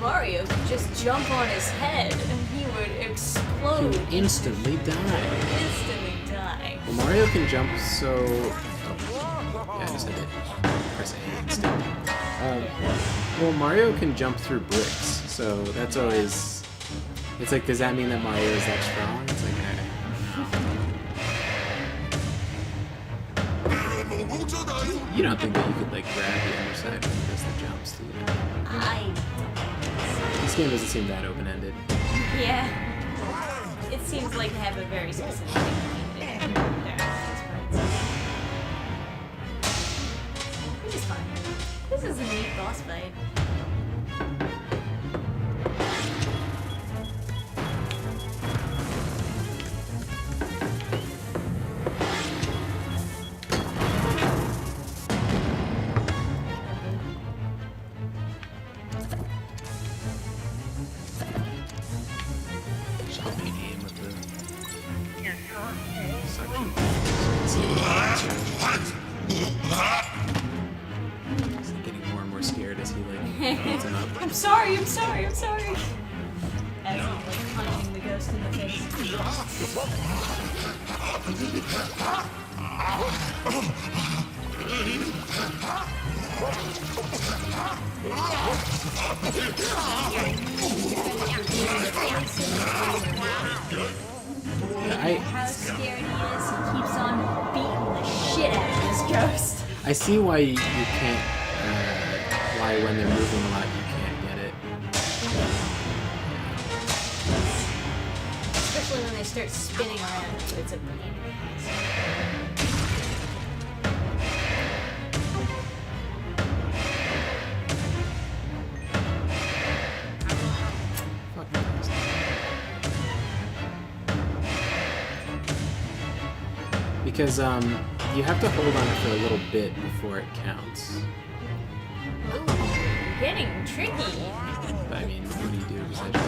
Mario could just jump on his head and he would explode. You instantly die. Instantly die. Well, Mario can jump so... Oh. Yeah, I just hit it. Press A instead. Well, Mario can jump through bricks, so that's always... It's like, does that mean that Mario is that strong? It's like, You don't think that you could, like, grab the underside when he does the jumps, do you? I This game doesn't seem that open-ended. Yeah. It seems like they have a very specific thing to do there. Which is fine. This is a neat boss fight. I'm sorry. As he's like punching the ghost in the face. How scared he is. He keeps on beating the shit out of this ghost. I see why you can't. Why when they're moving a lot you can't get it. Especially when they start spinning around. It's a pain in the ass. Because you have to hold on it for a little bit before it counts. Ooh, getting tricky. But I mean, what do you do besides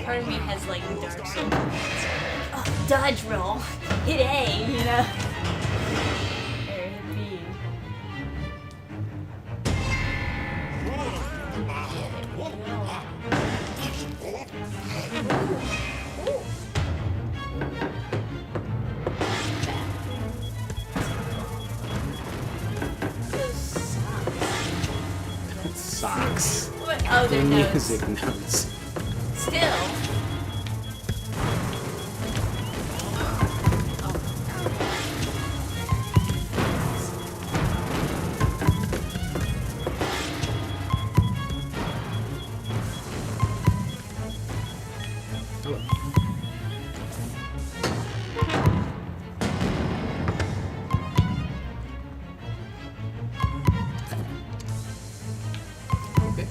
Part of me has like Dark Souls. Oh, dodge roll. Hit A, you know? Or hit B. socks? What? Oh, The they're notes. music notes. Still. Okay.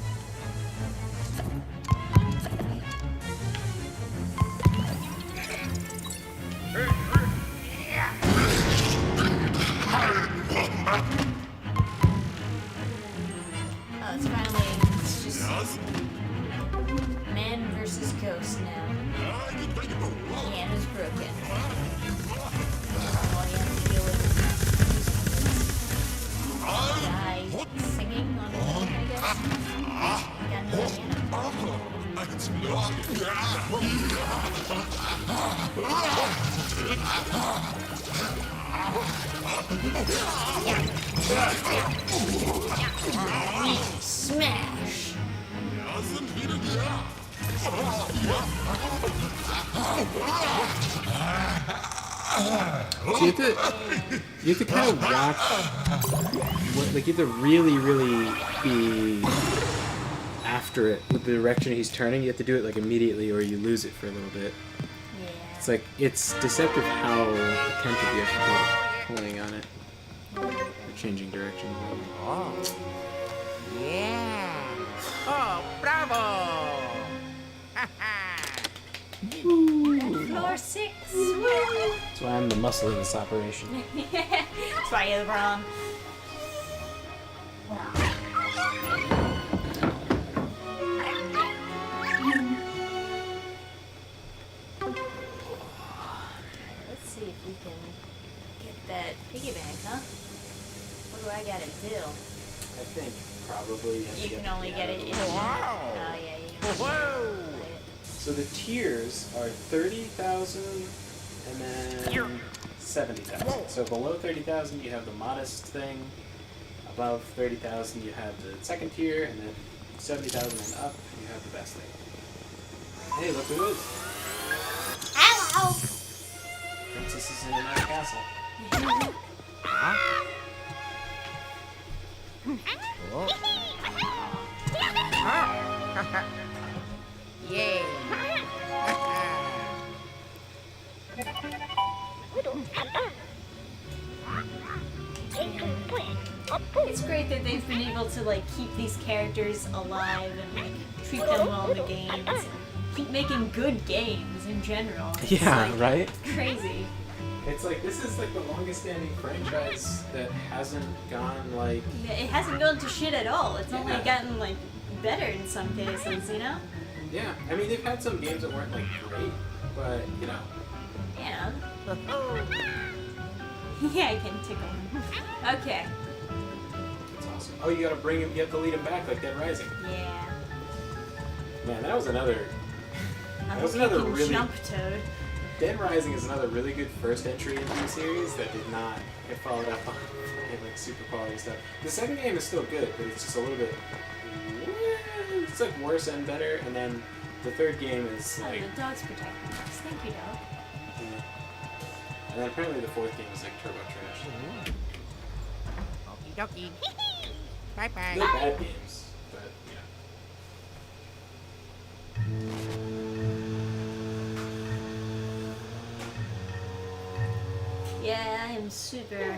Oh, it's finally, it's just man versus ghost now. Hand is broken. All you have to deal with is guy singing on the piano, I guess. Got no piano. Smash! So you have to kind of watch, like you have to really, really be after it with the direction he's turning. You have to do it like immediately, or you lose it for a little bit. Yeah. It's like it's deceptive how attentive you have to be pulling on it, or changing direction. Oh. Yeah. Oh, bravo. Floor 6! Woo! That's why I'm the muscle of this operation. That's why you're the brawn. Let's see if we can get that piggyback, huh? What do I gotta do? I think probably You can only get it in. Wow. Oh, yeah, you can Whoa. play it. So the tiers are 30,000 and then 70,000. So below 30,000 you have the modest thing. Above 30,000 you have the second tier, and then 70,000 and up you have the best thing. Hey, look who it is! Hello! Princess is in another castle. Yay. It's great that they've been able to like keep these characters alive and like treat them well in the games. And keep making good games in general. It's, Yeah, like, right? crazy. It's like, this is like the longest standing franchise that hasn't gone like... It hasn't gone to shit at all. It's only Yeah. gotten like better in some cases, you know? Yeah, I mean they've had some games that weren't like great, but you know. Yeah. Yeah, I can tickle him. Okay. It's awesome. awesome. Oh, you gotta bring him. You have to lead him back like Dead Rising. Yeah. Man, that was another. I That was hope you another can really. jump, Toad. Dead Rising is another really good first entry into the series that did not get followed up on like super quality stuff. The second game is still good, but it's just a little bit. It's like worse and better, and then the third game is Oh, like. the dog's protecting us. Thank you, dog. Yeah. And then apparently the fourth game is like turbo trash. Okie dokie. Bye They're bye. bad games, but Yeah, I am super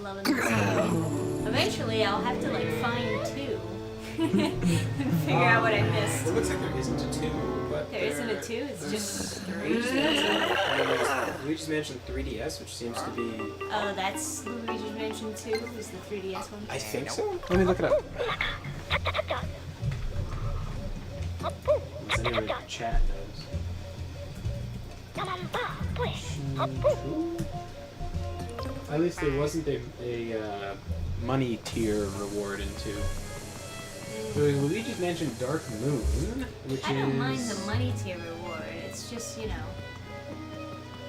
loving this game. Eventually, I'll have to like find two and figure out what I missed. It looks like there isn't a two, but There isn't a two. It's just three. Luigi's Mansion 3DS, which seems to be. Oh, that's Luigi's Mansion 2. Is the 3DS one? I think so. Let me look it up. Does anyone in the chat knows? At least there wasn't a money tier reward in 2. So there's Luigi's Mansion Dark Moon, which I don't is. mind the money tier reward. It's just, you know,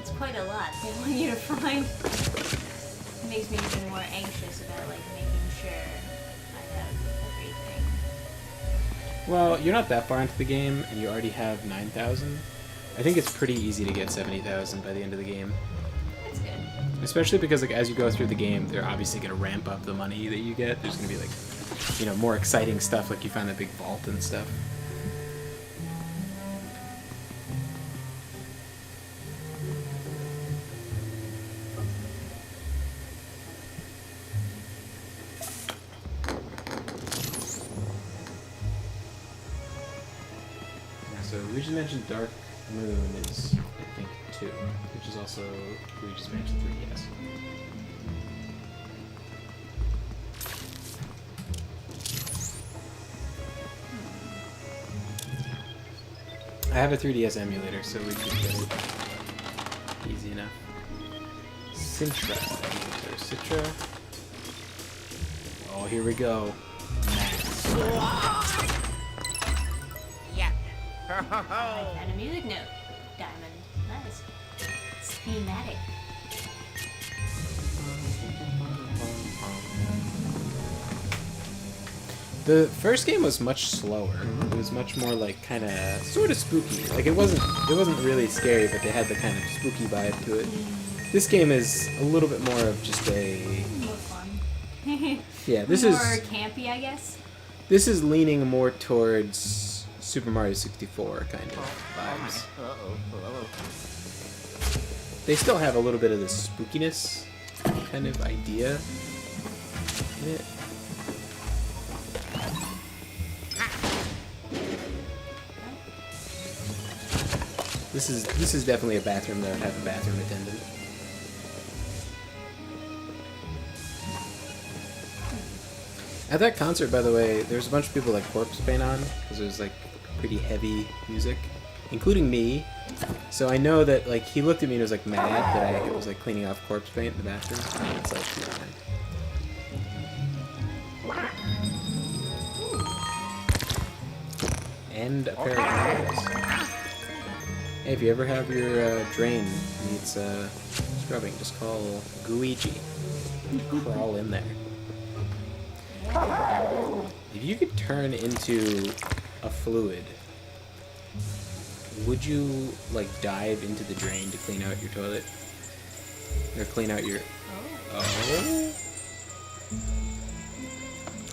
it's quite a lot they want you to find. It makes me even more anxious about like making sure I have everything. Well, you're not that far into the game, and you already have 9,000. I think it's pretty easy to get 70,000 by the end of the game. That's good. Especially because, like, as you go through the game, they're obviously going to ramp up the money that you get. There's going to be, like, you know, more exciting stuff, like you find that big vault and stuff. So Luigi's Mansion Dark Moon is, I think, 2, which is also Luigi's Mansion 3DS. I have a 3DS emulator, so we can get it easy enough. Sintra. So Citra. Oh, here we go. Max. Yeah. I found a music note. Diamond. Nice. It's thematic. The first game was much slower. It was much more like kind of sort of spooky. Like it wasn't really scary, but they had the kind of spooky vibe to it. This game is a little bit more of just a More fun. yeah. This More is campy, I guess. this is leaning more towards Super Mario 64 kind of vibes. They still have a little bit of the spookiness kind of idea in it. This is definitely a bathroom that would have a bathroom attendant. At that concert, by the way, there was a bunch of people like corpse paint on because it was like pretty heavy music, including me. So I know that like he looked at me and was like mad that I was like cleaning off corpse paint in the bathroom. And it's like, man. And a pair of nails. Hey, if you ever have your drain needs scrubbing, just call Luigi. Crawl in there. If you could turn into a fluid, would you like dive into the drain to clean out your toilet? Or clean out your... Oh.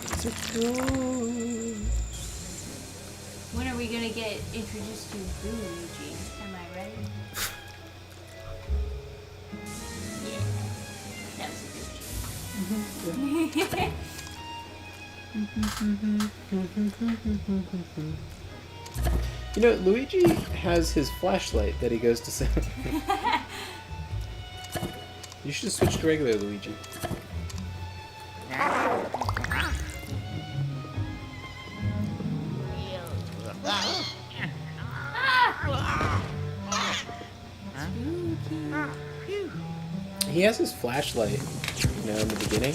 It's a toy. When are we gonna get introduced to Luigi? Am I right? Yeah. That was a Luigi. You know, Luigi has his flashlight that he goes to sell. You should have switched to regular Luigi. He has his flashlight, you know, in the beginning.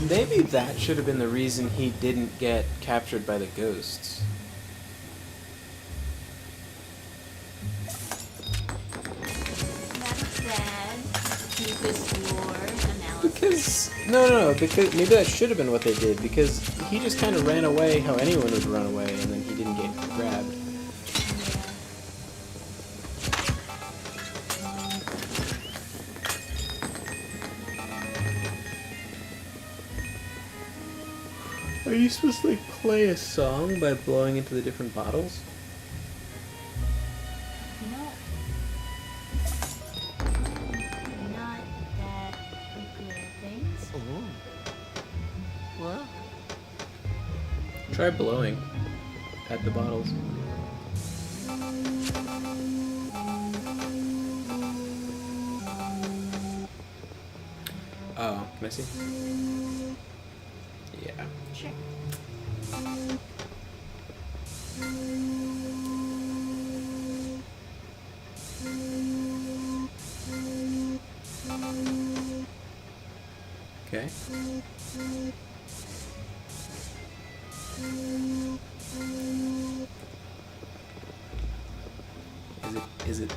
Maybe that should have been the reason he didn't get captured by the ghosts. That's sad. Use this lore analysis. Because no, because maybe that should have been what they did. Because he just kind of ran away how anyone would run away, and then he didn't get grabbed. Are you supposed to like play a song by blowing into the different bottles? No. Not that good at things. What? Try blowing at the bottles. Oh, can I see? Yeah. Sure. Okay. Is it?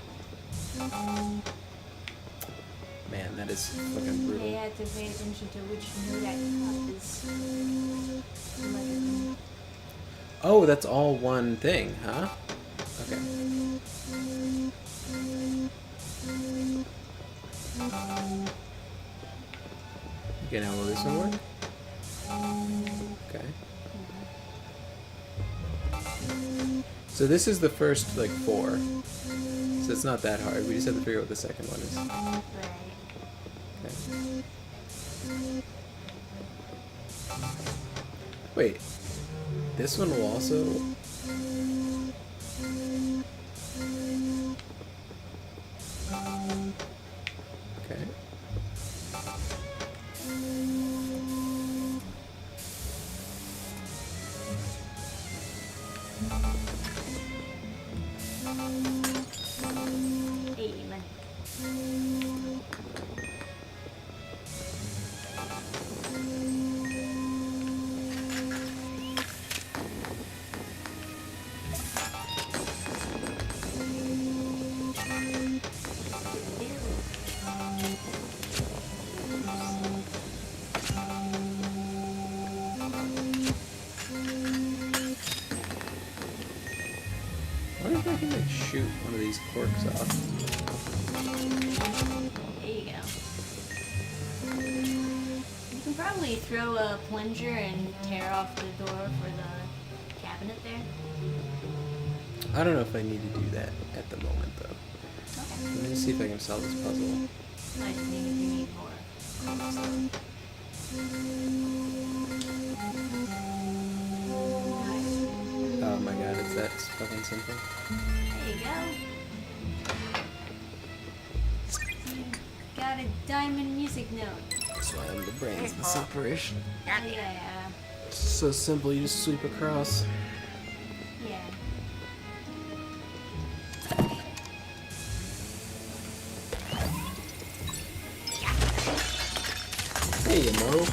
Man, that is fucking They brutal. had to pay attention to which note that cup is. Like, Oh, that's all one thing, huh? Okay. Okay, now will this one work? Okay. So this is the first, like, 4. So it's not that hard. We just have to figure out what the second one is. right. Okay. Wait. This one will also... Okay. Hey, money. I wonder if I can, like, shoot one of these corks off. There you go. You can probably throw a plunger and tear off the door for the cabinet there. I don't know if I need to do that at the moment, though. Okay. Let me see if I can solve this puzzle. I just need if you need more. Oh my god, it's that fucking simple. There you go. Got a diamond music note. That's why I'm the brains in this operation. Yeah. It's so simple, you just sweep across. Yeah. Hey, Mo.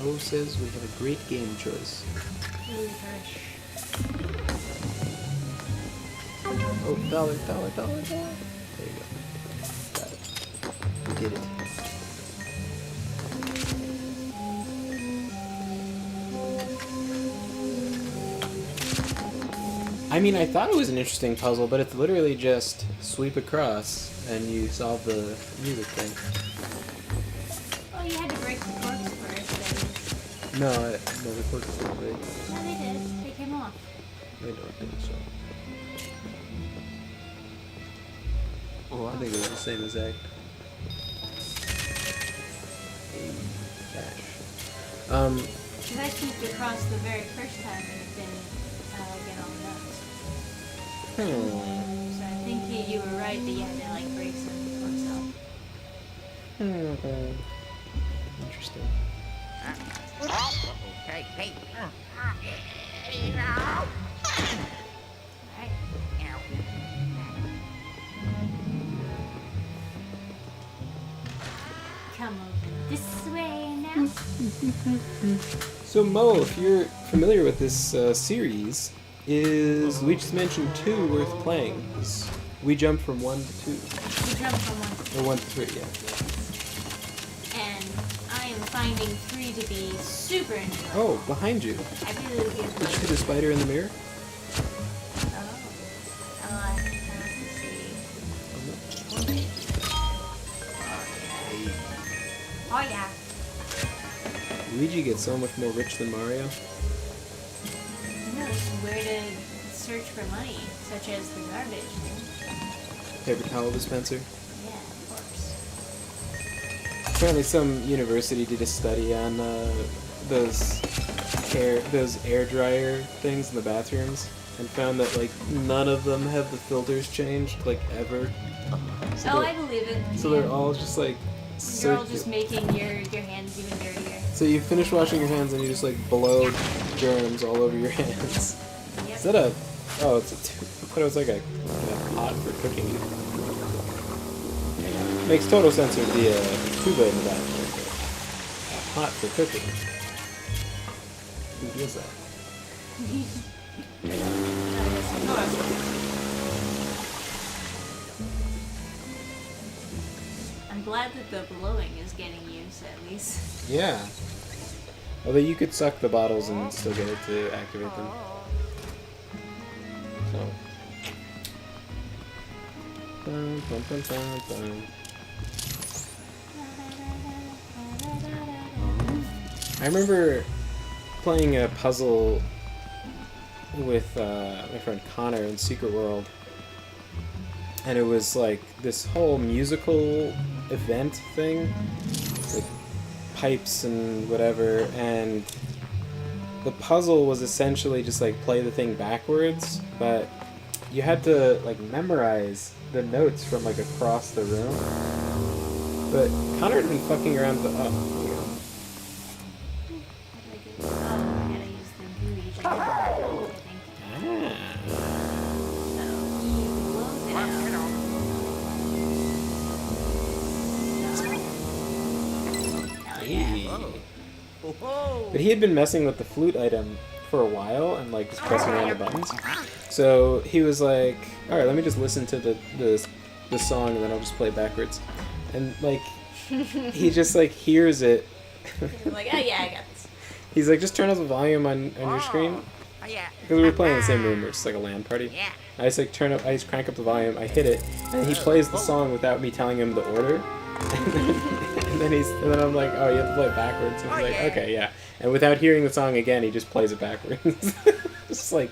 Mo says we have a great game choice. Really fresh. Oh, dollar. There you go. Got it. We did it. I mean, I thought it was an interesting puzzle, but it's literally just sweep across and you solve the music thing. Well, you had to break the corks first, No, no, the corks don't break. and... No, they did. They came off. I don't think so. Oh, I think it was the same exact. Hey, cash. Because I swooped across the very first time and it didn't get all nuts. So I think you were right that you had to like break some corks off. Interesting. Okay, hey. Alright. So Mo, if you're familiar with this series, is Luigi's Mansion 2 worth playing? 'Cause we jumped from 1 to 2. You jump from 1 to 3. Or 1 to 3, yeah. And I am finding 3 to be super enjoyable. Oh, behind you. I really do Did you like see the spider in the mirror? Oh, I see. Oh yeah. Luigi gets so much more rich than Mario. He knows where to search for money, such as the garbage. Paper towel dispenser. Yeah, of course. Apparently some university did a study on those air dryer things in the bathrooms and found that like none of them have the filters changed like ever. So I believe it. So they're all just like You're all just making your hands even dirtier. So you finish washing your hands and you just like blow germs all over your hands. Yep. Is that a? Oh, it's a. I thought it was like a pot for cooking. Makes total sense with the tuba in the bathroom. A pot for cooking. Who does that? I'm glad that the blowing is getting used at least. Yeah. Although you could suck the bottles and still get it to activate them. So. Dun, dun, dun, dun, dun. I remember playing a puzzle with my friend Connor in Secret World, and it was like this whole musical event thing, with pipes and whatever, and the puzzle was essentially just like play the thing backwards, but you had to like memorize the notes from like across the room. But Connor had been fucking around with the here we go. I gotta use the Luigi, I think. So he blows it out. Hell yeah. But he had been messing with the flute item for a while and like just pressing around the buttons. So he was like, "All right, let me just listen to the song and then I'll just play it backwards." And like he just like hears it. You're like, oh yeah, I got this. He's like, "Just turn up the volume on your screen." Because we were playing in the same room, it's like a LAN party. I just like I just crank up the volume, I hit it, and he plays the song without me telling him the order. And then I'm like, "Oh, you have to play it backwards." And he's like, "Okay, yeah." And without hearing the song again, he just plays it backwards. Just like,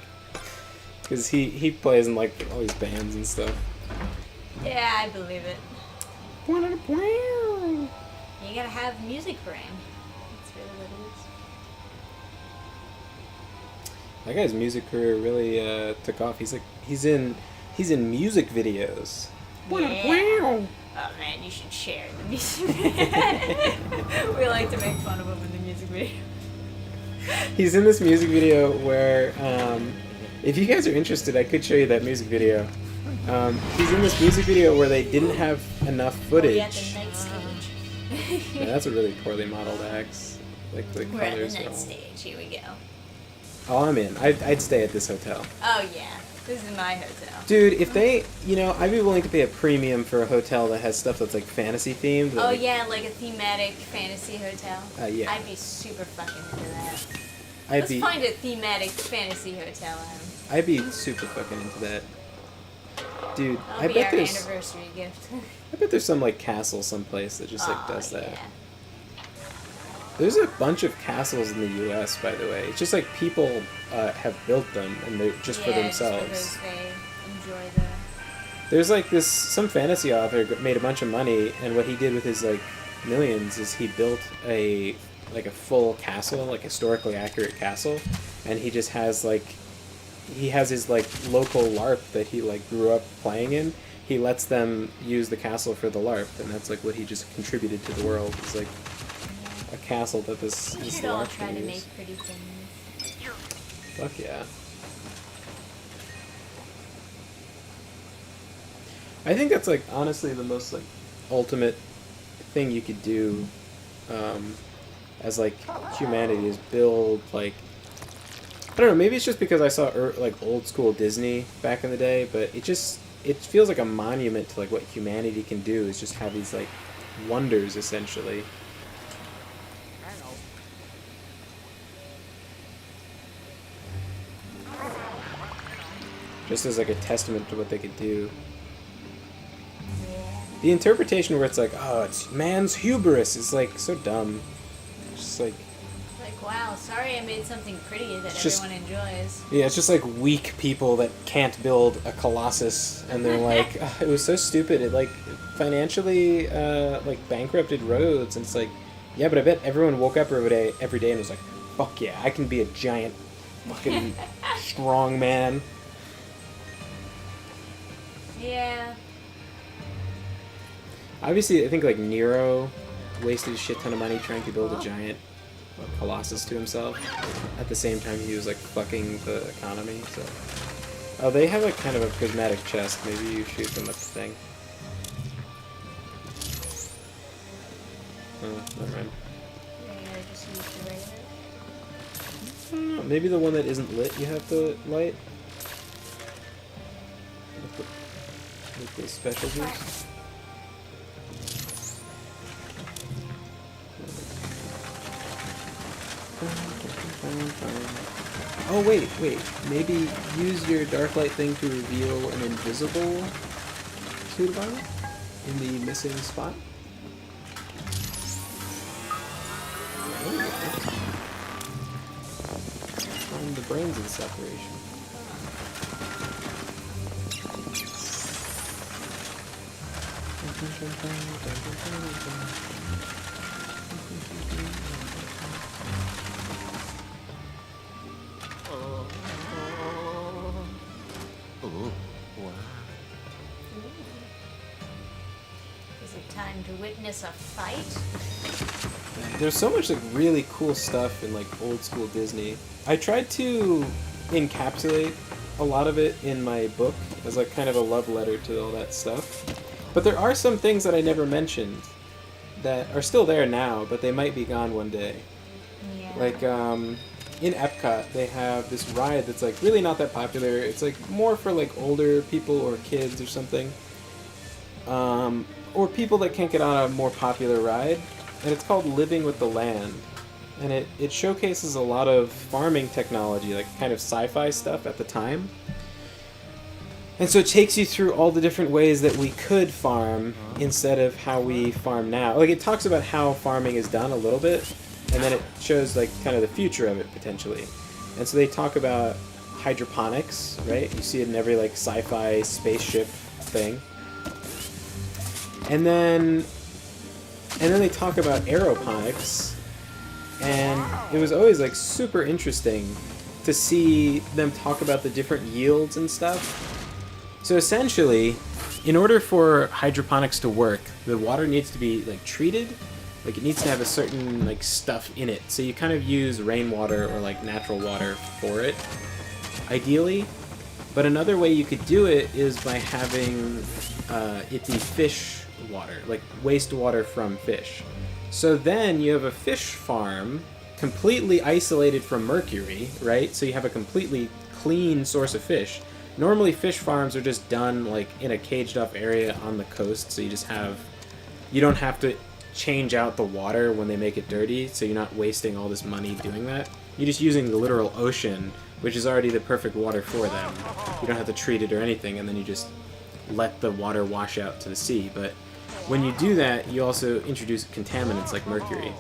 because he plays in like all these bands and stuff. Yeah, I believe it. You gotta have music brain. That's really what it is. That guy's music career really took off. He's in music videos. Yeah. Oh man, you should share the music video. We like to make fun of him in the music video. He's in this music video where, if you guys are interested, I could show you that music video. He's in this music video where they didn't have enough footage. We're at the night stage. Yeah, that's a really poorly modeled axe. Like the We're at the colors night and all. stage. Here we go. Oh, I'm in. I'd stay at this hotel. Oh yeah, this is my hotel. Dude, if they, I'd be willing to pay a premium for a hotel that has stuff that's like fantasy themed. Oh yeah, like a thematic fantasy hotel. Yeah. I'd be super fucking into that. I'd Let's find a thematic fantasy hotel, Adam. I'd be super fucking into that. Dude, That'll I be bet our there's anniversary gift. I bet there's some like castle someplace that just like does that. Yeah. There's a bunch of castles in the U.S. by the way. It's just like people have built them and they're just for themselves. Just because they enjoy the. There's like some fantasy author made a bunch of money, and what he did with his like millions is he built a full castle, like historically accurate castle, and he just has his like local LARP that he like grew up playing in. He lets them use the castle for the LARP, and that's like what he just contributed to the world. It's like a castle that We this should all LARP try can to use. make pretty things. Fuck yeah. I think that's like honestly the most like ultimate thing you could do as like humanity is build like I don't know, maybe it's just because I saw like old school Disney back in the day, but it feels like a monument to like what humanity can do is just have these like wonders essentially. Just as like a testament to what they could do. The interpretation where it's like, oh, it's man's hubris is like so dumb. Just like wow, sorry I made something pretty that just, everyone enjoys. Yeah, it's just like weak people that can't build a colossus, and they're like, oh, it was so stupid. It like financially like bankrupted roads, and it's like, yeah, but I bet everyone woke up every day and was like, fuck yeah, I can be a giant fucking strong man. Yeah. Obviously, I think like Nero wasted a shit ton of money trying to build a giant colossus to himself. At the same time, he was like fucking the economy. So, oh, they have like kind of a prismatic chest. Maybe you shoot them with the thing. Oh, never mind. Yeah, just use the regular. I don't know. Maybe the one that isn't lit, you have to light. With the special juice. Oh wait. Maybe use your dark light thing to reveal an invisible Sudabar in the missing spot. Find the brains of the separation. Is it time to witness a fight? There's so much like really cool stuff in like old school Disney. I tried to encapsulate a lot of it in my book as like kind of a love letter to all that stuff. But there are some things that I never mentioned that are still there now, but they might be gone one day. Yeah. Like in Epcot, they have this ride that's like really not that popular. It's like more for like older people or kids or something. Or people that can't get on a more popular ride. And it's called Living with the Land. And it showcases a lot of farming technology, like kind of sci-fi stuff at the time. And so it takes you through all the different ways that we could farm instead of how we farm now. Like it talks about how farming is done a little bit, and then it shows like kind of the future of it potentially. And so they talk about hydroponics, right? You see it in every like sci-fi spaceship thing. And then they talk about aeroponics, and it was always like super interesting to see them talk about the different yields and stuff. So essentially, in order for hydroponics to work, the water needs to be like treated, like it needs to have a certain like stuff in it. So you kind of use rainwater or like natural water for it, ideally. But another way you could do it is by having it be fish water, like wastewater from fish. So then you have a fish farm completely isolated from mercury, right? So you have a completely clean source of fish. Normally fish farms are just done like in a caged off area on the coast, so you don't have to change out the water when they make it dirty, so you're not wasting all this money doing that. You're just using the literal ocean, which is already the perfect water for them. You don't have to treat it or anything, and then you just let the water wash out to the sea. But when you do that, you also introduce contaminants like mercury,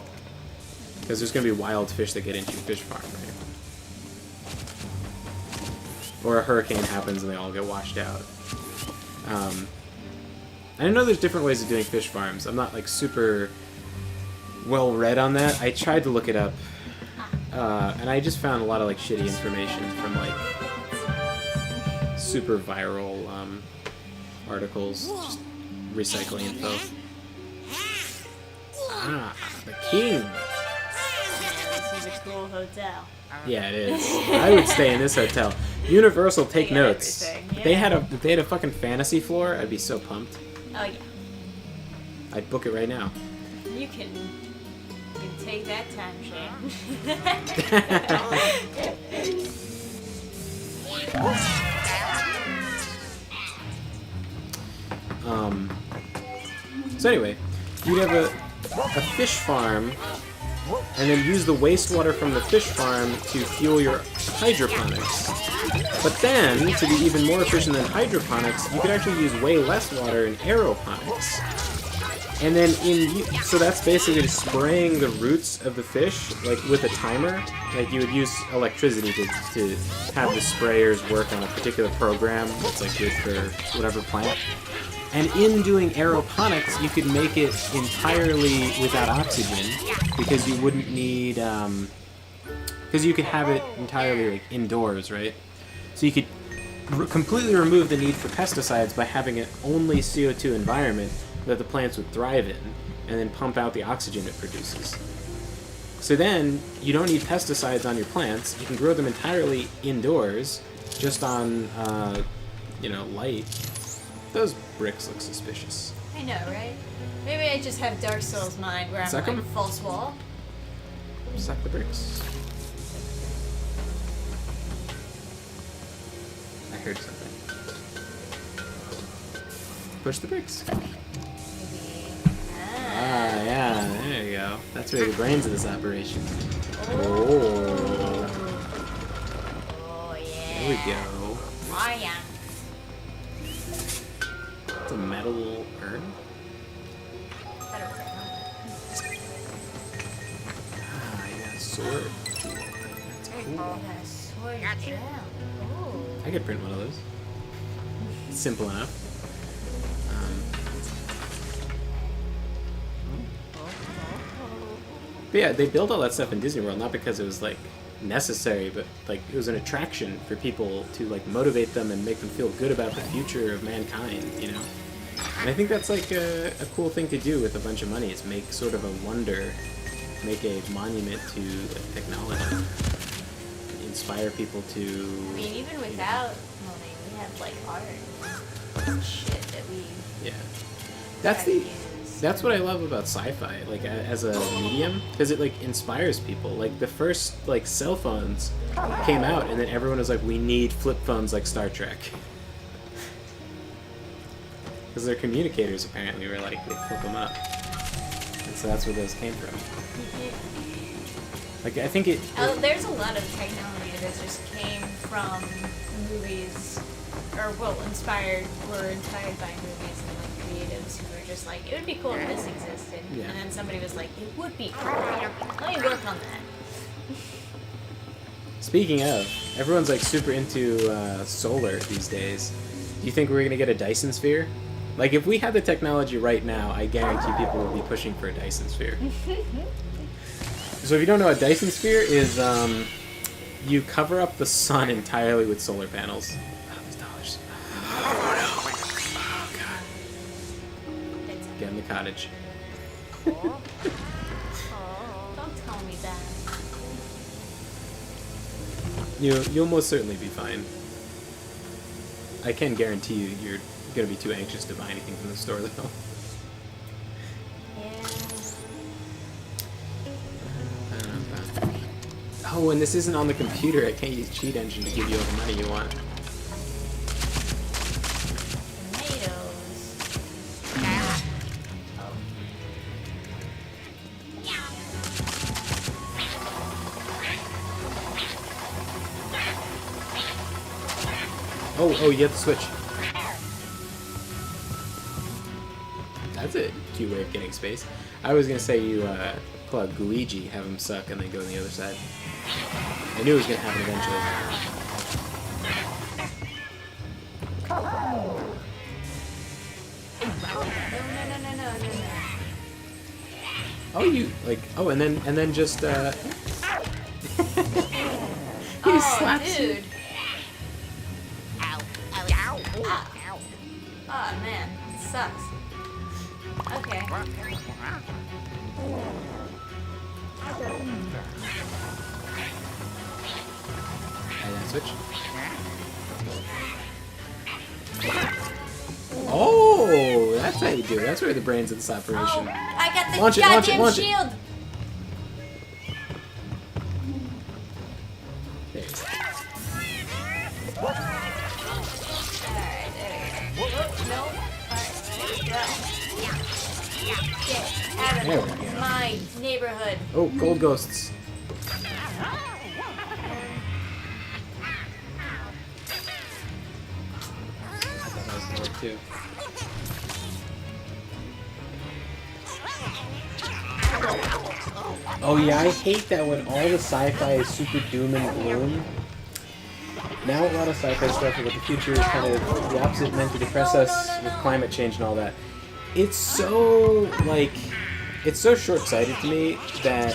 because there's going to be wild fish that get into your fish farm, right? Or a hurricane happens and they all get washed out. I know there's different ways of doing fish farms. I'm not like super well read on that. I tried to look it up, and I just found a lot of like shitty information from like super viral articles, just recycling info. Ah, the king. This is a cool hotel. Yeah, it is. I would stay in this hotel. Universal, take They got notes. everything, If yeah. they had a fucking fantasy floor, I'd be so pumped. Oh yeah. I'd book it right now. You can You take that time, Shane. So anyway, you'd have a fish farm, and then use the wastewater from the fish farm to fuel your hydroponics. But then, to be even more efficient than hydroponics, you could actually use way less water in aeroponics. And then so that's basically just spraying the roots of the fish, like with a timer. Like you would use electricity to have the sprayers work on a particular program that's like good for whatever plant. And in doing aeroponics, you could make it entirely without oxygen, because you wouldn't need, because you could have it entirely like indoors, right? So you could completely remove the need for pesticides by having an only CO2 environment that the plants would thrive in, and then pump out the oxygen it produces. So then, you don't need pesticides on your plants. You can grow them entirely indoors, just on, light. Those bricks look suspicious. I know, right? Maybe I just have Dark Souls mind where I'm Suck like 'em? false wall. Suck the bricks. I heard something. Push the bricks. Maybe. Ah, yeah, there you go. That's really the brains of this operation. Oh. Oh, yeah. There we go. Oh, yeah. It's a metal urn. Ah, yeah, sword. That's cool. Gotcha. Oh. I could print one of those. Simple enough. But yeah, they built all that stuff in Disney World not because it was like necessary, but like it was an attraction for people to like motivate them and make them feel good about the future of mankind, you know. And I think that's like a cool thing to do with a bunch of money, is make sort of a wonder, make a monument to like, technology, inspire people to. I mean, even without money, we have like art and shit that we. Yeah, that's try to the. use. That's what I love about sci-fi, like as a medium, because it like inspires people. Like the first like cell phones came out, and then everyone was like, "We need flip phones like Star Trek," because their communicators apparently were like they flip them up, and so that's where those came from. Like I think it. There's a lot of technology that just came from movies, or well, inspired by movies and like creatives who were just like, it would be cool if this existed. Yeah. And then somebody was like, it would be cool. Let me work on that. Speaking of, everyone's like super into solar these days. Do you think we're gonna get a Dyson sphere? Like if we had the technology right now, I guarantee people would be pushing for a Dyson sphere. So if you don't know, a Dyson sphere is you cover up the sun entirely with solar panels. Oh, these dollars. Oh god. Get in the cottage. Don't tell me that. You'll most certainly be fine. I can guarantee you're gonna be too anxious to buy anything from the store though. Yeah. Oh, and this isn't on the computer. I can't use Cheat Engine to give you all the money you want. Tomatoes. Oh, you have to switch. That's a cute way of getting space. I was gonna say you pull out Luigi, have him suck, and then go on the other side. I knew it was gonna happen eventually. No. Oh, you like? Oh, and then just he Oh, slaps you. dude. Ow. Ow. Ah. Oh, man. It sucks. Okay. And then switch. Oh, that's how you do it. That's where the brains of this operation. Oh, I got the Launch it, goddamn launch it. shield. neighborhood. Oh, gold ghosts. I thought that was gonna work too. Oh yeah, I hate that when all the sci-fi is super doom and gloom. Now a lot of sci-fi stuff about the future is kind of the opposite, meant to depress us with climate change and all that. It's so, like, it's so short-sighted to me that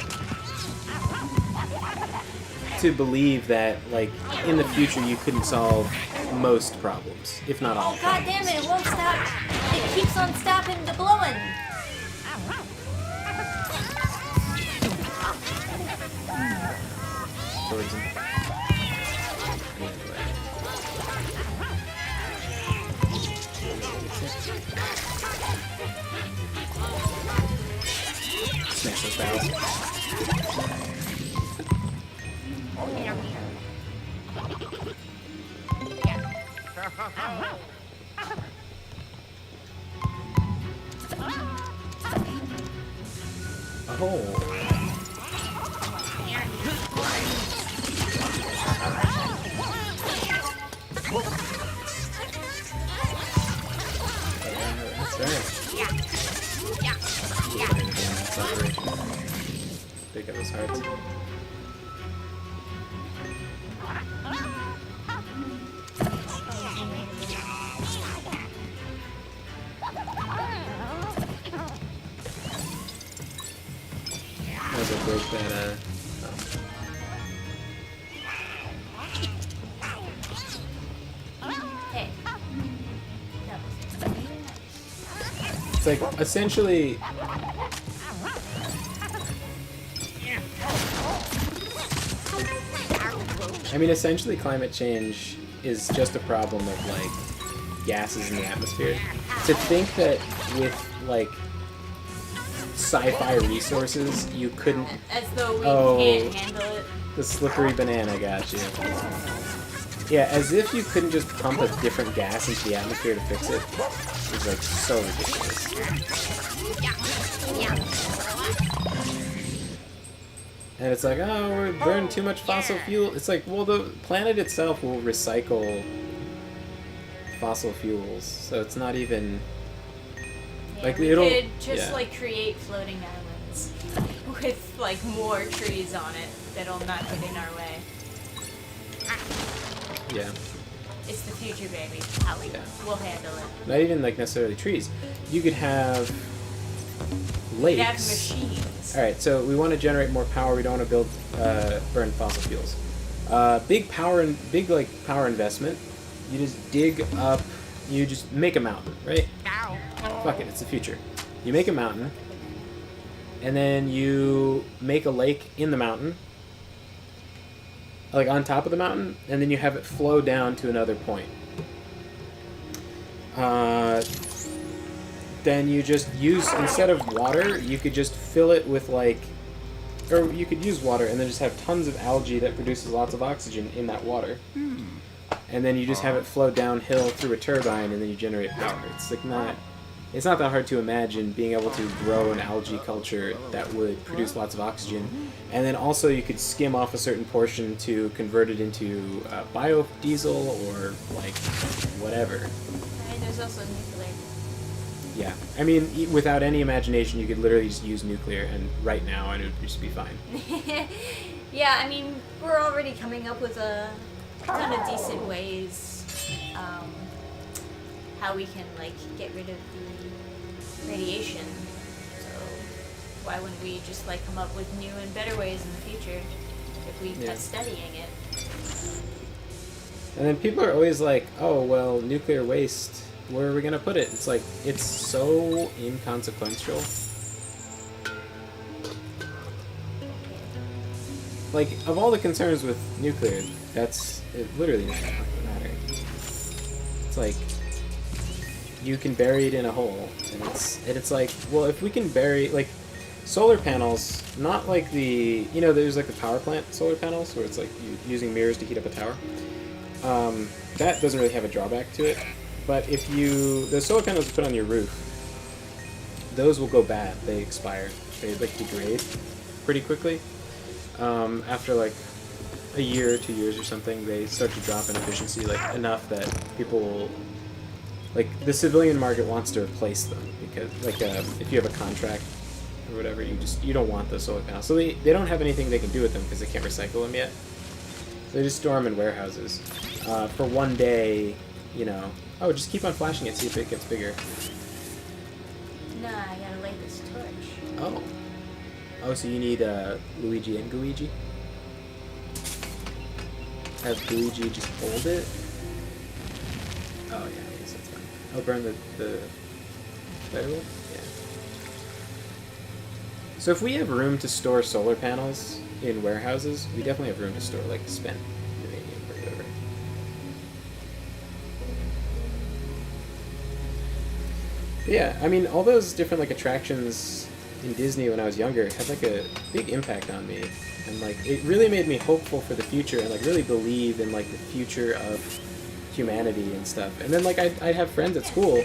to believe that, like, in the future you couldn't solve most problems, if not all. Oh god damn it, it won't stop. It keeps on stopping the blowing. Poison. Smash those barrels. Oh. That's right. Pick up those hearts. As I broke that, Hey. It's like, essentially... I mean, essentially climate change is just a problem of, like, gases in the atmosphere. To think that with, like, sci-fi resources, you couldn't... As though we can't handle it. The slippery banana got you. Yeah, as if you couldn't just pump a different gas into the atmosphere to fix it. It's like so ridiculous. And it's like, oh, we're burning too much fossil fuel. It's like, well, the planet itself will recycle fossil fuels, so it's not even... Yeah, like, we it'll... could just, yeah. like, create floating islands with, like, more trees on it that'll not get in our way. Yeah. It's the future, baby. Yeah. We'll handle it. Not even, like, necessarily trees. You could have lakes. We'd have machines. Alright, so we want to generate more power. We don't want to build, burn fossil fuels. Big power investment. You just dig up, you just make a mountain, right? Fuck it, it's the future. You make a mountain, and then you make a lake in the mountain, like on top of the mountain, and then you have it flow down to another point. Then you just use, instead of water, you could just fill it with like, or you could use water and then just have tons of algae that produces lots of oxygen in that water. And then you just have it flow downhill through a turbine and then you generate power. It's like it's not that hard to imagine being able to grow an algae culture that would produce lots of oxygen. And then also you could skim off a certain portion to convert it into biodiesel or like whatever. Right, there's also nuclear. Yeah, I mean, without any imagination, you could literally just use nuclear, and right now, and it would just be fine. Yeah, I mean, we're already coming up with a ton of decent ways how we can, like, get rid of the radiation. So why wouldn't we just, like, come up with new and better ways in the future if we kept studying it? And then people are always like, oh, well, nuclear waste, where are we going to put it? It's like, it's so inconsequential. Like, of all the concerns with nuclear, it literally doesn't fucking matter. It's like, you can bury it in a hole, and it's like, well, if we can bury, like, solar panels, not like the, you know, there's like the power plant solar panels, where it's like using mirrors to heat up a tower. That doesn't really have a drawback to it. But if the solar panels you put on your roof, those will go bad. They expire. they like degrade pretty quickly. After like a year, 2 years or something, they start to drop in efficiency like enough that people will, like the civilian market wants to replace them because like if you have a contract or whatever, you don't want those solar panels. So they don't have anything they can do with them because they can't recycle them yet. So they just store them in warehouses for one day. You know, oh, just keep on flashing it, see if it gets bigger. No, I gotta light this torch. Oh. Oh, so you need Luigi and Luigi? Have Luigi just hold it? Oh, yeah, I guess that's fine. Oh, burn the firewood? Yeah. So if we have room to store solar panels in warehouses, we definitely have room to store, like, spent uranium or whatever. But yeah, I mean, all those different, like, attractions in Disney when I was younger had, like, a big impact on me. And, like, it really made me hopeful for the future and, like, really believe in, like, the future of humanity and stuff. And then, like, I'd have friends at school,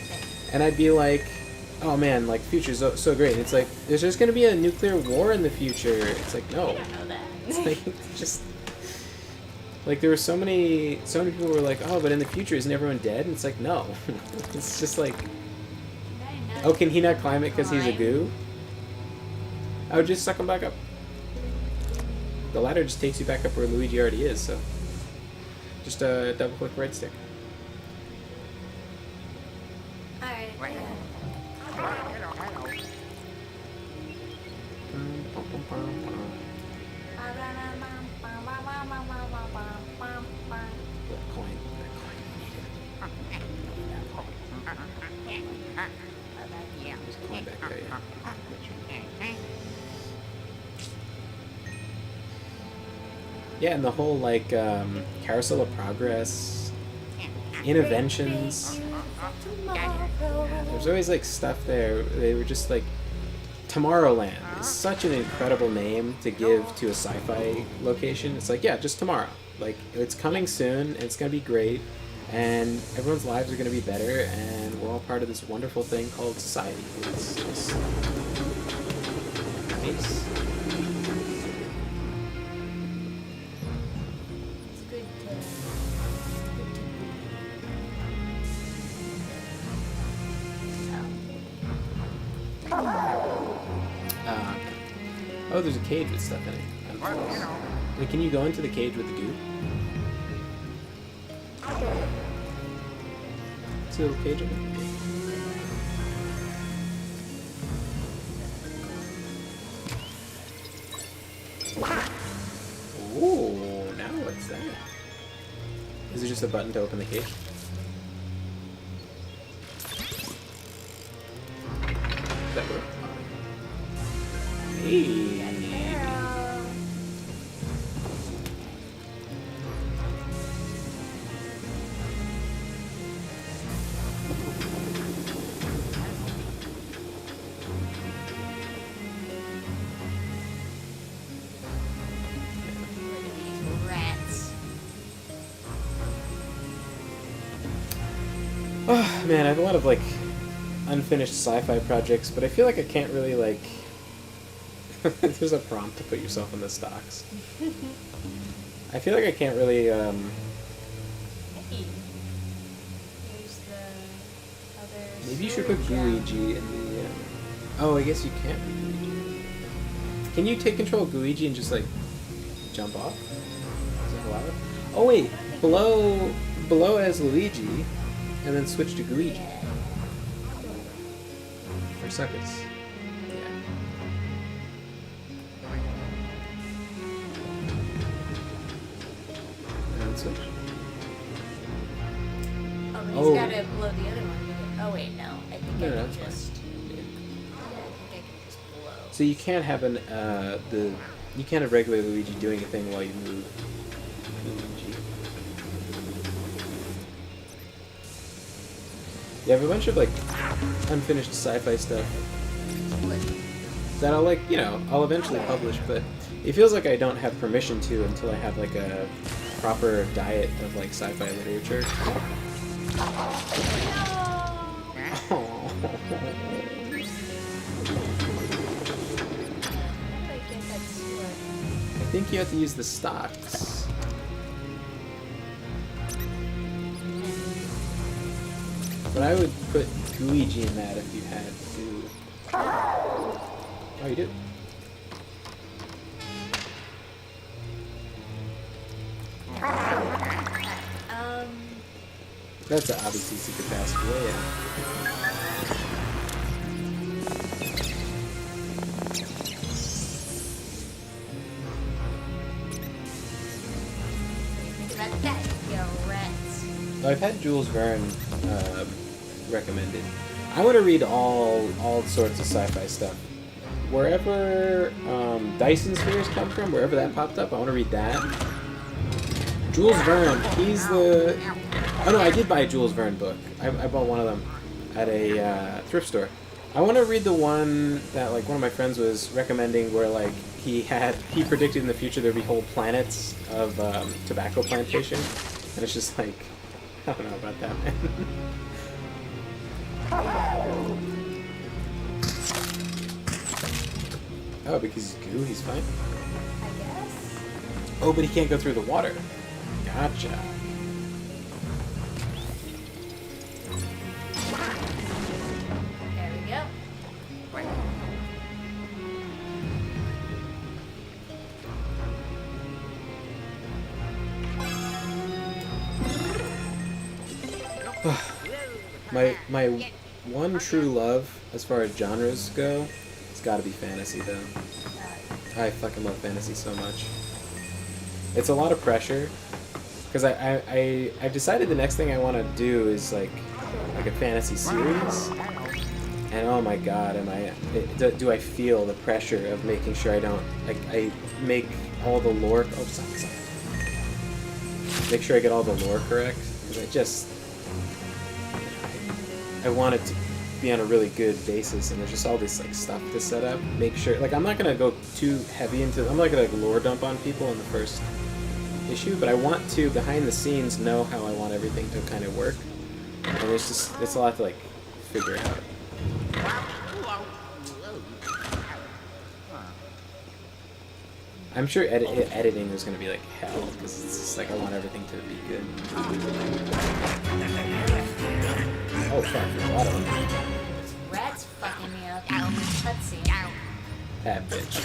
and I'd be like, oh, man, like, future's so great. And it's like, there's just gonna be a nuclear war in the future. It's like, no. I don't know that. It's like, just... Like, there were so many people who were like, oh, but in the future, isn't everyone dead? And it's like, no. It's just like, oh, can he not climb it because he's a goo? I would just suck him back up. The ladder just takes you back up where Luigi already is, so... Just double click right stick. Alright. Hello. That coin, There's a coin back there, yeah. Yeah, and the whole, like, Carousel of Progress, Interventions. There's always, like, stuff there. They were just, like, Tomorrowland is such an incredible name to give to a sci-fi location. It's like, yeah, just tomorrow. Like, it's coming soon, and it's going to be great, and everyone's lives are going to be better, and we're all part of this wonderful thing called society. It's just nice. It's good Oh, there's a cage with stuff in it. Wait, can you go into the cage with the goo? See a little cage in it? Ooh, now what's that? Is it just a button to open the cage? Does that work? Hey. Oh, man, I have a lot of, like, unfinished sci-fi projects, but I feel like I can't really, like... There's a prompt to put yourself in the stocks. I feel like I can't really, Hey. Here's the other Maybe you should put storage Luigi in the... Oh, I guess you can't put Luigi. Can you take control of Luigi and just, like, jump off? Does it allow it? Oh, wait. Below as Luigi, and then switch to Luigi. Yeah. For seconds. Yeah. And then switch. Oh, but Oh. he's gotta blow the other one. Oh wait, no. I think No, I no, can that's fine. just. Yeah. Yeah, I think I can just blow. So you can't have you can't have regular Luigi doing a thing while you move Luigi. You have a bunch of like unfinished sci-fi stuff that I'll eventually publish, but it feels like I don't have permission to until I have like a proper diet of like sci-fi literature. think you have to use the stocks. But I would put Luigi in that if you had to. Oh, you do. That's an obviously secret passageway, yeah. I've had Jules Verne recommended. I want to read all sorts of sci-fi stuff. Wherever Dyson Spheres come from, wherever that popped up, I want to read that. Jules Verne, he's the... Oh no, I did buy a Jules Verne book. I bought one of them at a thrift store. I want to read the one that like one of my friends was recommending where like he predicted in the future there'd be whole planets of tobacco plantation. And it's just like, I don't know about that, man. Oh, because he's goo, he's fine? I guess. Oh, but he can't go through the water. Gotcha. There we go. My one true love, as far as genres go, it's got to be fantasy, though. I fucking love fantasy so much. It's a lot of pressure, because I've decided the next thing I want to do is like a fantasy series, and oh my god, do I feel the pressure of making sure I make all the lore. Oh, stop. Make sure I get all the lore correct, because I want it to be on a really good basis, and there's just all this like stuff to set up. Make sure, like, I'm not gonna go too heavy into. I'm not gonna like lore dump on people in the first issue, but I want to behind the scenes know how I want everything to kind of work, and it's a lot to like figure out. I'm sure editing is gonna be like hell because it's just like I want everything to be good. Oh fuck, there's a lot of them. This rat's fucking me up in this cutscene. That bitch.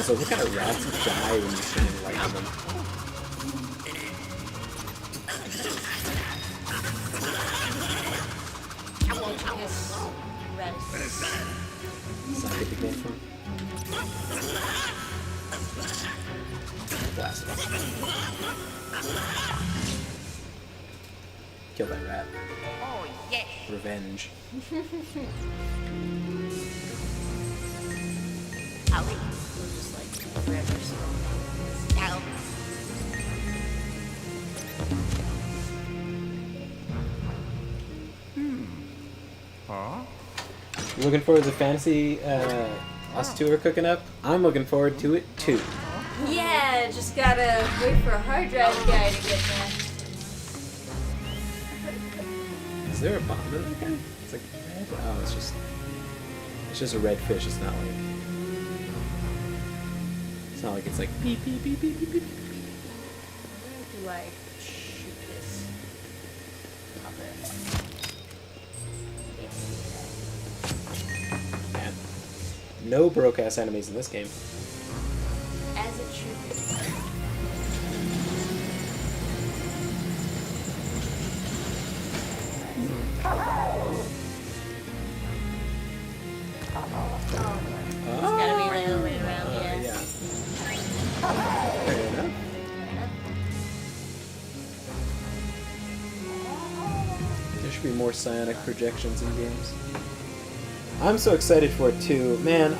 So what kind of rats die when you shine light on them? Scientific name for him? Blast him. Kill that rat. Oh, yeah. Revenge. I'll just like forever scrolling. Huh? You looking forward to the fantasy us two are cooking up? I'm looking forward to it too. Yeah, just gotta wait for a hard drive guy to get there. Is there a bomb in that guy? It's like red. Oh, it's just a red fish. It's not like it's like beep beep beep beep beep beep. Where do I shoot this? Man, no broke ass enemies in this game. As it should be. It's gotta be right over around here. Yeah. Fair enough. There should be more psionic projections in games. I'm so excited for it too. Man,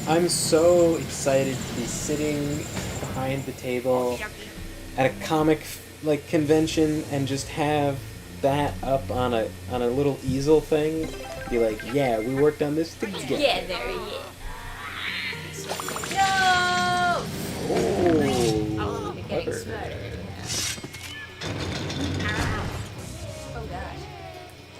I'm so excited to be sitting behind the table at a comic like convention and just have that up on a little easel thing. Be like, yeah, we worked on this together. Yeah, there he is. No! Oh, You're getting clever. smarter.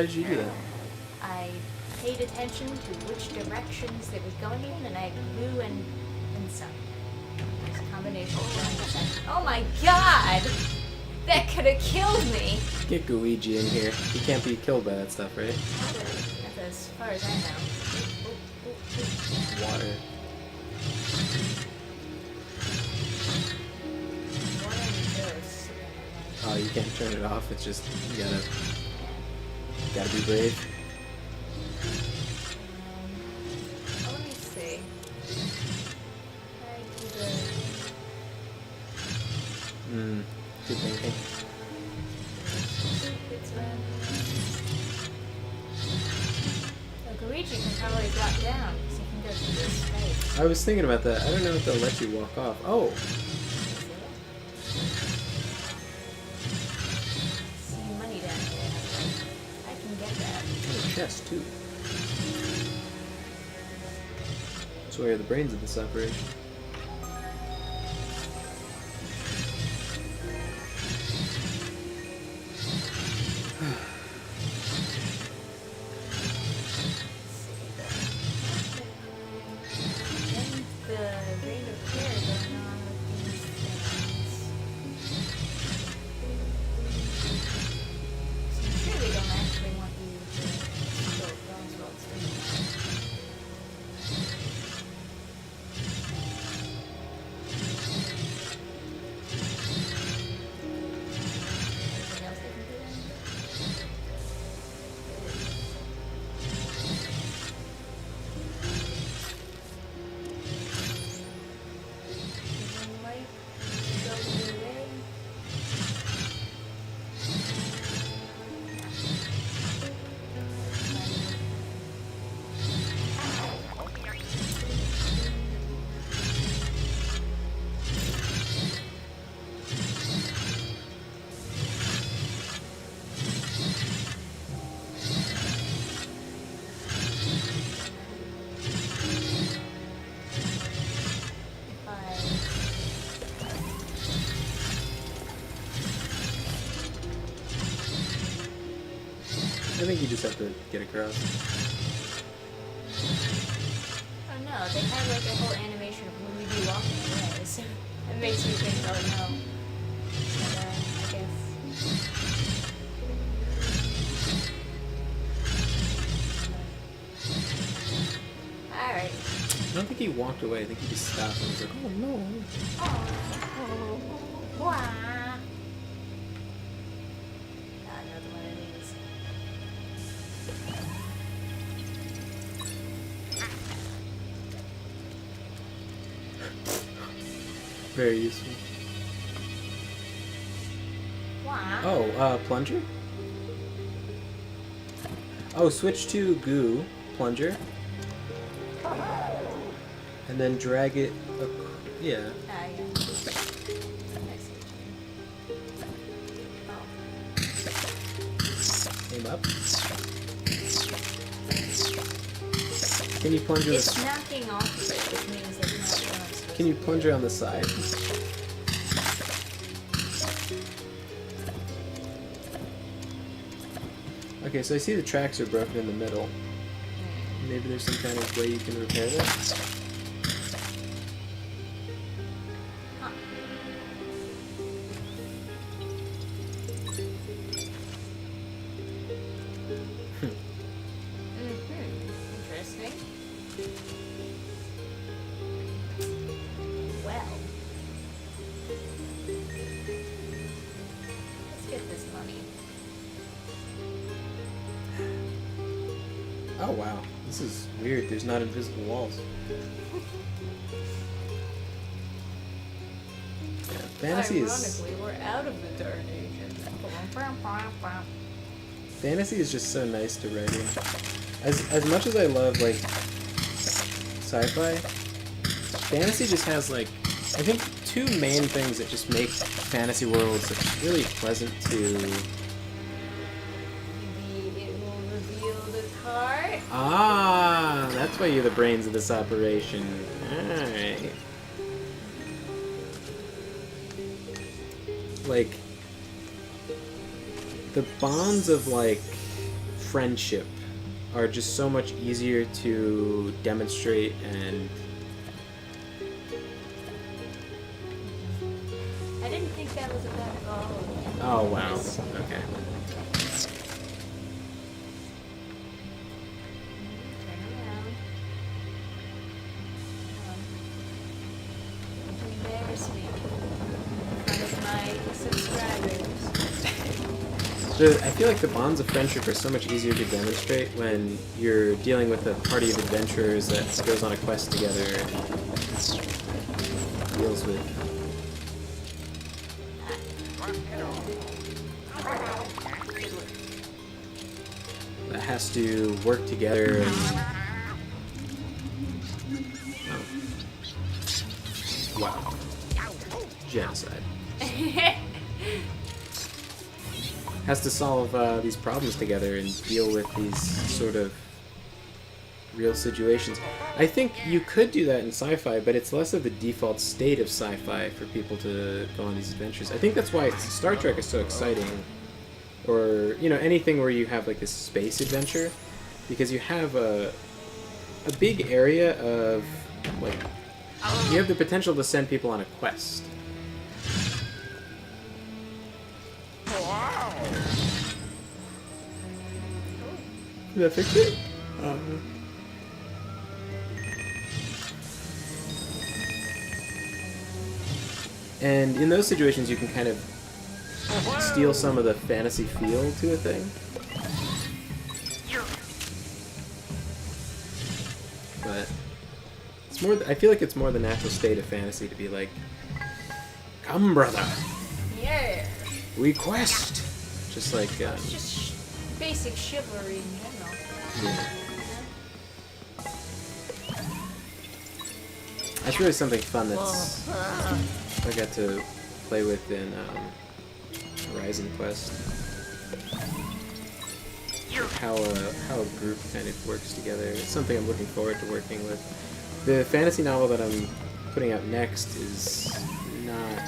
how did you do that? I paid attention to which directions it was going in, and I blew and sun. It's a combination of sun and sun. Oh my god! That could have killed me! Get Luigi in here. He can't be killed by that stuff, right? That's as far as I know. Water. Water and ghosts. Oh, you can't turn it off. It's just you gotta be brave. Oh, let me see. I do the... Good thinking. It's Luigi can probably drop down because he can go through this space. I was thinking about that. I don't know if they'll let you walk off. Oh! See money down here. I can get that. And a chest, too. That's where the brains of this operation. The rate of care going on with these things. So I'm sure they don't actually want you to go Roswell's doing anything else they can do then? Light go your way. I think you just have to get across. Oh no, they had like a whole animation of Luigi walking away, so it makes me think, oh no. But I guess. Alright. I don't think he walked away. I think he just stopped and was like, oh no. Oh. Wah. Another one of these. Very useful. Wah. Oh, plunger? Oh, switch to goo, plunger. And then drag it. Yeah. Ah, yeah. I see what you mean. Oh. Aim up. Can you plunger It's this? knocking off of it, which means that you're not going to. Can you plunger on the side? Okay, so I see the tracks are broken in the middle. Maybe there's some kind of way you can repair that. Huh. Interesting. Well. Let's get this money. Oh wow, this is weird. There's not invisible walls. Yeah, fantasy is Ironically, we're out of the Dark Ages. fantasy is just so nice to write in. As much as I love like sci-fi, fantasy just has like I think two main things that just make fantasy worlds really pleasant to. It will reveal the card. Ah, that's why you're the brains of this operation. Alright. Like, the bonds of, like, friendship are just so much easier to demonstrate and I didn't think that was about at all. oh wow. Okay. Turn around. Don't embarrass me in front of my subscribers. I feel like the bonds of friendship are so much easier to demonstrate when you're dealing with a party of adventurers that goes on a quest together and deals with. That has to work together and. Oh. Wow. Genocide. Has to solve these problems together and deal with these sort of real situations. I think you could do that in sci-fi, but it's less of the default state of sci-fi for people to go on these adventures. I think that's why Star Trek is so exciting, or you know, anything where you have like this space adventure, because you have a big area of like you have the potential to send people on a quest. Did that fix it? And in those situations, you can kind of steal some of the fantasy feel to a thing. But it's more. I feel like it's more the natural state of fantasy to be like, "Come, brother, Yeah. we quest." Just like. It's just basic chivalry in general. Yeah. That's really something fun that's I got to play with in Horizon Quest. How a group kind of works together. It's something I'm looking forward to working with. The fantasy novel that I'm putting out next is not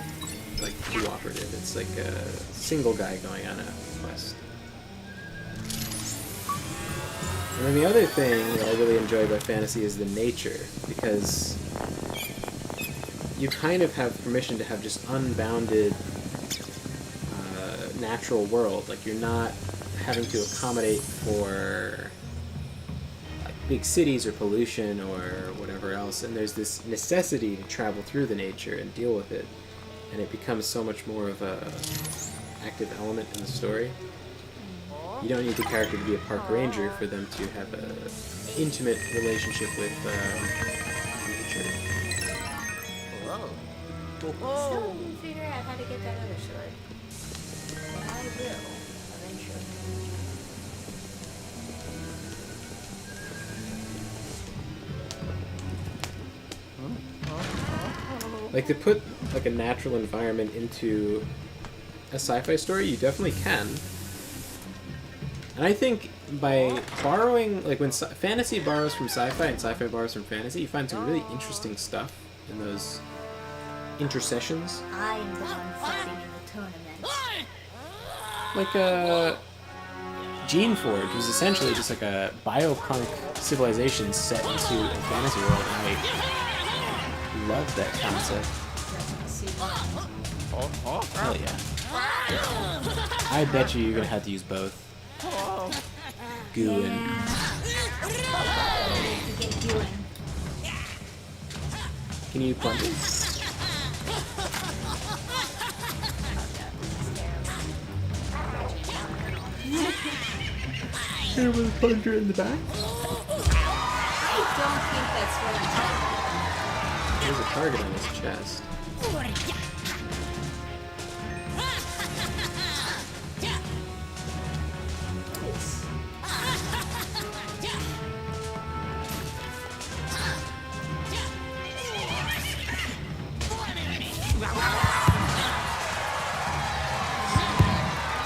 like cooperative. It's like a single guy going on a quest. And then the other thing that I really enjoy about fantasy is the nature, because you kind of have permission to have just unbounded natural world. Like you're not having to accommodate for like big cities or pollution or whatever else, and there's this necessity to travel through the nature and deal with it, and it becomes so much more of a active element in the story. You don't need the character to be a park ranger for them to have an intimate relationship with nature. Still didn't figure out how to get that other sword. But I will, eventually. Like to put like a natural environment into a sci-fi story, you definitely can. And I think by borrowing, like when fantasy borrows from sci-fi and sci-fi borrows from fantasy, you find some really interesting stuff in those intercessions. I am the one fighting in the tournament. Like Gene Forge was essentially just like a biopunk civilization set into a fantasy world, and I love that concept. Hell yeah. I bet you're gonna have to use both. Goo and... Get doing. Can you plunge it? Hit him with a plunger in the back? I don't think that's what I'm talking There's a target on his chest.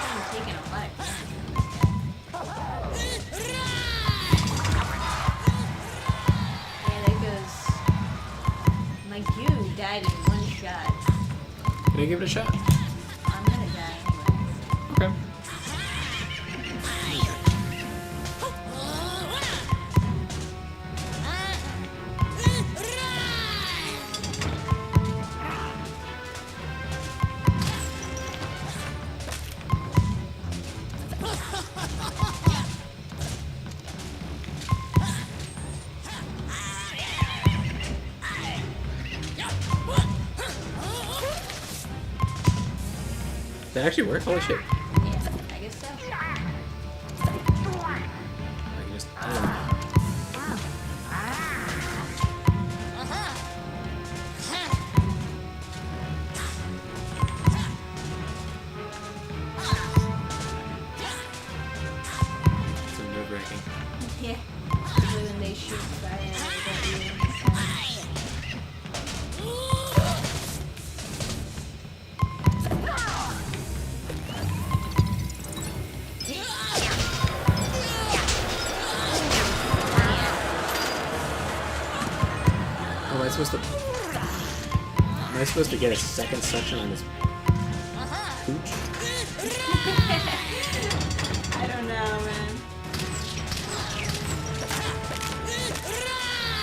I'm taking a life. Yeah, there goes. My goo died in one shot. Can I give it a shot? I'm gonna die anyway. Okay. That actually work? Holy shit. Yeah, I guess so. I can just. I don't know. So nerve-wracking. Yeah. Usually when they shoot fire at you. Oh, am I supposed to? Am I supposed to get a second section on this pooch? I don't know, man.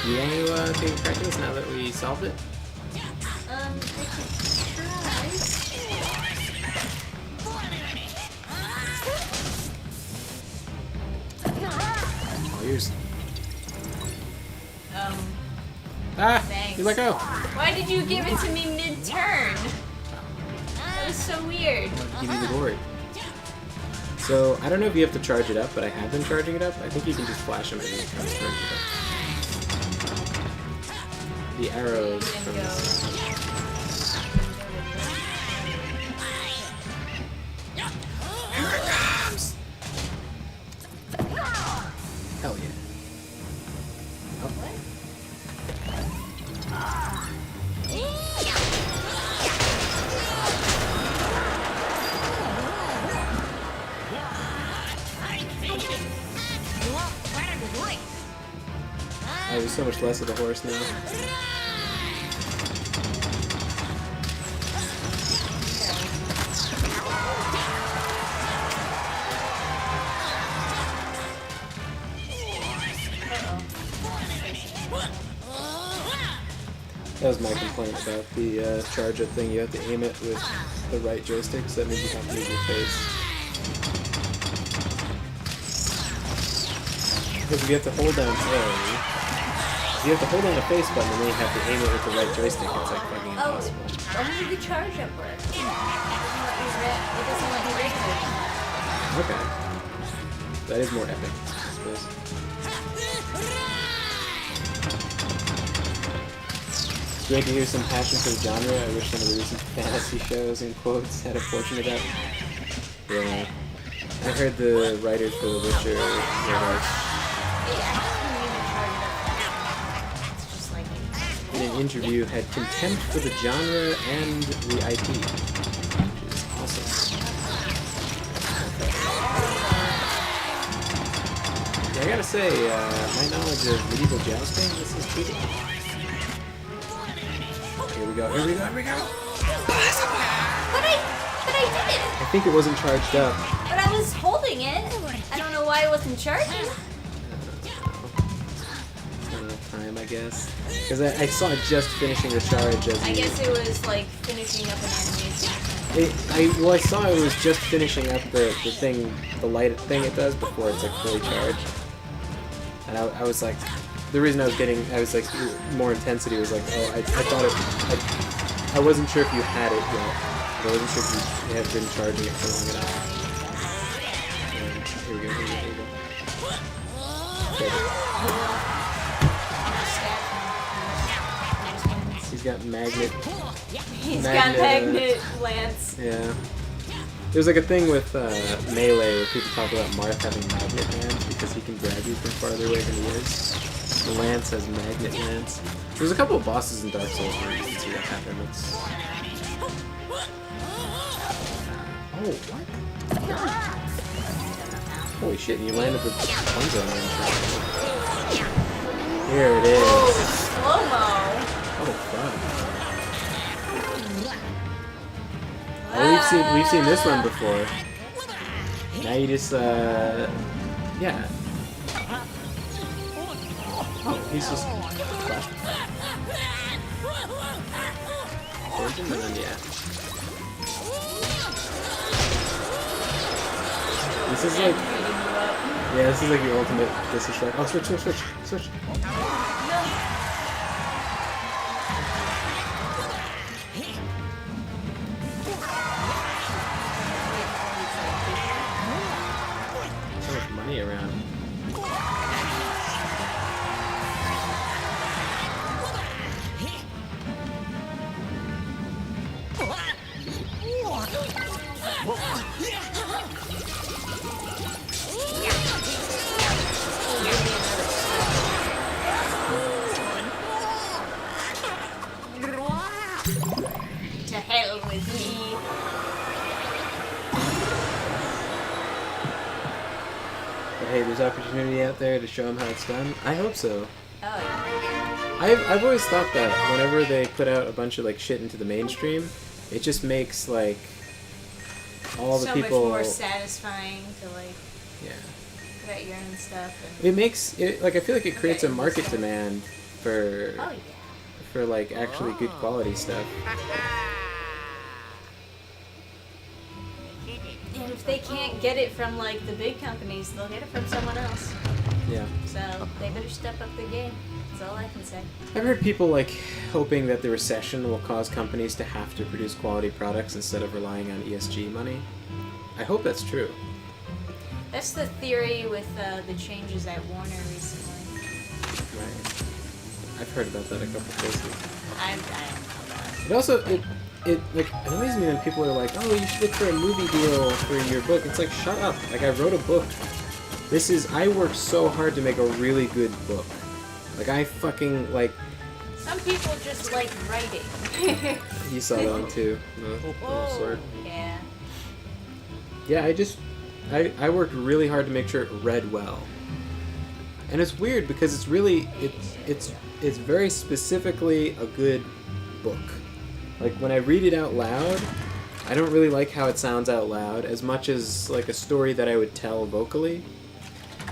You want to take practice now that we solved it? I could try. All yours. Ah! Thanks. You let go! Why did you give it to me mid-turn? That was so weird. I wanted to give you the glory. So, I don't know if you have to charge it up, but I have been charging it up. I think you can just flash them and then kind of charge it up. The arrows from this. Here it comes! Hell yeah. Oh. Oh, there's so much less of the horse now. That was my complaint about the charge-up thing. You have to aim it with the right joystick, so that means you have to move your face. Because if you have to hold down A, you have to hold down the face button and then you have to aim it with the right joystick. It's like fucking impossible. How did the charge up work? It doesn't let you raise it. Okay. That is more epic, I suppose. It's great to hear some passion for the genre. I wish some of the recent fantasy shows, in quotes, had a portion of that. Yeah. I heard the writers for The Witcher were like, in an interview, had contempt for the genre and the IP, which is awesome. Yeah, I gotta say, my knowledge of medieval jousting, this is cheating. Here we go, here we go, here we go! But I did it! I think it wasn't charged up. But I was holding it. I don't know why it wasn't charging. Time, I guess. Because I saw it just finishing the charge as I guess it was like finishing up an animation. I saw it was just finishing up the thing, the light thing it does before it's like fully charged. And I was like, the reason I was like, more intensity was like, oh, I thought I wasn't sure if you had it yet. I wasn't sure if you had been charging it for long enough. And here we go, here we go, here we go. Okay. He's got magnet. He's got magnet lance. Yeah. There's like a thing with Melee where people talk about Marth having magnet hands because he can grab you from farther away than he is. The Lance has magnet hands. There's a couple of bosses in Dark Souls where you can see that happen. It's... Oh, what? Holy shit, you landed the ones on there. Here it is. Oh, slow-mo. Oh, fuck. Well, we've seen this one before. Now you just, yeah. Oh, he's just flashing. Towards him, and then, yeah. This is like, yeah, this is like the ultimate disrespect. Oh, switch. around. To hell with me. But hey, there's opportunity out there to show them how it's done. I hope so. Oh yeah. I've always thought that whenever they put out a bunch of like shit into the mainstream, it just makes like all the So people. much more satisfying to like Yeah. put out your own stuff. And... It makes it like I feel like it creates a Okay, market so- demand for Oh yeah. for like actually good quality stuff. And if they can't get it from like the big companies, they'll get it from someone else. Yeah. So they better step up their game. That's all I can say. I've heard people like hoping that the recession will cause companies to have to produce quality products instead of relying on ESG money. I hope that's true. That's the theory with the changes at Warner recently. Right. I've heard about that a couple places. I don't know that. It also it like annoys me when people are like, oh, you should look for a movie deal for your book. It's like, shut up. Like, I wrote a book. I worked so hard to make a really good book. Like, I fucking like. Some people just like writing. You saw that one too. The little sword. Yeah. Yeah, I worked really hard to make sure it read well. And it's weird because it's very specifically a good book. Like when I read it out loud, I don't really like how it sounds out loud as much as like a story that I would tell vocally.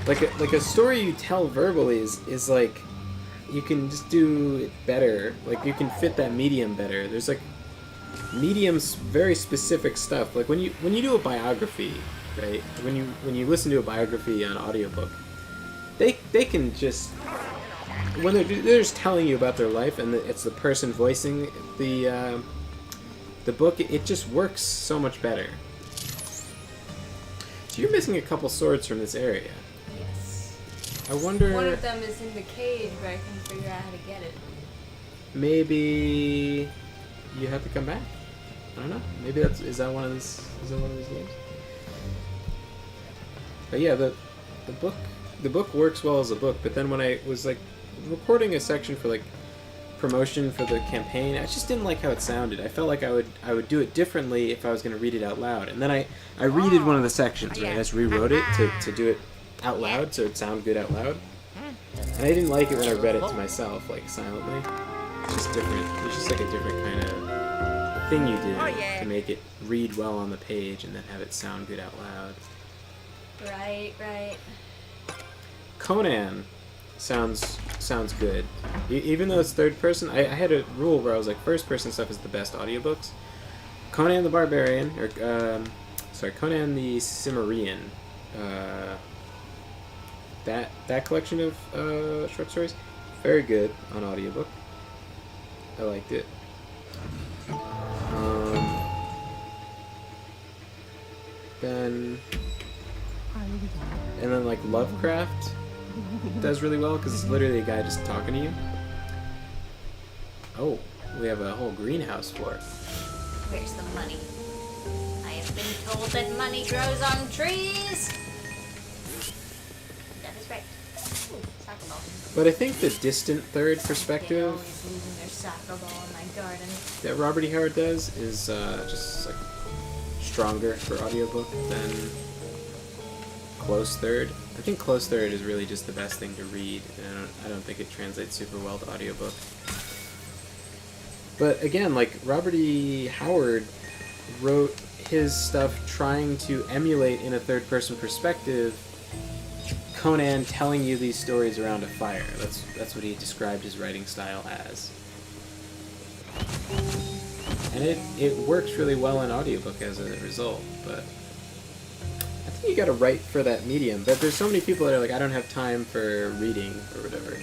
Like a story you tell verbally is like you can just do it better. Like you can fit that medium better. There's like mediums, very specific stuff. Like when you do a biography, right? When you listen to a biography on audiobook, they can just when they're just telling you about their life and it's the person voicing the book, it just works so much better. So you're missing a couple swords from this area. Yes. I wonder. One of them is in the cage, but I couldn't figure out how to get it. Maybe you have to come back. I don't know. Maybe is that one of these games? But yeah, the book works well as a book. But then when I was like recording a section for like promotion for the campaign, I just didn't like how it sounded. I felt like I would do it differently if I was going to read it out loud. And then I redid one of the sections, right? I just rewrote it to do it out loud so it sounded good out loud. And I didn't like it when I read it to myself, like silently. It's just different. It's just like a different kind of thing you do to make it read well on the page and then have it sound good out loud. Right. Conan sounds good. Even though it's third person, I had a rule where I was like, first person stuff is the best audiobooks. Conan the Barbarian, or Conan the Cimmerian, that collection of short stories, very good on audiobook. I liked it. And then like Lovecraft does really well because it's literally a guy just talking to you. Oh, we have a whole greenhouse for it. Where's the money? I have been told that money grows on trees. That is right. Ooh, soccer ball. But I think the distant third They're perspective always losing their soccer ball in my garden. that Robert E. Howard does is just like stronger for audiobook than close third. I think close third is really just the best thing to read, and I don't think it translates super well to audiobook. But again, like Robert E. Howard wrote his stuff trying to emulate in a third person perspective Conan telling you these stories around a fire. That's what he described his writing style as. And it works really well in audiobook as a result, but I think you gotta write for that medium. But there's so many people that are like, I don't have time for reading or whatever.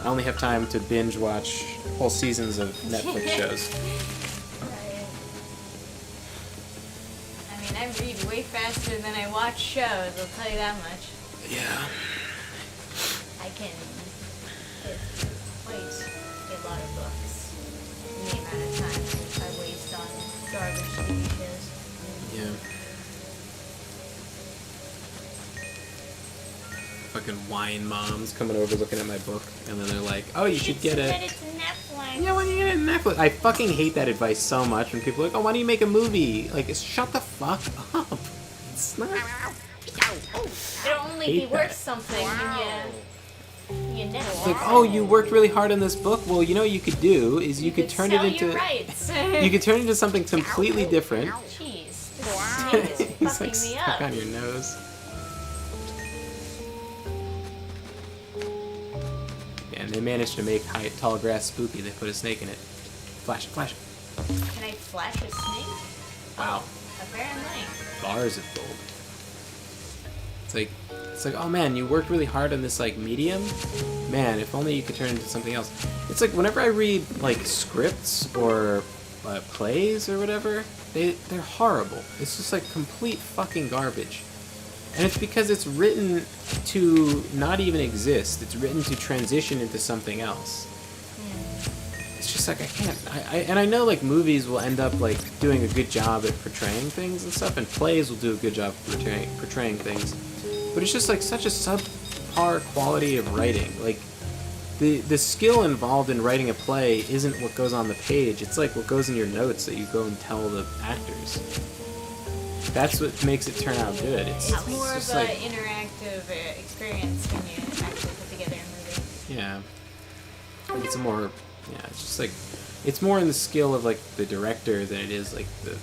I only have time to binge watch whole seasons of Netflix shows. Right. I mean, I read way faster than I watch shows, I'll tell you that much. Yeah. I can get quite a lot of books in the amount of time I waste on garbage TV shows. Yeah. Fucking wine moms coming over looking at my book, and then they're like, "Oh, you should get it." Submit it to Netflix. Yeah, why don't you get it on Netflix? I fucking hate that advice so much when people are like, "Oh, why don't you make a movie?" Like, shut the fuck up. It's not. It'll only be Hate worth that. something when you It's Netflix. like, oh, you worked really hard on this book. Well, you know what you could do is you could turn sell it into your rights. you could turn it into something completely different. Jeez, this snake is It's fucking like me stuck up. on your nose. Yeah, and they managed to make tall grass spooky. They put a snake in it. Flash, flash. Can I flash a snake? Wow. Apparently. Bars of gold. It's like, oh man, you worked really hard on this like medium. Man, if only you could turn it into something else. It's like whenever I read like scripts or plays or whatever, they're horrible. It's just like complete fucking garbage. And it's because it's written to not even exist. It's written to transition into something else. It's just like I can't. And I know like movies will end up like doing a good job at portraying things and stuff, and plays will do a good job portraying things. But it's just like such a subpar quality of writing. Like the skill involved in writing a play isn't what goes on the page. It's like what goes in your notes that you go and tell the actors. That's what makes it turn out good. It's more of just an like, interactive experience when you actually put together a movie. yeah. Like it's a more, yeah, it's just like, it's more in the skill of like the director than it is like the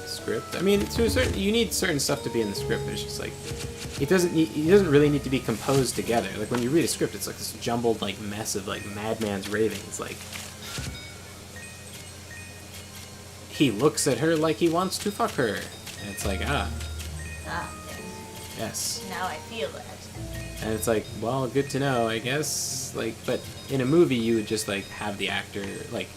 script. I mean, to a certain, you need certain stuff to be in the script, but it's just like, it doesn't really need to be composed together. Like when you read a script, it's like this jumbled like mess of like madman's ravings. Like, he looks at her like he wants to fuck her. And it's like, Ah, yes. now I feel that. And it's like, well, good to know, I guess. Like, but in a movie, you would just like have the actor like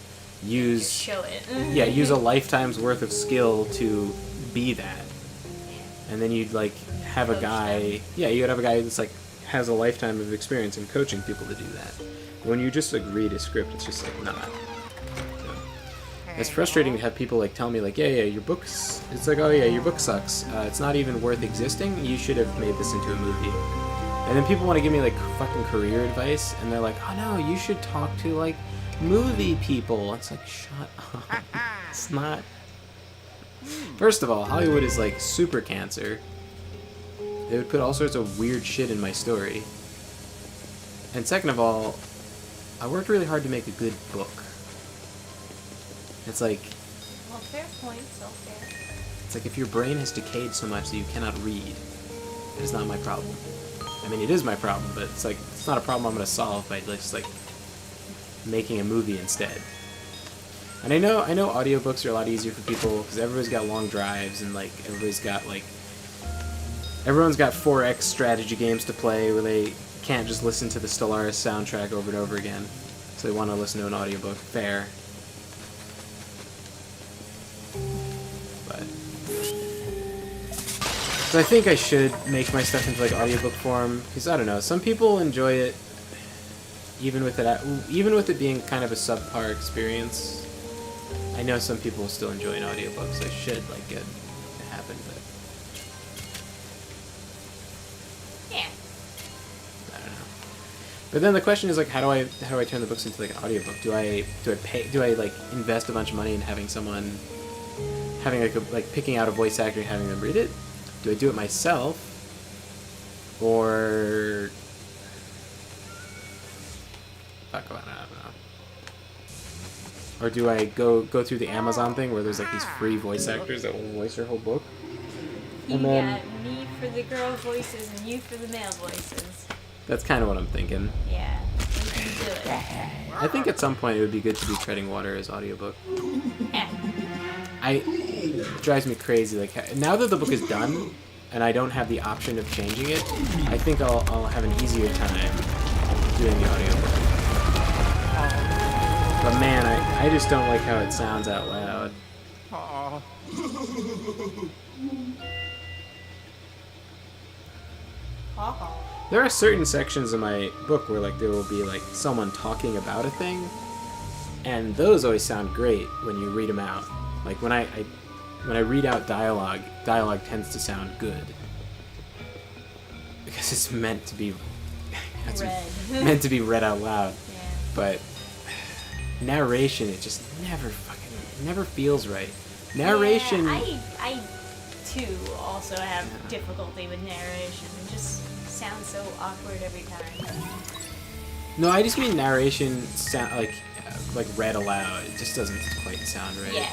Just use, show it. yeah, use a lifetime's worth of skill to be that. And then you'd like have a Coach guy, them. yeah, you'd have a guy that's like has a lifetime of experience in coaching people to do that. When you just like read a script, it's just like, nah. It's frustrating to have people like tell me like, yeah, your book's. It's like, oh yeah, your book sucks. It's not even worth existing. You should have made this into a movie. And then people want to give me like fucking career advice, and they're like, oh no, you should talk to like movie people. It's like, shut up. It's not. First of all, Hollywood is like super cancer. They would put all sorts of weird shit in my story. And second of all, I worked really hard to make a good book. It's like, Well, fair point, so fair. it's like if your brain has decayed so much that you cannot read, it is not my problem. I mean, it is my problem, but it's like, it's not a problem I'm going to solve by just like making a movie instead. And I know audiobooks are a lot easier for people because everybody's got long drives and like everyone's got 4X strategy games to play where they can't just listen to the Stellaris soundtrack over and over again. So they want to listen to an audiobook. Fair. But so I think I should make my stuff into like audiobook form because I don't know, some people enjoy it even with it being kind of a subpar experience. I know some people still enjoy an audiobook, so I should like get it to happen, but Yeah. I don't know. But then the question is like, how do I turn the books into like an audiobook? Do I like invest a bunch of money in having someone like picking out a voice actor and having them read it? Do I do it myself? Or fuck, I don't know. Or do I go through the Amazon thing where there's like these free voice actors that will voice your whole book? You And then got me for the girl voices and you for the male voices. that's kind of what I'm thinking. Yeah, we can do it. I think at some point it would be good to do Treading Water as audiobook. Yeah. It drives me crazy. Like now that the book is done and I don't have the option of changing it, I think I'll have an easier time doing the audiobook. But man, I just don't like how it sounds out loud. Aw. Ha There are certain sections in my book where like there will be like someone talking about a thing, and those always sound great when you read them out. Like when I read out dialogue tends to sound good because it's meant to be meant to be read out loud. Yeah. But narration, it just never feels right. Narration. Yeah, I too also have difficulty with narration. It just sounds so awkward every time. No, I just mean narration sound like read aloud. It just doesn't quite sound right. Yeah.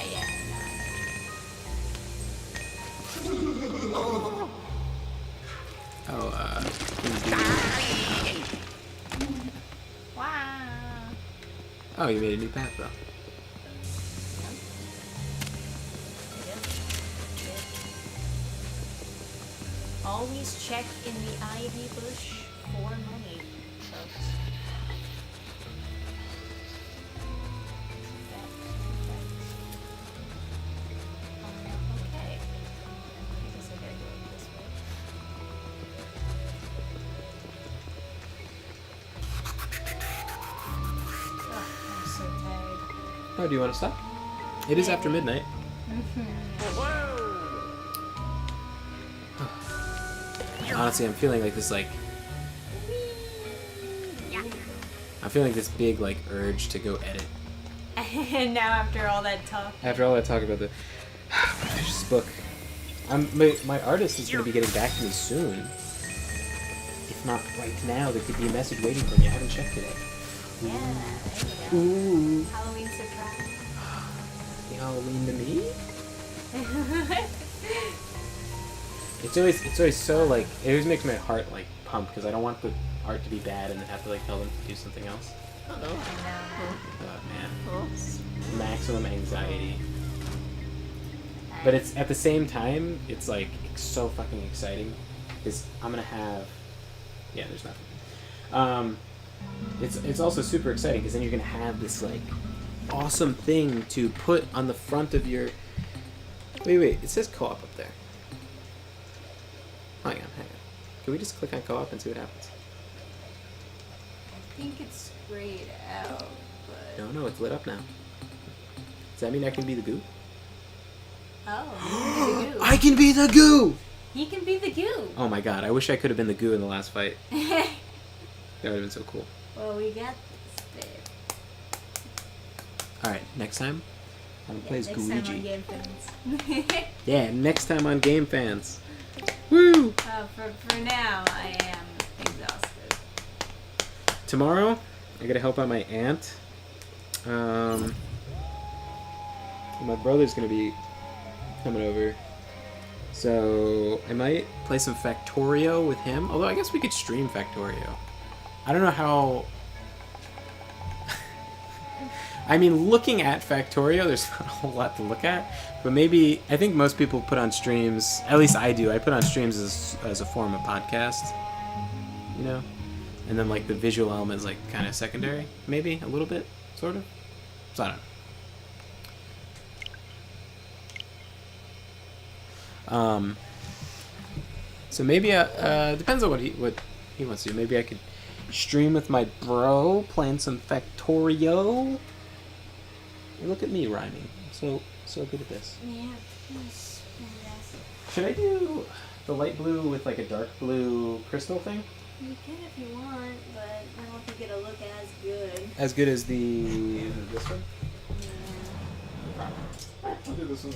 Oh, Wow. oh, you made a new path though. Always check in the ivy bush for money, folks. Okay. I guess I gotta go this way. Ugh, I'm so tired. Oh, do you want to stop? It is after midnight. Honestly, I'm feeling like this I'm feeling this big like urge to go edit. And now after all that talk. After all that talk about the finish this book, my artist is going to be getting back to me soon. If not right now, there could be a message waiting for me. I haven't checked it yet. Yeah, there you go. Ooh, Halloween surprise. the Halloween to me. It's always so like it always makes my heart like pump because I don't want the art to be bad and then have to like tell them to do something else. I know. Oh man, Oops. maximum anxiety. But it's at the same time it's like so fucking exciting because I'm gonna have there's nothing. It's also super exciting because then you're gonna have this like awesome thing to put on the front of your. Wait, it says co-op up there. Hang on. Can we just click on co-op and see what happens? I think it's grayed out, but... No, it's lit up now. Does that mean I can be the goo? Oh, you can be the goo. I can be the goo! He can be the goo. Oh my god, I wish I could have been the goo in the last fight. That would have been so cool. Well, we got this, babe. Alright, next time, I'm gonna play as Next Luigi. time on Game Fans. Yeah, next time on Game Fans. Woo! For now, I am exhausted. Tomorrow, I gotta help out my aunt. My brother's gonna be coming over. So, I might play some Factorio with him. Although, I guess we could stream Factorio. I don't know how... I mean, looking at Factorio, there's not a whole lot to look at. But maybe, I think most people put on streams, at least I do, I put on streams as a form of podcast. You know? And then, like, the visual element is, like, kind of secondary. Maybe, a little bit, sort of. So, I don't know. So maybe depends on what he wants to do. Maybe I could stream with my bro playing some Factorio. And look at me rhyming. So good at this. Yeah. Should I do the light blue with like a dark blue crystal thing? You can if you want, but I don't think it'll look as good. As good as this one? Yeah. I'll do this one.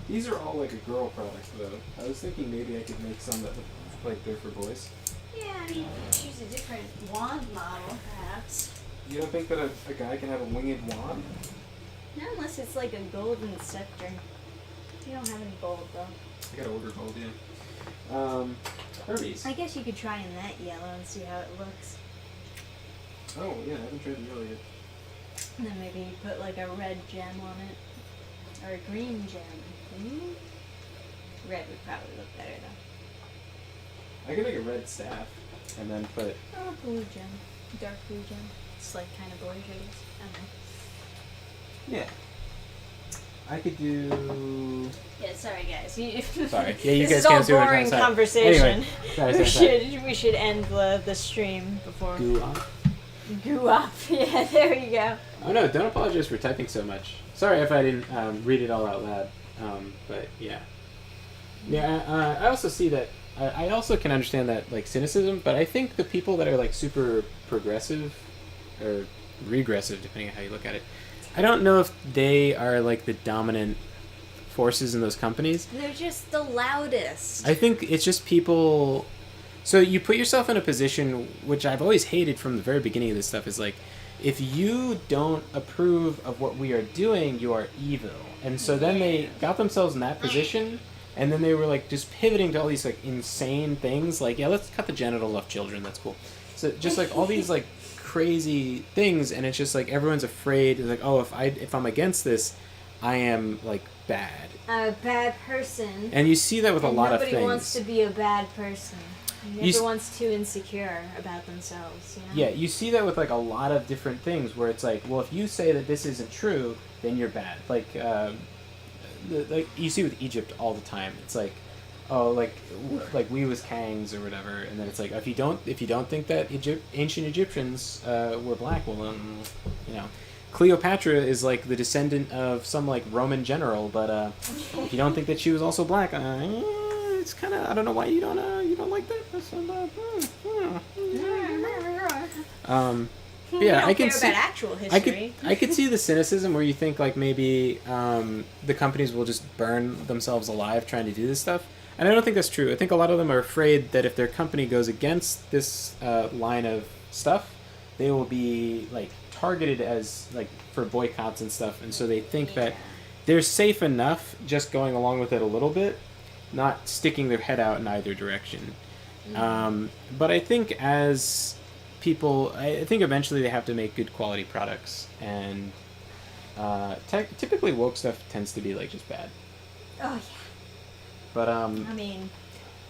These are all like a girl products though. I was thinking maybe I could make some that look like they're for boys. Yeah, I mean, choose a different wand model, perhaps. You don't think that a guy can have a winged wand? Not unless it's like a golden scepter. You don't have any gold, though. I gotta order gold, yeah. Herbies. I guess you could try in that yellow and see how it looks. Oh, yeah, I haven't tried the yellow yet. And then maybe you put like a red gem on it. Or a green gem. Ooh. Red would probably look better, though. I could make a red staff and then put... Oh, blue gem. Dark blue gem. It's like kind of boyish, I guess. I don't know. I could do. Yeah, sorry guys. Sorry. Yeah, you this guys is all can't see what I'm boring trying to say. conversation. Anyway, sorry. We should end the stream before. Goo up. Goo up. Yeah, there you go. Oh no! Don't apologize for typing so much. Sorry if I didn't read it all out loud. But yeah. Yeah. I also see that. I also can understand that like cynicism, but I think the people that are like super progressive or regressive, depending on how you look at it, I don't know if they are like the dominant forces in those companies. They're just the loudest. I think it's just people. So you put yourself in a position, which I've always hated from the very beginning of this stuff, is like, if you don't approve of what we are doing, you are evil. And so then they got themselves in that position, and then they were like just pivoting to all these like insane things, like, yeah, let's cut the genitals off children, that's cool. So just like all these like crazy things, and it's just like everyone's afraid. It's like, oh, if I'm against this, I am like bad. A bad person. And you see that with a lot of things. Nobody wants to be a bad person. Everyone's too insecure about themselves. You know? Yeah, you see that with like a lot of different things, where it's like, well, if you say that this isn't true, then you're bad. Like, like you see with Egypt all the time. It's like, oh, like we was Kangs or whatever, and then it's like, if you don't think that ancient Egyptians were black, well, you know, Cleopatra is like the descendant of some like Roman general, but if you don't think that she was also black, it's kind of, I don't know why you don't like that. Yeah, I can see about actual history. I could see the cynicism where you think like maybe the companies will just burn themselves alive trying to do this stuff, and I don't think that's true. I think a lot of them are afraid that if their company goes against this line of stuff, they will be like targeted as like for boycotts and stuff, and so they think that they're safe enough just going along with it a little bit, not sticking their head out in either direction. But I think as people, I think eventually they have to make good quality products, and typically woke stuff tends to be like just bad. Oh yeah. But I mean,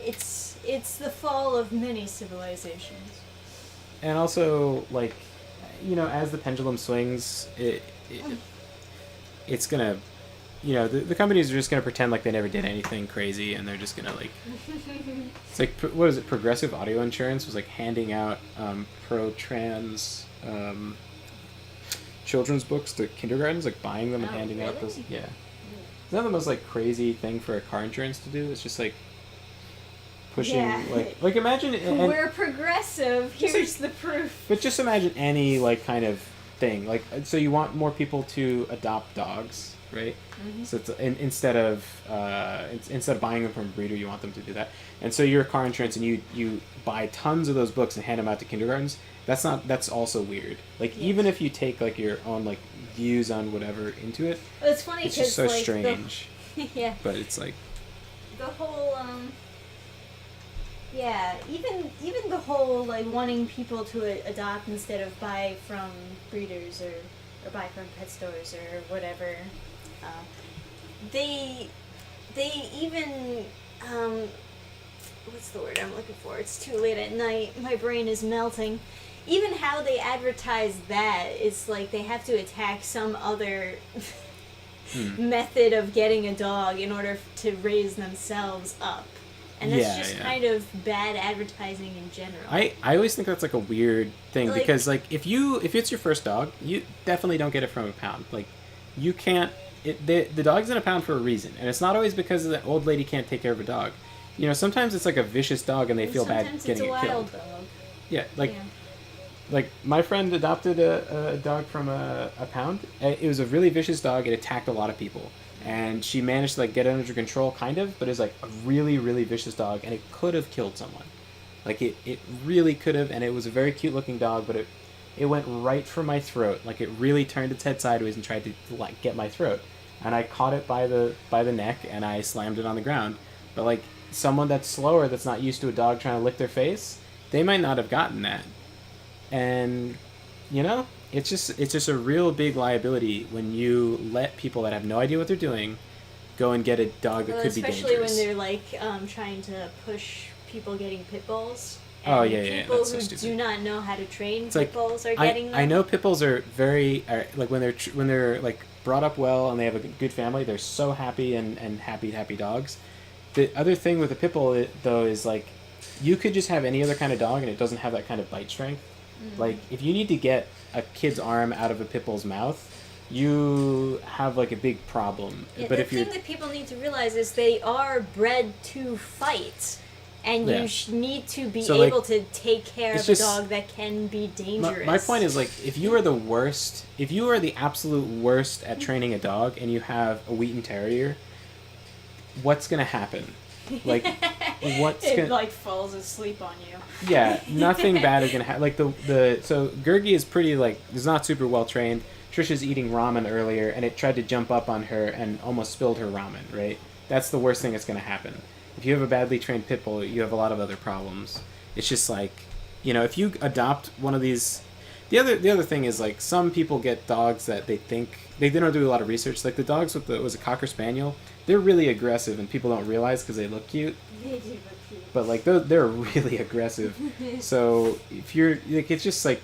it's the fall of many civilizations. And also like, you know, as the pendulum swings, it's gonna, you know, the companies are just gonna pretend like they never did anything crazy, and they're just gonna like, it's like, what is it? Progressive Audio Insurance was like handing out pro-trans children's books to kindergartens, like buying them and handing out those. Yeah, is that the most like crazy thing for a car insurance to do? It's just like pushing like imagine. We're progressive. Here's the proof. But just imagine any like kind of thing, like, so you want more people to adopt dogs, right? Mm-hmm. So it's, instead of buying them from a breeder, you want them to do that. And so you're a car insurance, and you buy tons of those books and hand them out to kindergartens. That's also weird. Like, even if you take like your own like views on whatever into it, well, it's funny, it's just so like, strange. Yeah. But it's like the whole yeah, even the whole like wanting people to adopt instead of buy from breeders or buy from pet stores or whatever. They even what's the word I'm looking for? It's too late at night. My brain is melting. Even how they advertise that, it's like they have to attack some other method of getting a dog in order to raise themselves up. And that's just kind of bad advertising in general. I always think that's like a weird thing, like, because like if it's your first dog, you definitely don't get it from a pound. Like, you can't. The dog's in a pound for a reason, and it's not always because the old lady can't take care of a dog. You know, sometimes it's like a vicious dog, and they feel bad getting it killed. Sometimes it's a wild dog. Yeah, like my friend adopted a dog from a pound. It was a really vicious dog. It attacked a lot of people. And she managed to like get it under control, kind of, but it was like a really, really vicious dog, and it could have killed someone. Like it really could have, and it was a very cute looking dog, but it went right for my throat. Like, it really turned its head sideways and tried to like get my throat, and I caught it by the neck, and I slammed it on the ground. But like, someone that's slower, that's not used to a dog trying to lick their face, they might not have gotten that. And you know, it's just a real big liability when you let people that have no idea what they're doing go and get a dog that could be dangerous. Especially when they're like trying to push people getting pit bulls. And people that's who so stupid. do not know how to train it's pit like, bulls are getting them. I know pit bulls are very like when they're like brought up well and they have a good family, they're so happy and happy dogs. The other thing with a pit bull, though, is like you could just have any other kind of dog and it doesn't have that kind of bite strength. Like if you need to get a kid's arm out of a pit bull's mouth, you have like a big problem. Yeah, but the if you're thing that people need to realize is they are bred to fight. And Yeah. you need to be So, like, able to take care it's of a just- dog that can be dangerous. My point is, like, if you are the worst, if you are the absolute worst at training a dog and you have a Wheaten Terrier, what's going to happen? Like, what's it going to... like falls asleep on you. Yeah, nothing bad is going to happen. Like, so Gurgi is pretty, like, is not super well trained. Trisha's eating ramen earlier, and it tried to jump up on her and almost spilled her ramen, right? That's the worst thing that's going to happen. If you have a badly trained pit bull, you have a lot of other problems. It's just like, you know, if you adopt one of these... The other thing is, like, some people get dogs that they think... They don't do a lot of research. Like, the dogs with was a Cocker Spaniel, they're really aggressive, and people don't realize because they look cute. They do look cute. But, like, they're really aggressive. So, if you're... Like, it's just, like...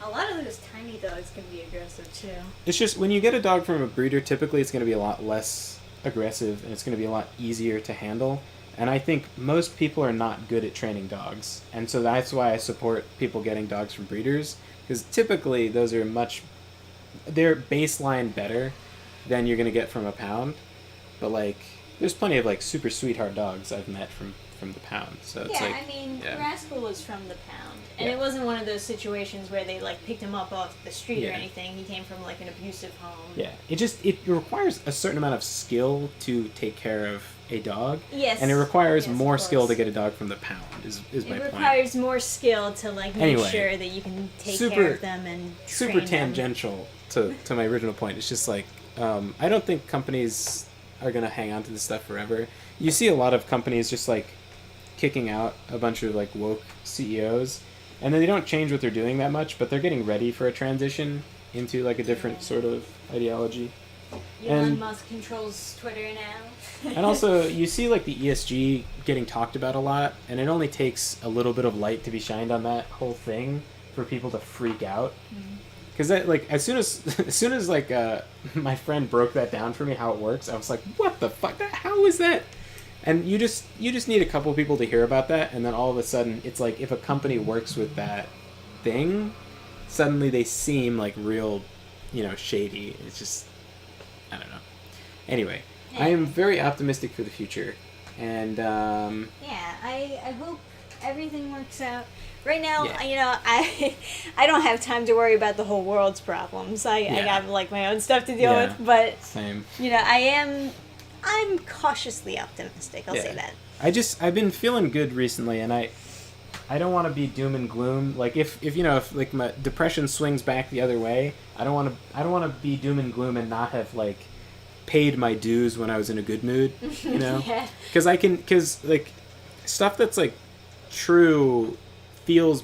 A lot of those tiny dogs can be aggressive, too. It's just, when you get a dog from a breeder, typically it's going to be a lot less aggressive, and it's going to be a lot easier to handle. And I think most people are not good at training dogs. And so that's why I support people getting dogs from breeders. Because typically those are they're baseline better than you're going to get from a pound. But, like, there's plenty of, like, super sweetheart dogs I've met from the pound. So it's Yeah, like... I mean, yeah. Rascal was from the pound. And Yeah. it wasn't one of those situations where they, like, picked him up off the street or Yeah. anything. He came from, like, an abusive home. Yeah. It requires a certain amount of skill to take care of a dog. Yes. And it requires Yes, more of skill to course. get a dog from the pound, is my It point. requires more skill to, like, make Anyway, sure that you can take super- care of them and Super train them. tangential to my original point. It's just like, I don't think companies are going to hang on to this stuff forever. You see a lot of companies just, like, kicking out a bunch of, like, woke CEOs, and then they don't change what they're doing that much, but they're getting ready for a transition into, like, a different sort of ideology. Elon And- Musk controls Twitter now. And also, you see, like, the ESG getting talked about a lot, and it only takes a little bit of light to be shined on that whole thing for people to freak out. Because that, like, as soon as like my friend broke that down for me how it works, I was like, what the fuck? How is that? And you just need a couple people to hear about that, and then all of a sudden, it's like if a company works with that thing, suddenly they seem like real, you know, shady. It's just, I don't know. Anyway, I am very optimistic for the future, and Yeah, I hope everything works out. Right now, Yeah. you know, I don't have time to worry about the whole world's problems. I Yeah. got, like, my own stuff to deal Yeah. with, but, same. you know, I'm cautiously optimistic, I'll say that. I've been feeling good recently, and I don't want to be doom and gloom. Like if you know, if like my depression swings back the other way, I don't want to be doom and gloom and not have like paid my dues when I was in a good mood, you know? Yeah. Because like stuff that's like true feels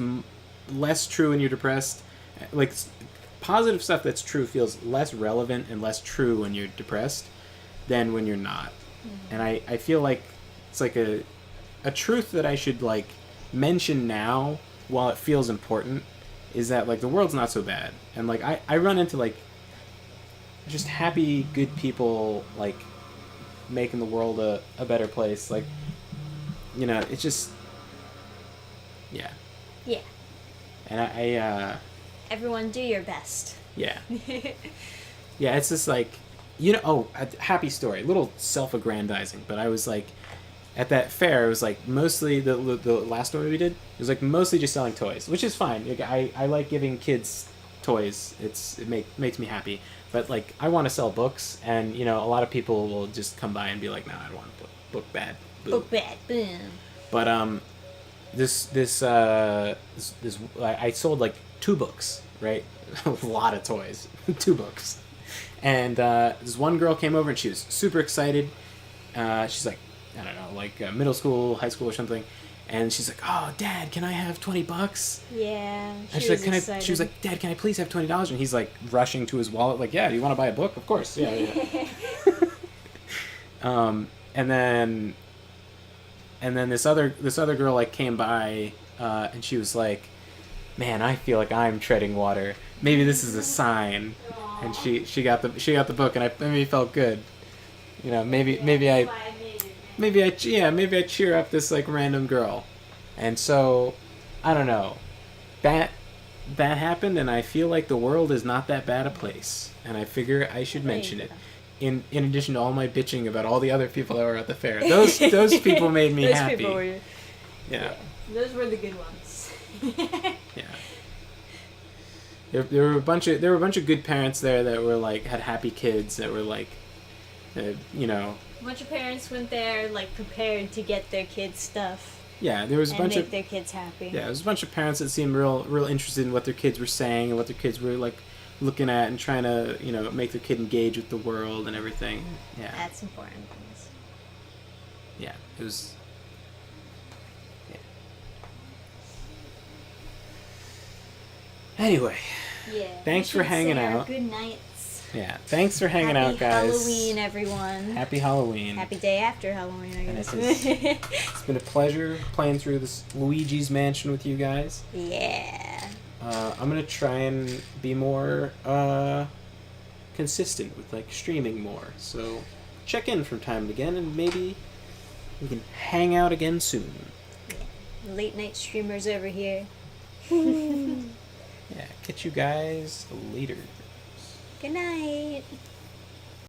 less true when you're depressed. Like positive stuff that's true feels less relevant and less true when you're depressed than when you're not. And I feel like it's like a truth that I should like mention now while it feels important is that like the world's not so bad. And like I run into like just happy, good people like making the world a better place. Like, you know, it's just, yeah. Yeah. And I Everyone do your best. yeah. Yeah, it's just like, you know, a happy story, a little self-aggrandizing, but I was like, at that fair, it was like mostly, the last one we did, it was like mostly just selling toys, which is fine. Like, I like giving kids toys. It makes me happy. But like, I want to sell books, and you know, a lot of people will just come by and be like, "No, I don't want a book bad." Boo. Book bad. Boom. But I sold like 2 books, right? A lot of toys, 2 books, and this one girl came over and she was super excited. She's like, I don't know, like middle school, high school, or something, and she's like, "Oh, Dad, can I have $20?" Yeah. And she's like, she was like, "Dad, can I please have $20?" And he's like rushing to his wallet, like, "Yeah, do you want to buy a book? Of course, yeah." And then this other girl like came by, and she was like, "Man, I feel like I'm treading water. Maybe this is a sign." and she got the book, and I maybe felt good. You know, maybe I cheer up this like random girl, and so I don't know. That happened, and I feel like the world is not that bad a place, and I figure I should mention it. In addition to all my bitching about all the other people that were at the fair, those people made me happy. People were, yeah. Those were the good ones. Yeah. There were a bunch of good parents there that were like had happy kids that were like, you know. A bunch of parents went there like prepared to get their kids stuff. Yeah, there was a bunch of their kids happy. Yeah, there was a bunch of parents that seemed real interested in what their kids were saying and what their kids were like looking at and trying to, you know, make their kid engage with the world and everything. Yeah. That's important. Yeah, it was. Yeah. Anyway. Yeah. Thanks for hanging out. Good nights. Yeah. Thanks for hanging out, guys. Happy Halloween, everyone. Happy Halloween. Happy day after Halloween, I guess. It's been a pleasure playing through this Luigi's Mansion with you guys. Yeah. I'm gonna try and be more consistent with like streaming more. So check in from time to again, and maybe we can hang out again soon. Yeah. Late night streamers over here. Yeah, catch you guys later. Good night.